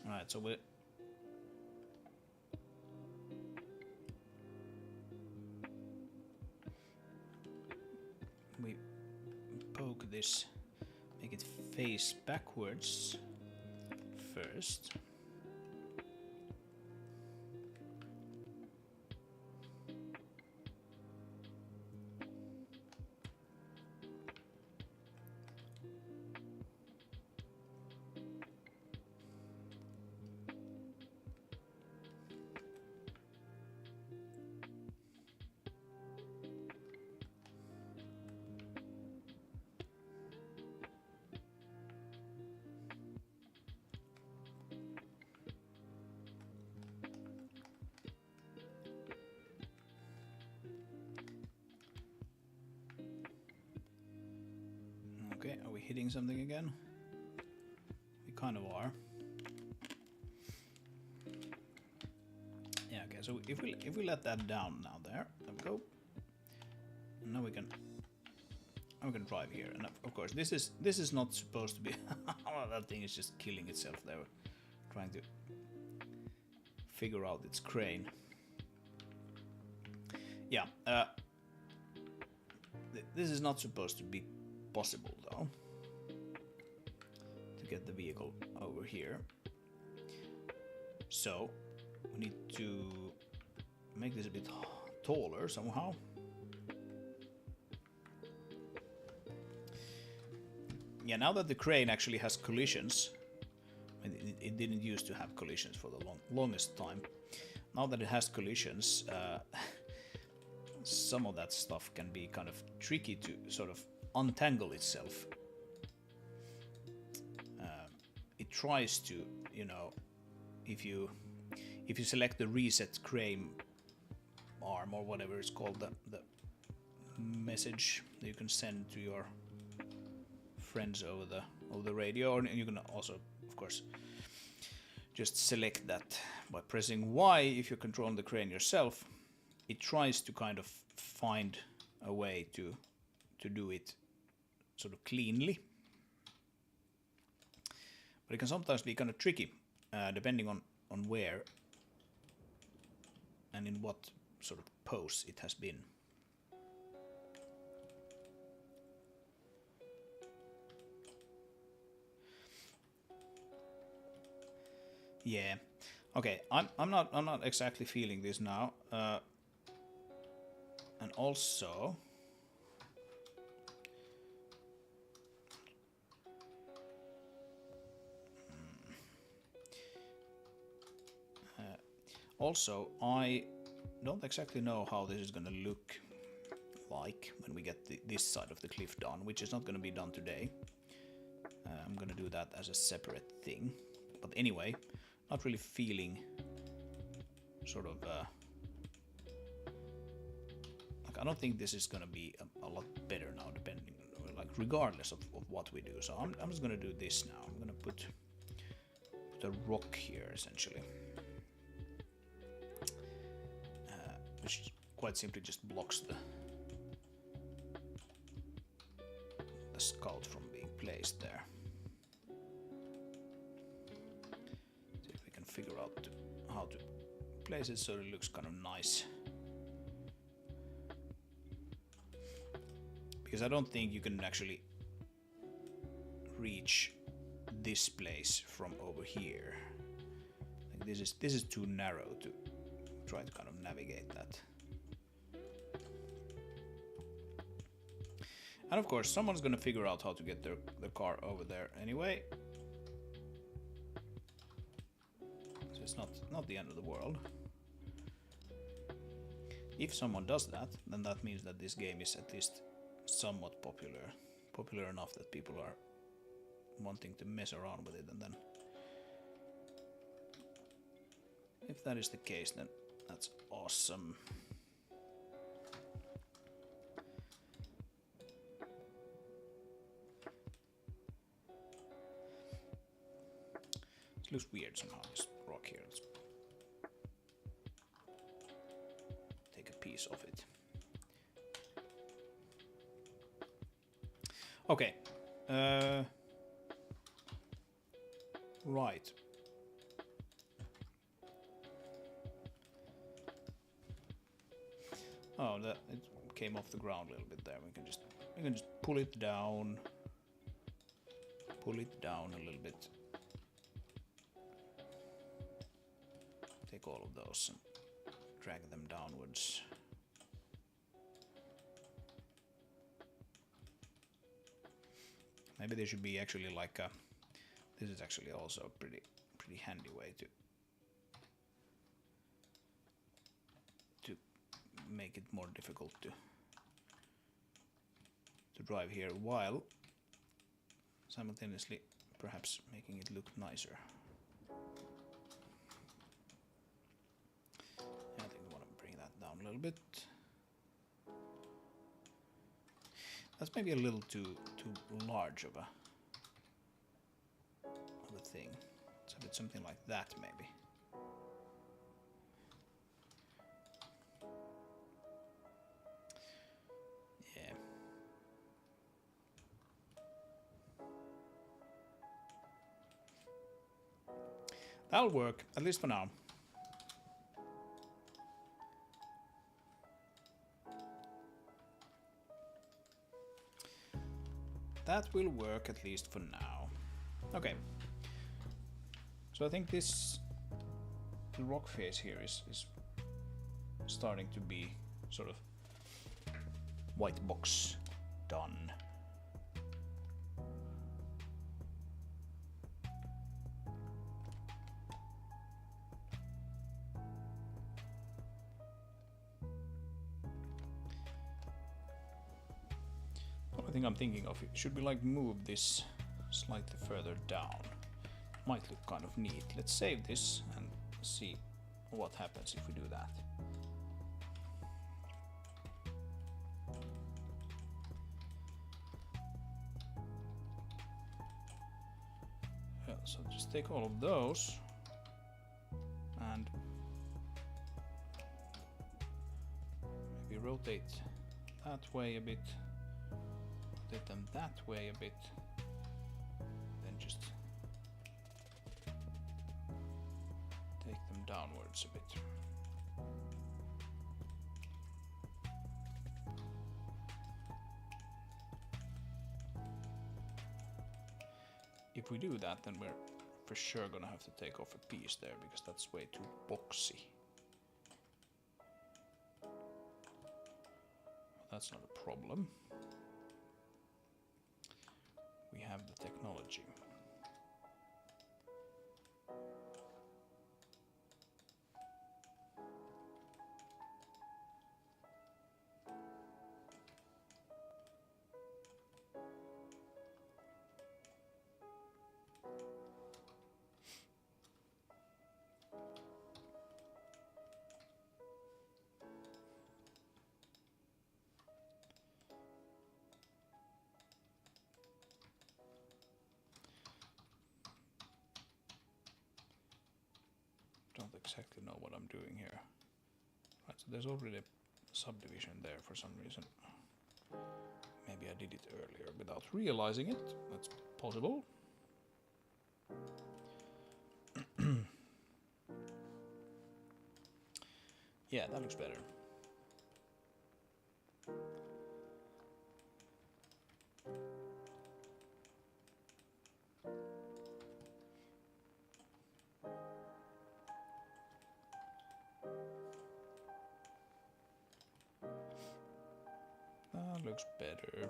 Alright, so we poke this, make it face backwards first. Okay, are we hitting something again? We kind of are. Yeah, okay, so if we let that down now there we go. Now we can drive here, and of course this is not supposed to be well, that thing is just killing itself there, trying to figure out its crane. Yeah, this is not supposed to be possible though, to get the vehicle over here. So we need to make this a bit taller somehow. Yeah, now that the crane actually has collisions, it didn't used to have collisions for the longest time. Now that it has collisions, some of that stuff can be kind of tricky to sort of untangle itself. It tries to, you know, if you select the reset crane arm or whatever it's called, the message that you can send to your friends over the radio, and you can also, of course, just select that by pressing Y. If you're controlling the crane yourself, it tries to kind of find a way to do it sort of cleanly, but it can sometimes be kind of tricky, depending on where and in what sort of pose it has been. Yeah, okay. I'm not exactly feeling this now, and also. Also, I don't exactly know how this is going to look like when we get this side of the cliff done, which is not going to be done today. I'm going to do that as a separate thing. But anyway, not really feeling sort of... like, I don't think this is going to be a lot better now, depending, like, regardless of what we do. So I'm just going to do this now. I'm going to put a rock here, essentially. Which quite simply just blocks the scout from being placed there. See if we can figure out how to place it so it looks kind of nice. Because I don't think you can actually reach this place from over here. Like this is too narrow to try to kind of navigate that. And of course, someone's gonna figure out how to get the car over there anyway. So it's not the end of the world. If someone does that, then that means that this game is at least somewhat popular enough that people are wanting to mess around with it. And then if that is the case, then that's awesome. looks weird somehow, this rock here. Let's take a piece of it. Okay. Right. Oh, that it came off the ground a little bit there. We can just pull it down. Pull it down a little bit. Take all of those and drag them downwards. Maybe there should be actually like a. This is actually also a pretty handy way to make it more difficult to drive here, while simultaneously perhaps making it look nicer. I think we want to bring that down a little bit. That's maybe a little too large of a thing. Let's have it something like that maybe. Yeah. That'll work, at least for now. That will work at least for now. Okay. So I think the rock face here is starting to be sort of white box done. The only thing I'm thinking of, should we like move this slightly further down? Might look kind of neat. Let's save this and see what happens if we do that. Yeah, so just take all of those and maybe rotate that way a bit, rotate them that way a bit, then just take them downwards a bit. If we do that, then we're for sure gonna have to take off a piece there, because that's way too boxy. That's not a problem. We have the technology. Don't exactly know what I'm doing here. Right, so there's already a subdivision there for some reason. Maybe I did it earlier without realizing it. That's possible. Yeah, that looks better. That looks better.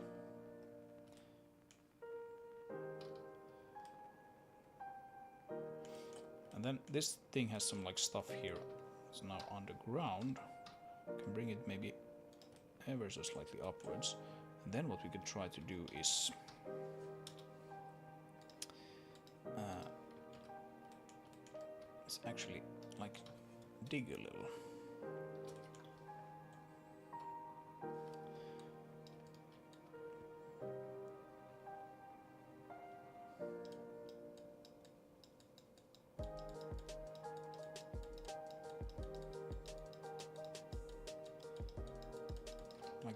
And then this thing has some like stuff here. It's now underground. Can bring it maybe ever so slightly upwards. And then what we could try to do is actually like dig a little.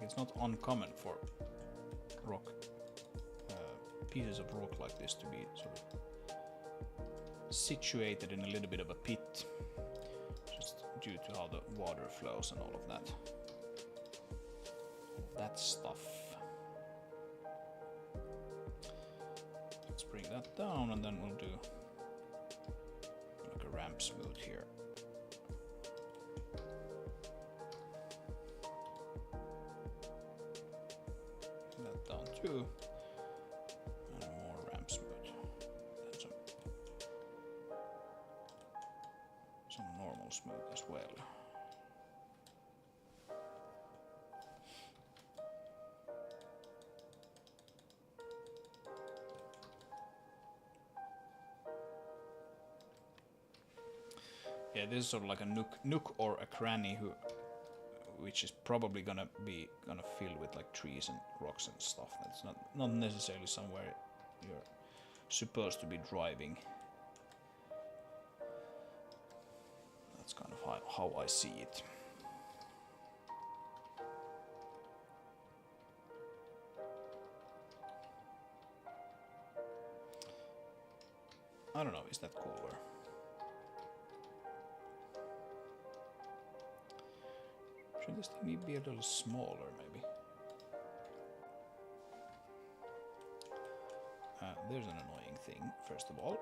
it's not uncommon for rock pieces of rock like this to be sort of situated in a little bit of a pit, just due to how the water flows and all of that. That stuff. Let's bring that down, and then we'll do like a ramp smooth here. That down too. And more ramp smooth. And some normal smooth as well. Yeah, this is sort of like a nook or a cranny which is probably gonna fill with like trees and rocks and stuff. That's not necessarily somewhere you're supposed to be driving. That's kind of how I see it. I don't know, is that cooler? Should this thing be a little smaller, maybe? There's an annoying thing, first of all.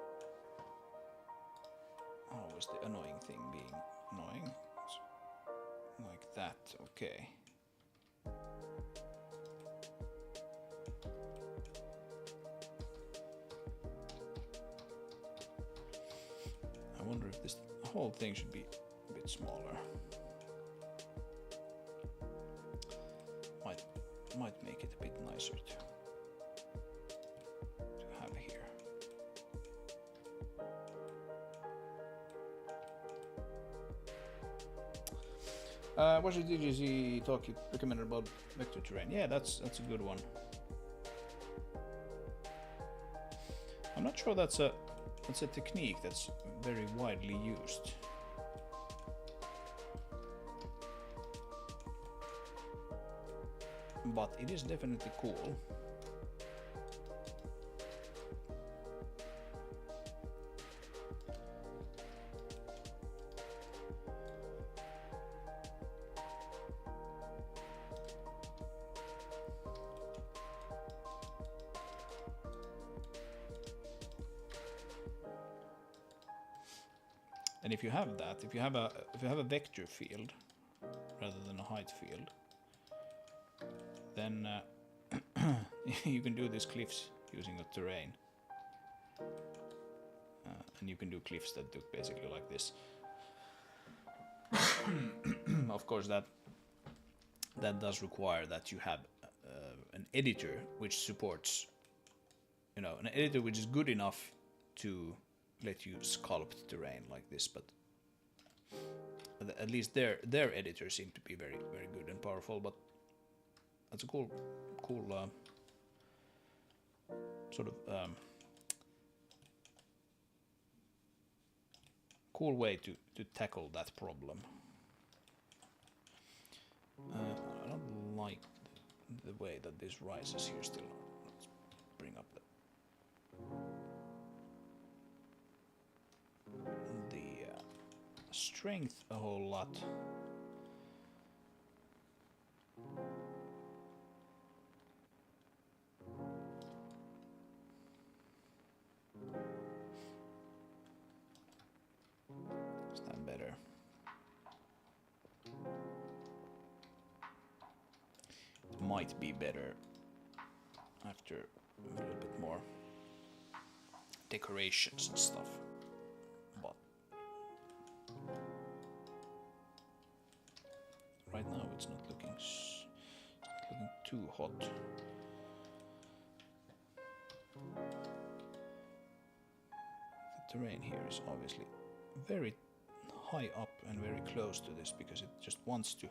How is the annoying thing being annoying? It's like that, okay. I wonder if this whole thing should be a bit smaller. Might make it a bit nicer to have here. What did you see talk you recommended about vector terrain? Yeah, that's a good one. I'm not sure that's a technique that's very widely used. But it is definitely cool. And if you have that, if you have a vector field rather than a height field, then you can do these cliffs using a terrain. And you can do cliffs that look basically like this. Of course, that does require that you have an editor which supports, an editor which is good enough to let you sculpt terrain like this. But at least their editors seem to be very, very good and powerful. But that's a cool sort of cool way to tackle that problem. I don't like the way that this rises here still. Let's bring up the strength a whole lot. Is that better? It might be better after a little bit more decorations and stuff, but right now it's not looking too hot. The terrain here is obviously very high up and very close to this because it just wants to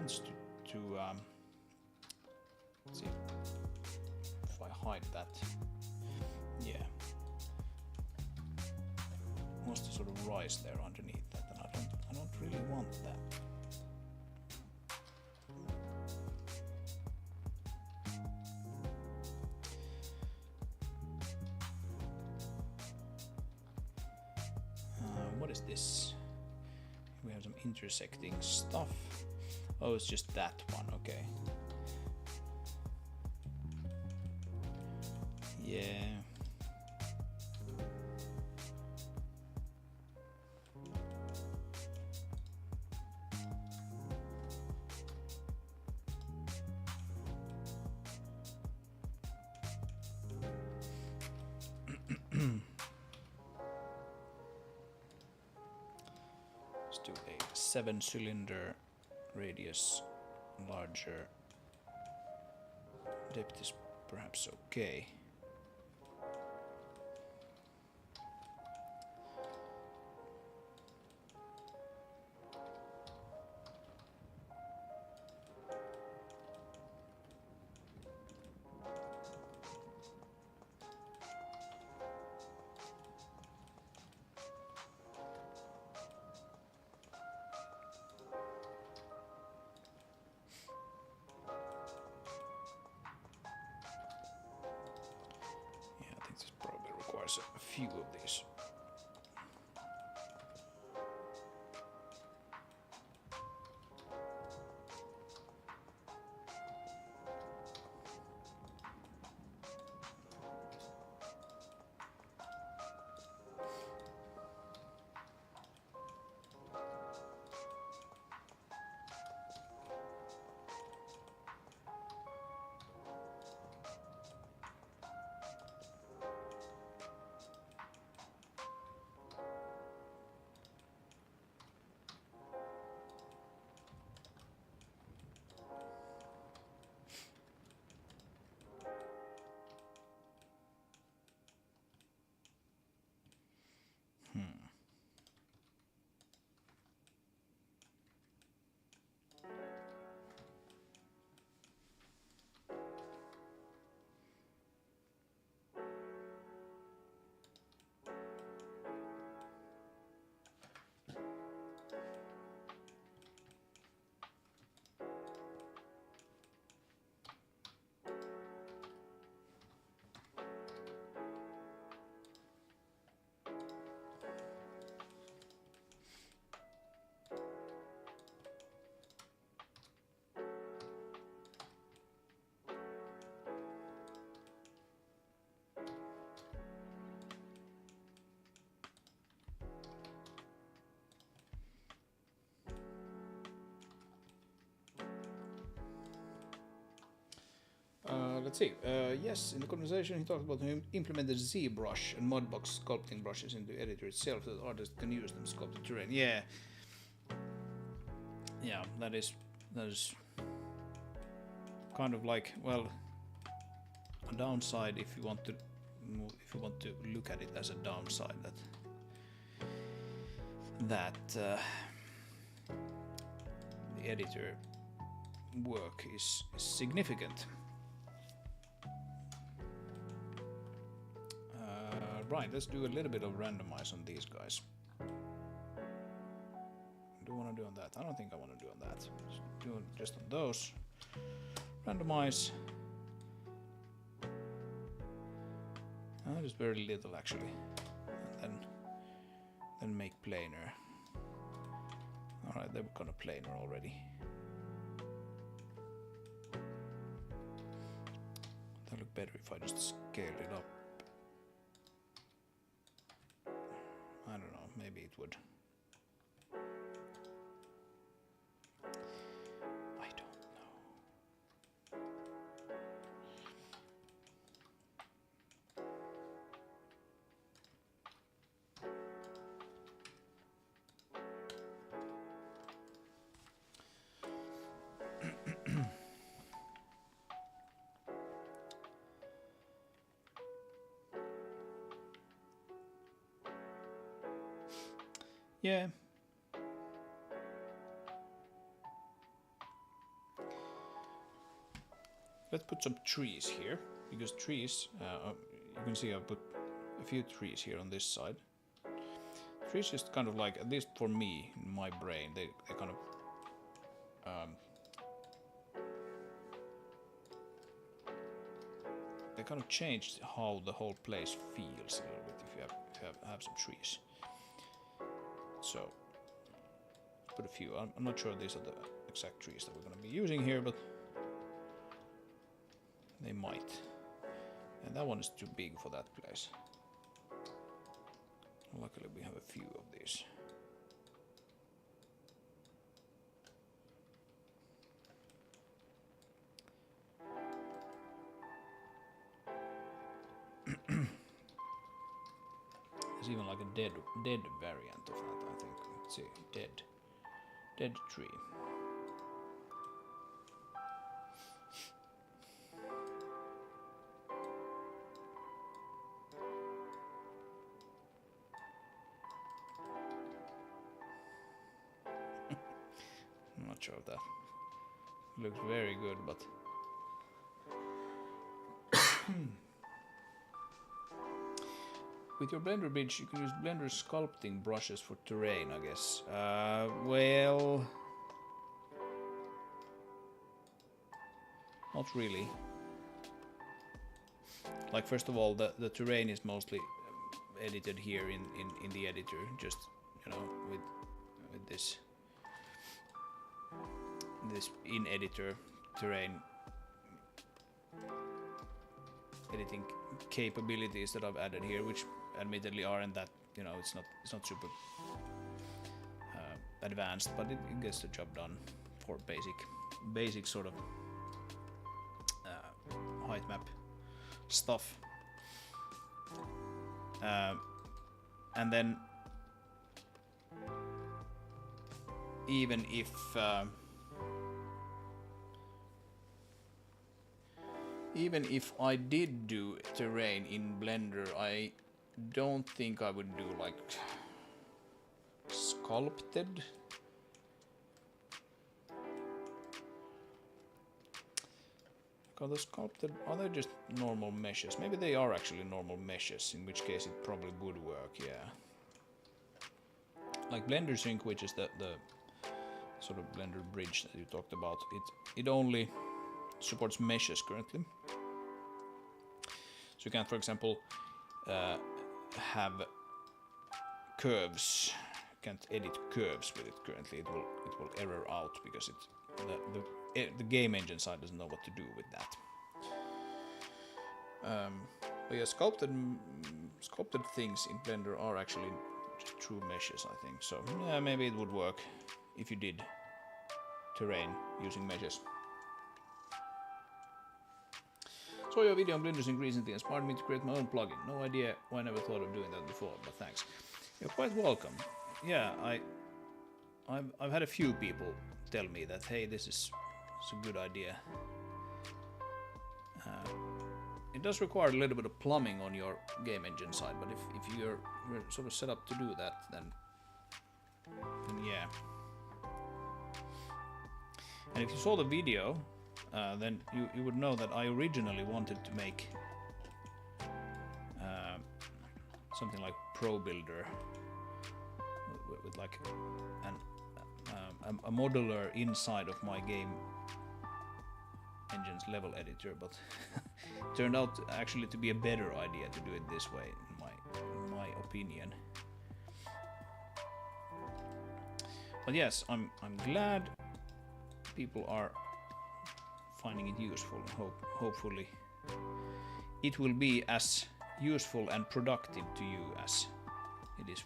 let's see if I hide that. Yeah, it wants to sort of rise there underneath that, and I don't really want that. what is this? We have some intersecting stuff. Oh, it's just that one, okay. Yeah. Let's do a 7-cylinder radius, larger. Depth is perhaps okay. A few of these. Let's see. Yes, in the conversation he talked about him implemented ZBrush and Modbox sculpting brushes into the editor itself so that artists can use them to sculpt the terrain. Yeah. Yeah, that is kind of like, well, a downside if you want to look at it as a downside that the editor work is significant. Right, let's do a little bit of randomize on these guys. Do I want to do on that? I don't think I want to do on that. Let's do just on those. Randomize. Just very little actually. And then make planar. Alright, they were kind of planar already. That'll look better if I just scaled it up. I don't know, maybe it would. I don't know. Yeah. Let's put some trees here, because trees, you can see I put a few trees here on this side. Trees just kind of like, at least for me, in my brain, they kind of they kind of changed how the whole place feels a little bit if you have some trees. So put a few. I'm not sure these are the exact trees that we're going to be using here, but they might. And that one is too big for that place. Luckily we have a few of these. There's even like a dead variant of that, I think. Let's see, dead tree. I'm not sure if that looks very good, but with your Blender Bridge, you can use Blender sculpting brushes for terrain, I guess. Well, not really. Like, first of all, the terrain is mostly edited here in the editor, just, you know, with this in editor terrain editing capabilities that I've added here, which admittedly aren't that, you know, it's not super advanced, but it gets the job done for basic sort of height map stuff. And then even if I did do terrain in Blender, I don't think I would do like sculpted. Because the sculpted, are they just normal meshes? Maybe they are actually normal meshes, in which case it probably would work, yeah. Like Blender Sync, which is the sort of Blender Bridge that you talked about, it only supports meshes currently. So you can, for example, have curves. You can't edit curves with it currently. It will error out because the game engine side doesn't know what to do with that. But yeah, sculpted things in Blender are actually just true meshes, I think. So yeah, maybe it would work if you did terrain using meshes. Saw your video on Blender Sync recently, inspired me to create my own plugin. No idea why I never thought of doing that before, but thanks. You're quite welcome. Yeah, I've had a few people tell me that, hey, this is a good idea. It does require a little bit of plumbing on your game engine side, but if you're sort of set up to do that, then yeah. And if you saw the video, then you would know that I originally wanted to make something like Pro Builder with like a modeler inside of my game engine's level editor, but it turned out actually to be a better idea to do it this way, in my opinion. But yes, I'm glad people are finding it useful. Hopefully it will be as useful and productive to you as it is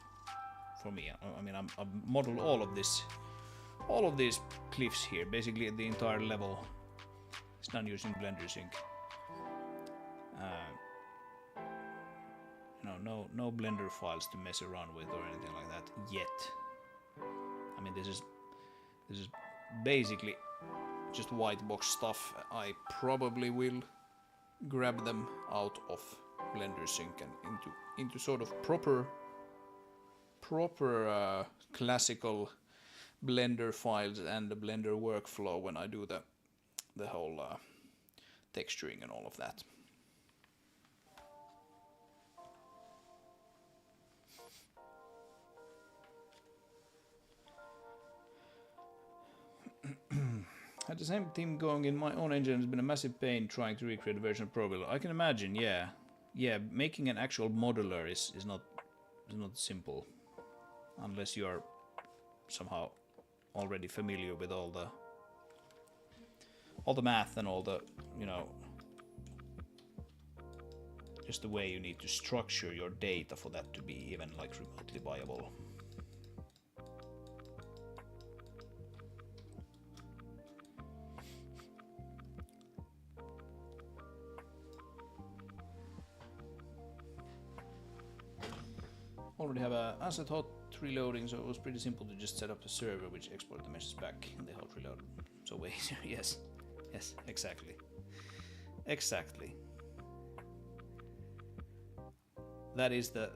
for me. I mean, I've modeled all of these cliffs here, basically the entire level is done using Blender Sync. No Blender files to mess around with or anything like that yet. I mean, this is basically just white box stuff. I probably will grab them out of Blender Sync and into sort of proper classical Blender files and the Blender workflow when I do the whole texturing and all of that. Had the same theme going in my own engine. Has been a massive pain trying to recreate a version of Pro Builder. I can imagine, yeah. Making an actual modeler is not simple. unless you're somehow already familiar with all the math and all the, you know, just the way you need to structure your data for that to be even like remotely viable. Already have a asset hot reloading, so it was pretty simple to just set up a server which export the message back in the hot reload. So way easier. Yes, yes, exactly, exactly. That is the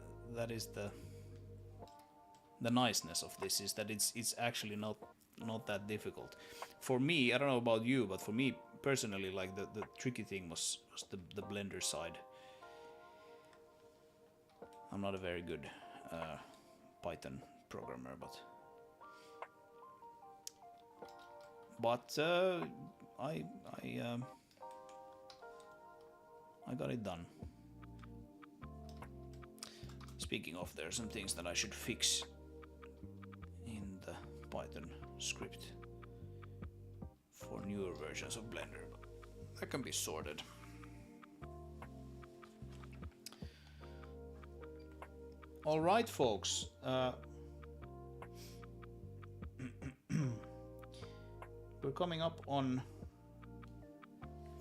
niceness of this, is that it's actually not that difficult. For me, I don't know about you, but for me personally, like the tricky thing was the Blender side. I'm not a very good Python programmer, but I got it done. Speaking of, there are some things that I should fix in the Python script for newer versions of Blender, but that can be sorted. All right, folks. We're coming up on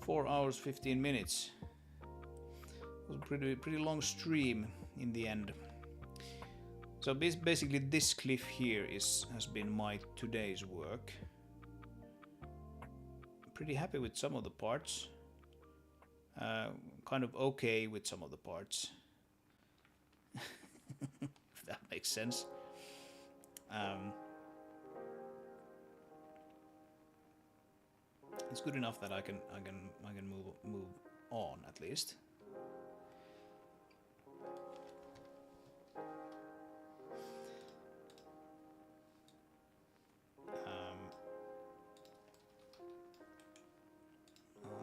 4 hours 15 minutes. It was a pretty long stream in the end. So basically, this cliff here has been my today's work. Pretty happy with some of the parts. Kind of okay with some of the parts. If that makes sense. It's good enough that I can move on at least.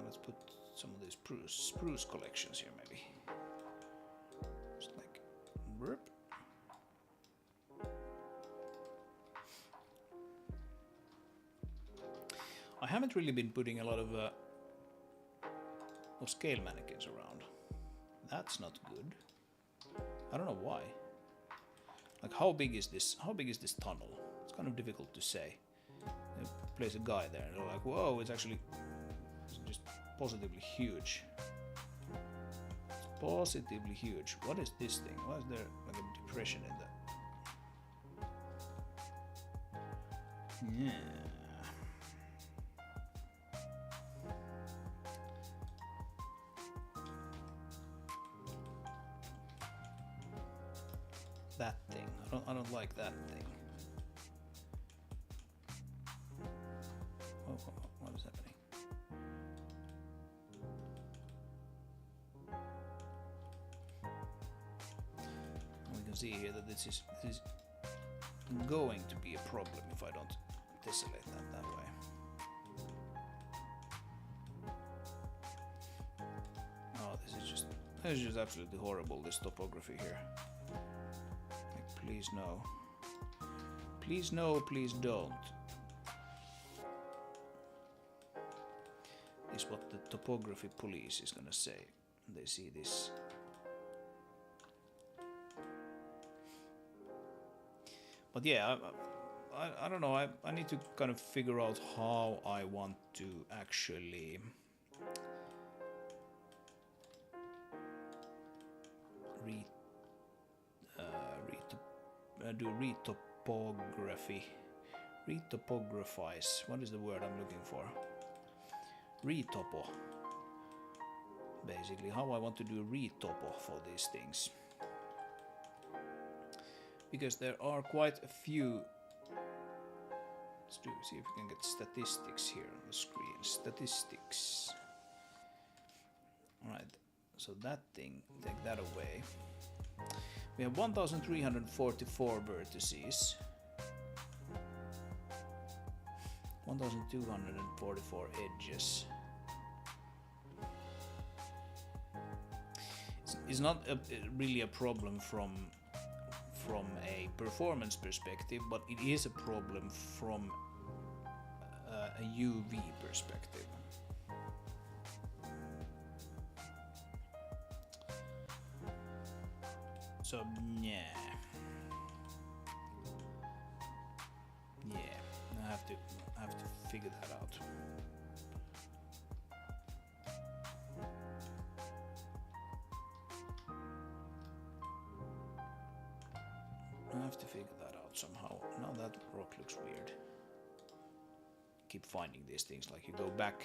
Let's put some of these spruce collections here, maybe. Just like burp. I haven't really been putting a lot of scale mannequins around. That's not good. I don't know why. Like, how big is this? How big is this tunnel? It's kind of difficult to say. They place a guy there, and they're like, "Whoa! It's actually just positively huge. It's positively huge. What is this thing? Why is there like a depression in that?" Yeah. That thing. I don't like that thing. Oh, what is happening? We can see here that this is going to be a problem if I don't tessellate that way. Oh, this is just absolutely horrible, this topography here. Please no. Please no, please don't. Is what the topography police is gonna say. They see this. But yeah, I don't know. I need to kind of figure out how I want to actually do retopographize. What is the word I'm looking for? Retopo. Basically, how I want to do retopo for these things. Because there are quite a few. Let's see if we can get statistics here on the screen. Statistics. Alright, so that thing, take that away. We have 1,344 vertices, 1,244 edges. It's not really a problem from from a performance perspective, but it is a problem from a UV perspective. So yeah, I have to figure that out. I have to figure that out somehow. Now that rock looks weird. Keep finding these things, like you go back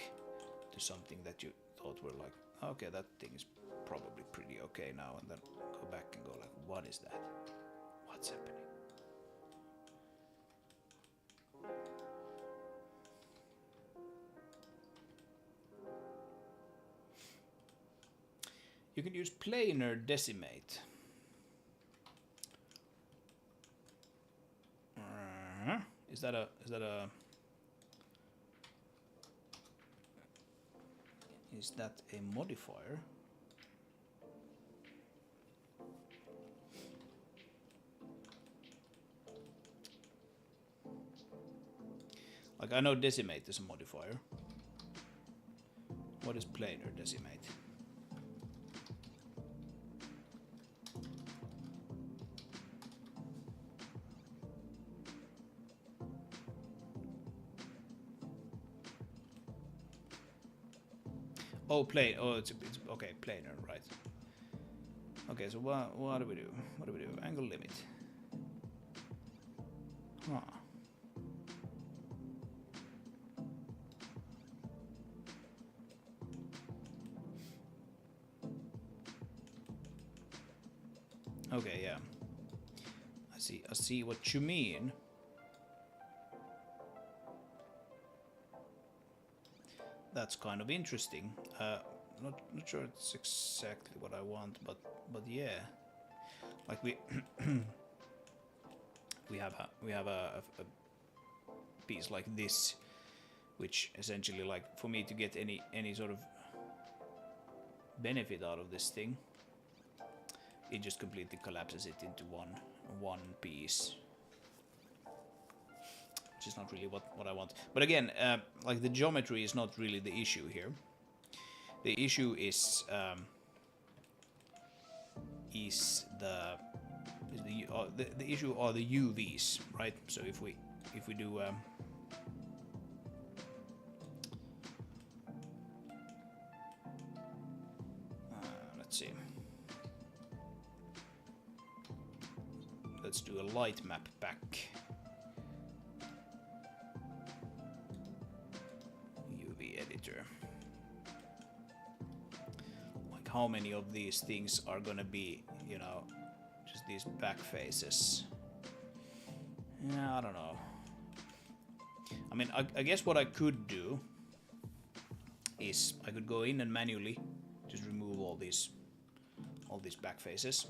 to something that you thought were like, okay, that thing is probably pretty okay now, and then go back and go like, what is that? What's happening? You can use planar decimate. Is that a modifier? Like, I know decimate is a modifier. What is planar decimate? Oh, it's okay, planar, right? Okay, so what do we do? What do we do? Angle limit. Huh. Okay, yeah. I see what you mean. That's kind of interesting. Not sure it's exactly what I want, but yeah, like we we have a piece like this, which essentially, like, for me to get any sort of benefit out of this thing, it just completely collapses it into one piece. Which is not really what I want. But again, like, the geometry is not really the issue here. The issue is the issue are the UVs, right? So if we do let's see. Let's do a light map pack. UV editor. Like, how many of these things are gonna be, you know, just these back faces? Yeah, I don't know. I mean, I guess what I could do is I could go in and manually just remove all these back faces,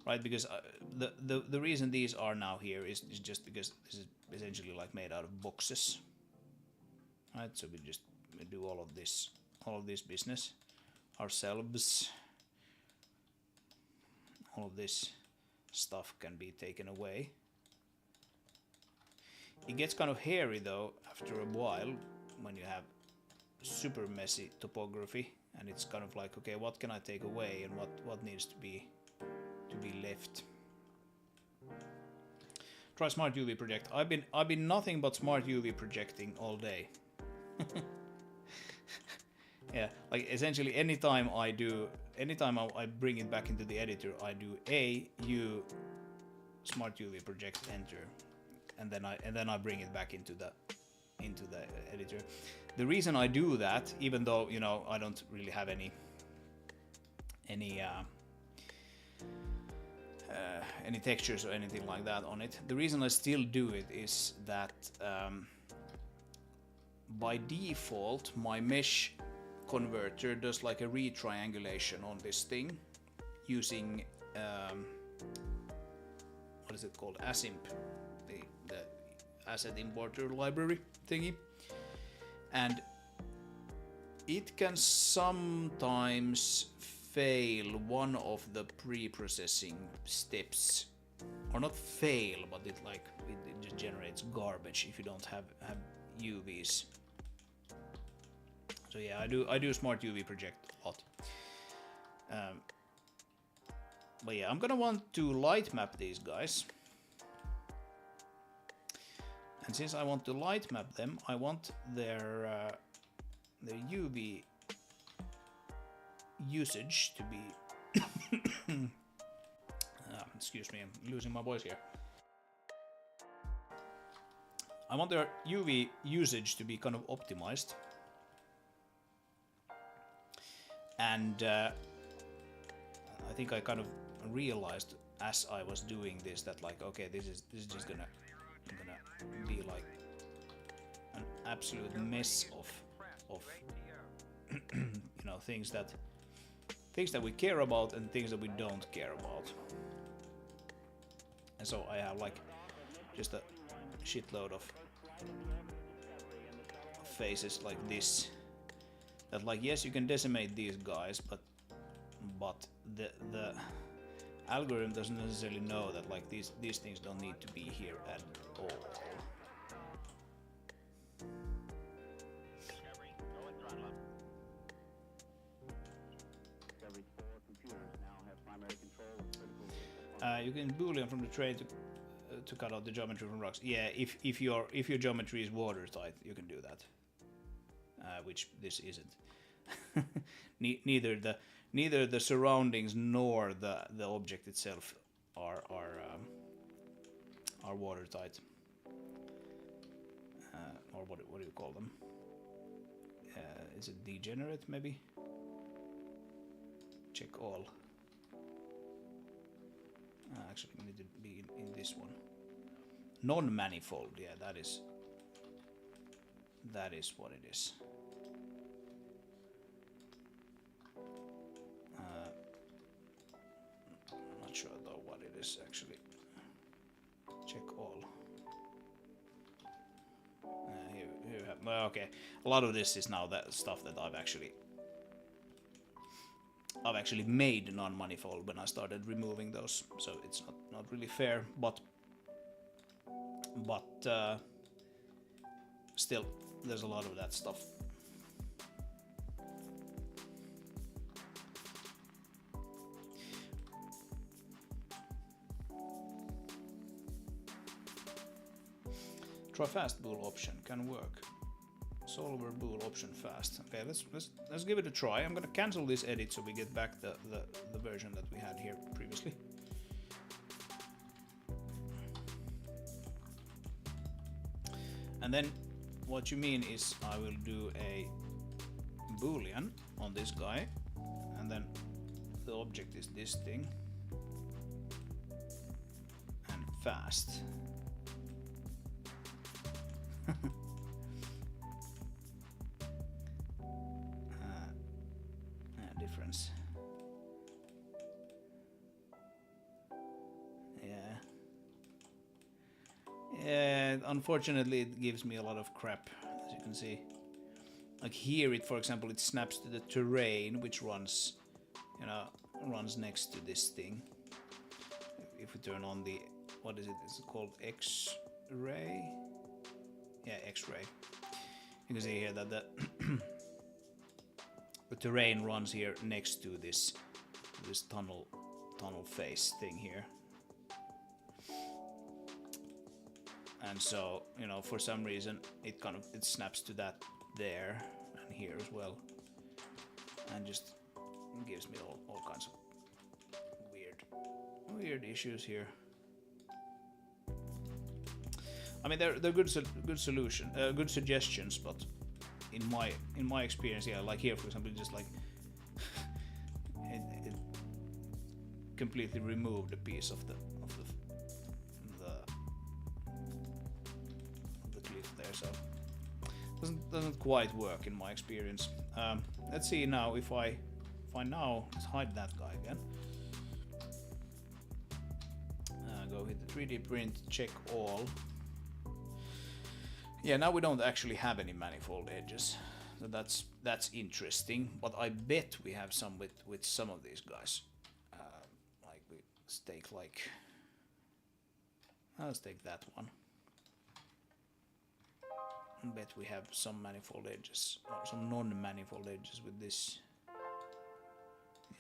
right? Because the reason these are now here is just because this is essentially like made out of boxes, right? So we do all of this business ourselves. All of this stuff can be taken away. It gets kind of hairy though after a while when you have super messy topography, and it's kind of like, okay, what can I take away and what needs to be left? Try Smart UV Project. I've been nothing but Smart UV projecting all day. Yeah, like essentially anytime I bring it back into the editor, I do Smart UV Project enter, and then I bring it back into the editor. The reason I do that, even though, you know, I don't really have any textures or anything like that on it, the reason I still do it is that by default my mesh converter does like a retriangulation on this thing using what is it called, ASIMP, the asset importer library thingy, and it can sometimes fail one of the pre-processing steps or not fail, but it like it just generates garbage if you don't have UVs. So yeah, I do smart UV project a lot. But yeah, I'm gonna want to light map these guys. And since I want to light map them, I want their UV usage to be excuse me, I'm losing my voice here. I want their UV usage to be kind of optimized. And I think I kind of realized as I was doing this that like, okay, this is just gonna be like an absolute mess of you know, things that we care about and things that we don't care about. And so I have like just a shitload of faces like this that like, yes, you can decimate these guys, but the algorithm doesn't necessarily know that like these things don't need to be here at all. You can boolean from the tray to cut out the geometry from rocks. Yeah, if your geometry is watertight, you can do that. Which this isn't. Neither the surroundings nor the object itself are watertight. Or what do you call them? Is it degenerate maybe? Check all. Actually, we need to be in this one. Non-manifold, yeah, that is what it is. Not sure though what it is actually. Check all. Here we have. Well, okay, a lot of this is now that stuff that I've actually made non-manifold when I started removing those, so it's not really fair, but still, there's a lot of that stuff. Try fast bool option can work. Solver bool option fast. Okay, let's give it a try. I'm gonna cancel this edit so we get back the version that we had here previously. And then what you mean is I will do a boolean on this guy, and then the object is this thing, and fast. Difference. Yeah, unfortunately it gives me a lot of crap, as you can see. Like here, for example, it snaps to the terrain, which runs, runs next to this thing. If we turn on the, what is it? Is it called X-ray? Yeah, X-ray. You can see here that the the terrain runs here next to this tunnel face thing here. And so, for some reason it snaps to that there and here as well, and just gives me all kinds of weird issues here. I mean, they're good suggestions, but in my experience, yeah, like here for example, just like it completely removed a piece of the cliff there, so doesn't quite work in my experience. Let's see now if I now let's hide that guy again. Go hit the 3D print, check all. Yeah, now we don't actually have any manifold edges, so that's interesting. But I bet we have some with some of these guys. Like we stake like Let's take that one. I bet we have some manifold edges, or some non-manifold edges with this.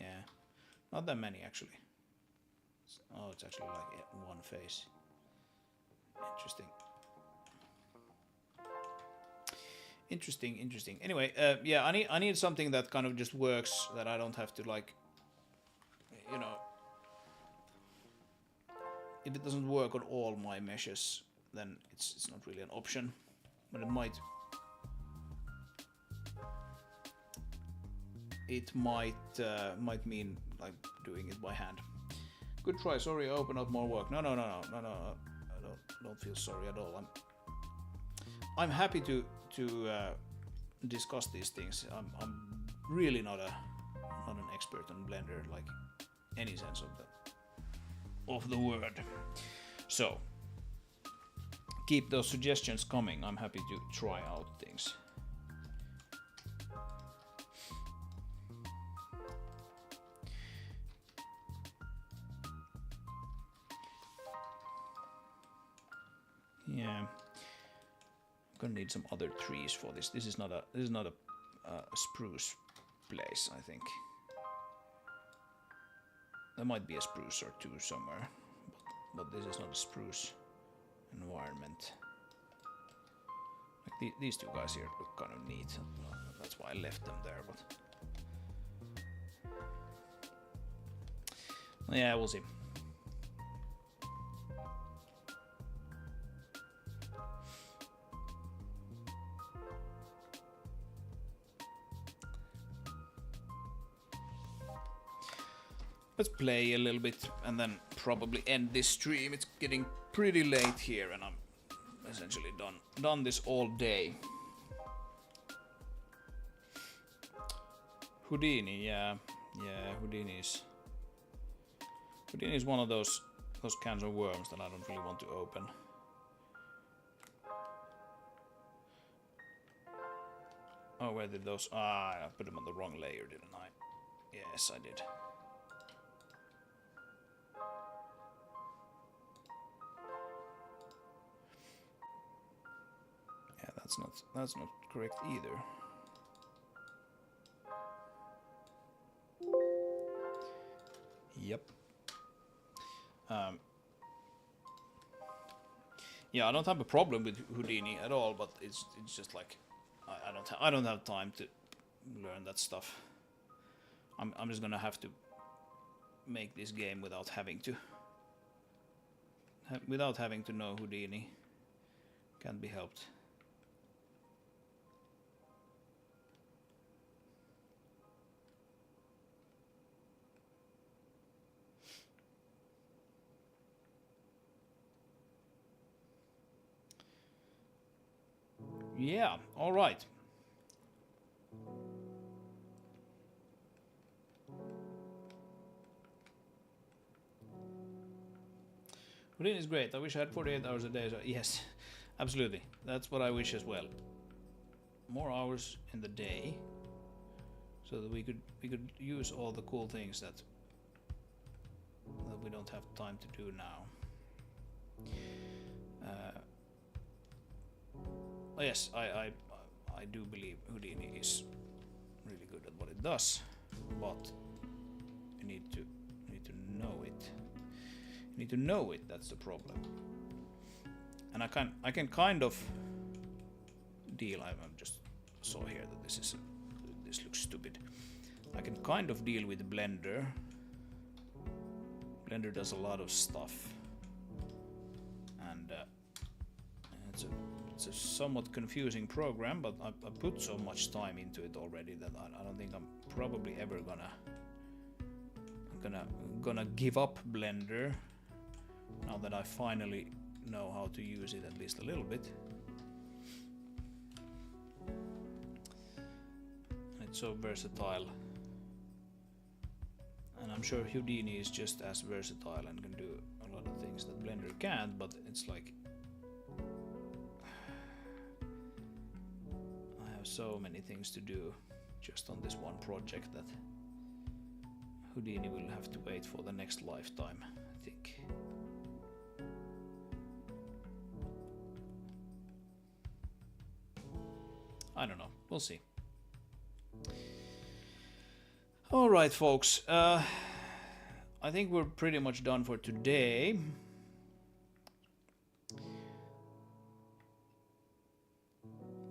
Yeah, not that many actually. Oh, it's actually like one face. Interesting. Interesting. Anyway, yeah, I need something that kind of just works, that I don't have to like, you know, if it doesn't work on all my meshes, then it's not really an option, but it might mean like doing it by hand. Good try. Sorry, I opened up more work. No. I don't feel sorry at all. I'm happy to discuss these things. I'm really not an expert on Blender, like any sense of the word. So keep those suggestions coming. I'm happy to try out things. Yeah, I'm gonna need some other trees for this. This is not a spruce place, I think. There might be a spruce or two somewhere, but this is not a spruce environment. Like these two guys here look kind of neat. That's why I left them there. But yeah, we'll see. Let's play a little bit and then probably end this stream. It's getting pretty late here and I'm essentially done this all day. Houdini, yeah, Houdini is one of those cans of worms that I don't really want to open. Oh, where did those? I put them on the wrong layer, didn't I? Yes, I did. That's not correct either. Yep. Yeah, I don't have a problem with Houdini at all, but it's just like I don't have time to learn that stuff. I'm just gonna have to make this game without having to know Houdini. Can't be helped. Yeah, all right. Houdini is great. I wish I had 48 hours a day. So yes, absolutely. That's what I wish as well. More hours in the day, so that we could use all the cool things that we don't have time to do now. Yes, I do believe Houdini is really good at what it does, but you need to know it. You need to know it. That's the problem. And I can kind of deal. I just saw here that this looks stupid. I can kind of deal with Blender. Blender does a lot of stuff, and it's a somewhat confusing program, but I put so much time into it already that I don't think I'm probably ever gonna give up Blender now that I finally know how to use it at least a little bit. It's so versatile, and I'm sure Houdini is just as versatile and can do a lot of things that Blender can't, but it's like so many things to do just on this one project that Houdini will have to wait for the next lifetime, I think. I don't know. We'll see. All right, folks. I think we're pretty much done for today.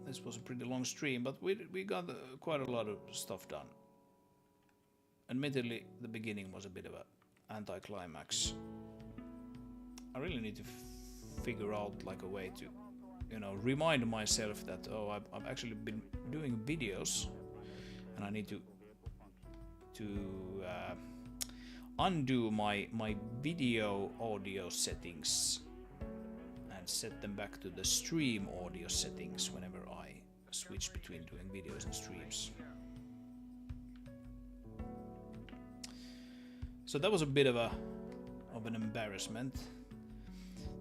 This was a pretty long stream, but we got quite a lot of stuff done. Admittedly, the beginning was a bit of an anticlimax. I really need to figure out like a way to, you know, remind myself that I've actually been doing videos, and I need to undo my video audio settings and set them back to the stream audio settings whenever I switch between doing videos and streams. So that was a bit of an embarrassment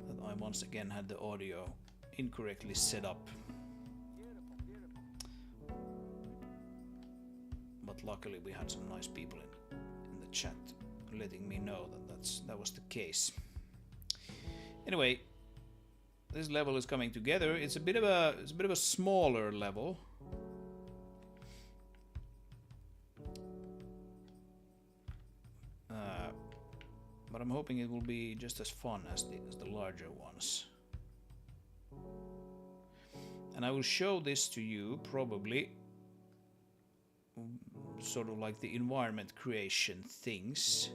that I once again had the audio incorrectly set up. But luckily we had some nice people in the chat letting me know that was the case. Anyway, this level is coming together. It's a bit of a smaller level. But I'm hoping it will be just as fun as the larger ones. And I will show this to you probably sort of like the environment creation things.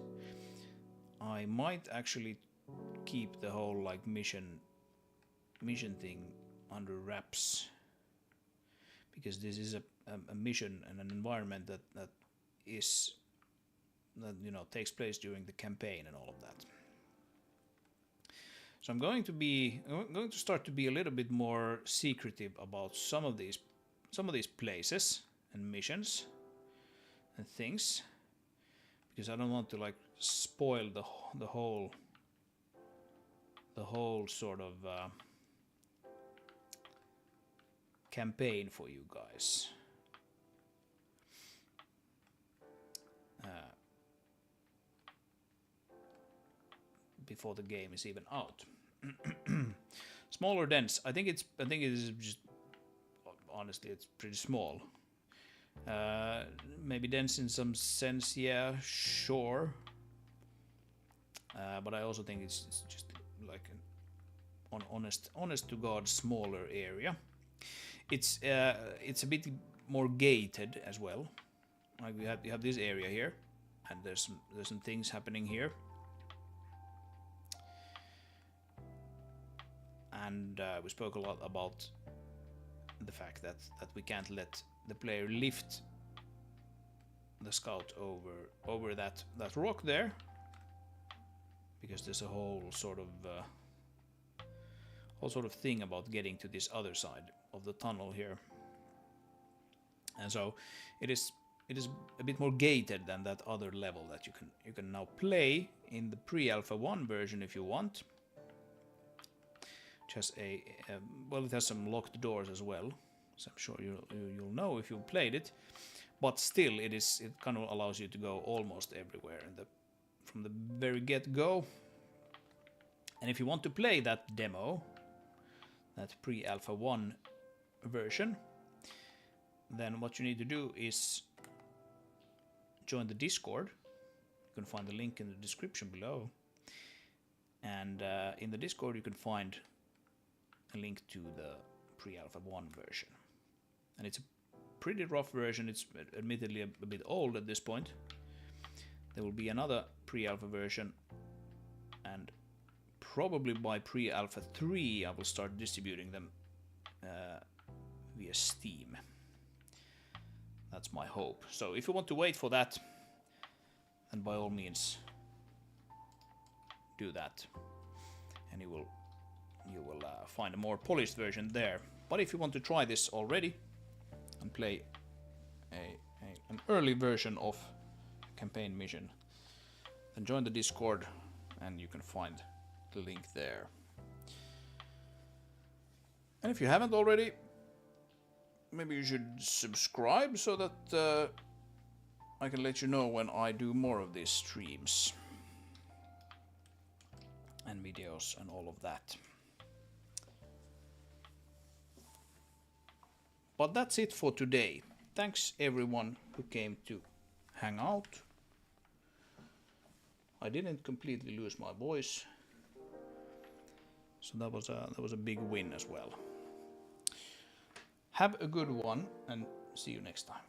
I might actually keep the whole like mission thing under wraps, because this is a mission and an environment that you know takes place during the campaign and all of that. So I'm going to start to be a little bit more secretive about some of these places and missions and things, because I don't want to like spoil the whole sort of campaign for you guys. Before the game is even out. Smaller dens. I think it is just, honestly, it's pretty small. Maybe dense in some sense, yeah, sure. But I also think it's just like an honest to God smaller area. It's a bit more gated as well. Like you have this area here, and there's some things happening here. And we spoke a lot about the fact that we can't let the player lift the scout over that rock there, because there's a whole sort of thing about getting to this other side of the tunnel here. And so it is a bit more gated than that other level that you can now play in the pre-alpha 1 version if you want. Just well, it has some locked doors as well, so I'm sure you'll know if you've played it. But still, it kind of allows you to go almost everywhere from the very get-go. And if you want to play that demo, that pre-alpha 1 version, then what you need to do is join the Discord. You can find the link in the description below. And in the Discord you can find a link to the pre-alpha 1 version. And it's a pretty rough version. It's admittedly a bit old at this point. There will be another pre-alpha version, and probably by pre-alpha 3 I will start distributing them via Steam. That's my hope. So if you want to wait for that, then by all means do that, and you will find a more polished version there. But if you want to try this already and play an early version of campaign mission, then join the Discord and you can find the link there. And if you haven't already, maybe you should subscribe so that I can let you know when I do more of these streams and videos and all of that. But that's it for today. Thanks everyone who came to hang out. I didn't completely lose my voice, so that was a big win as well. Have a good one and see you next time.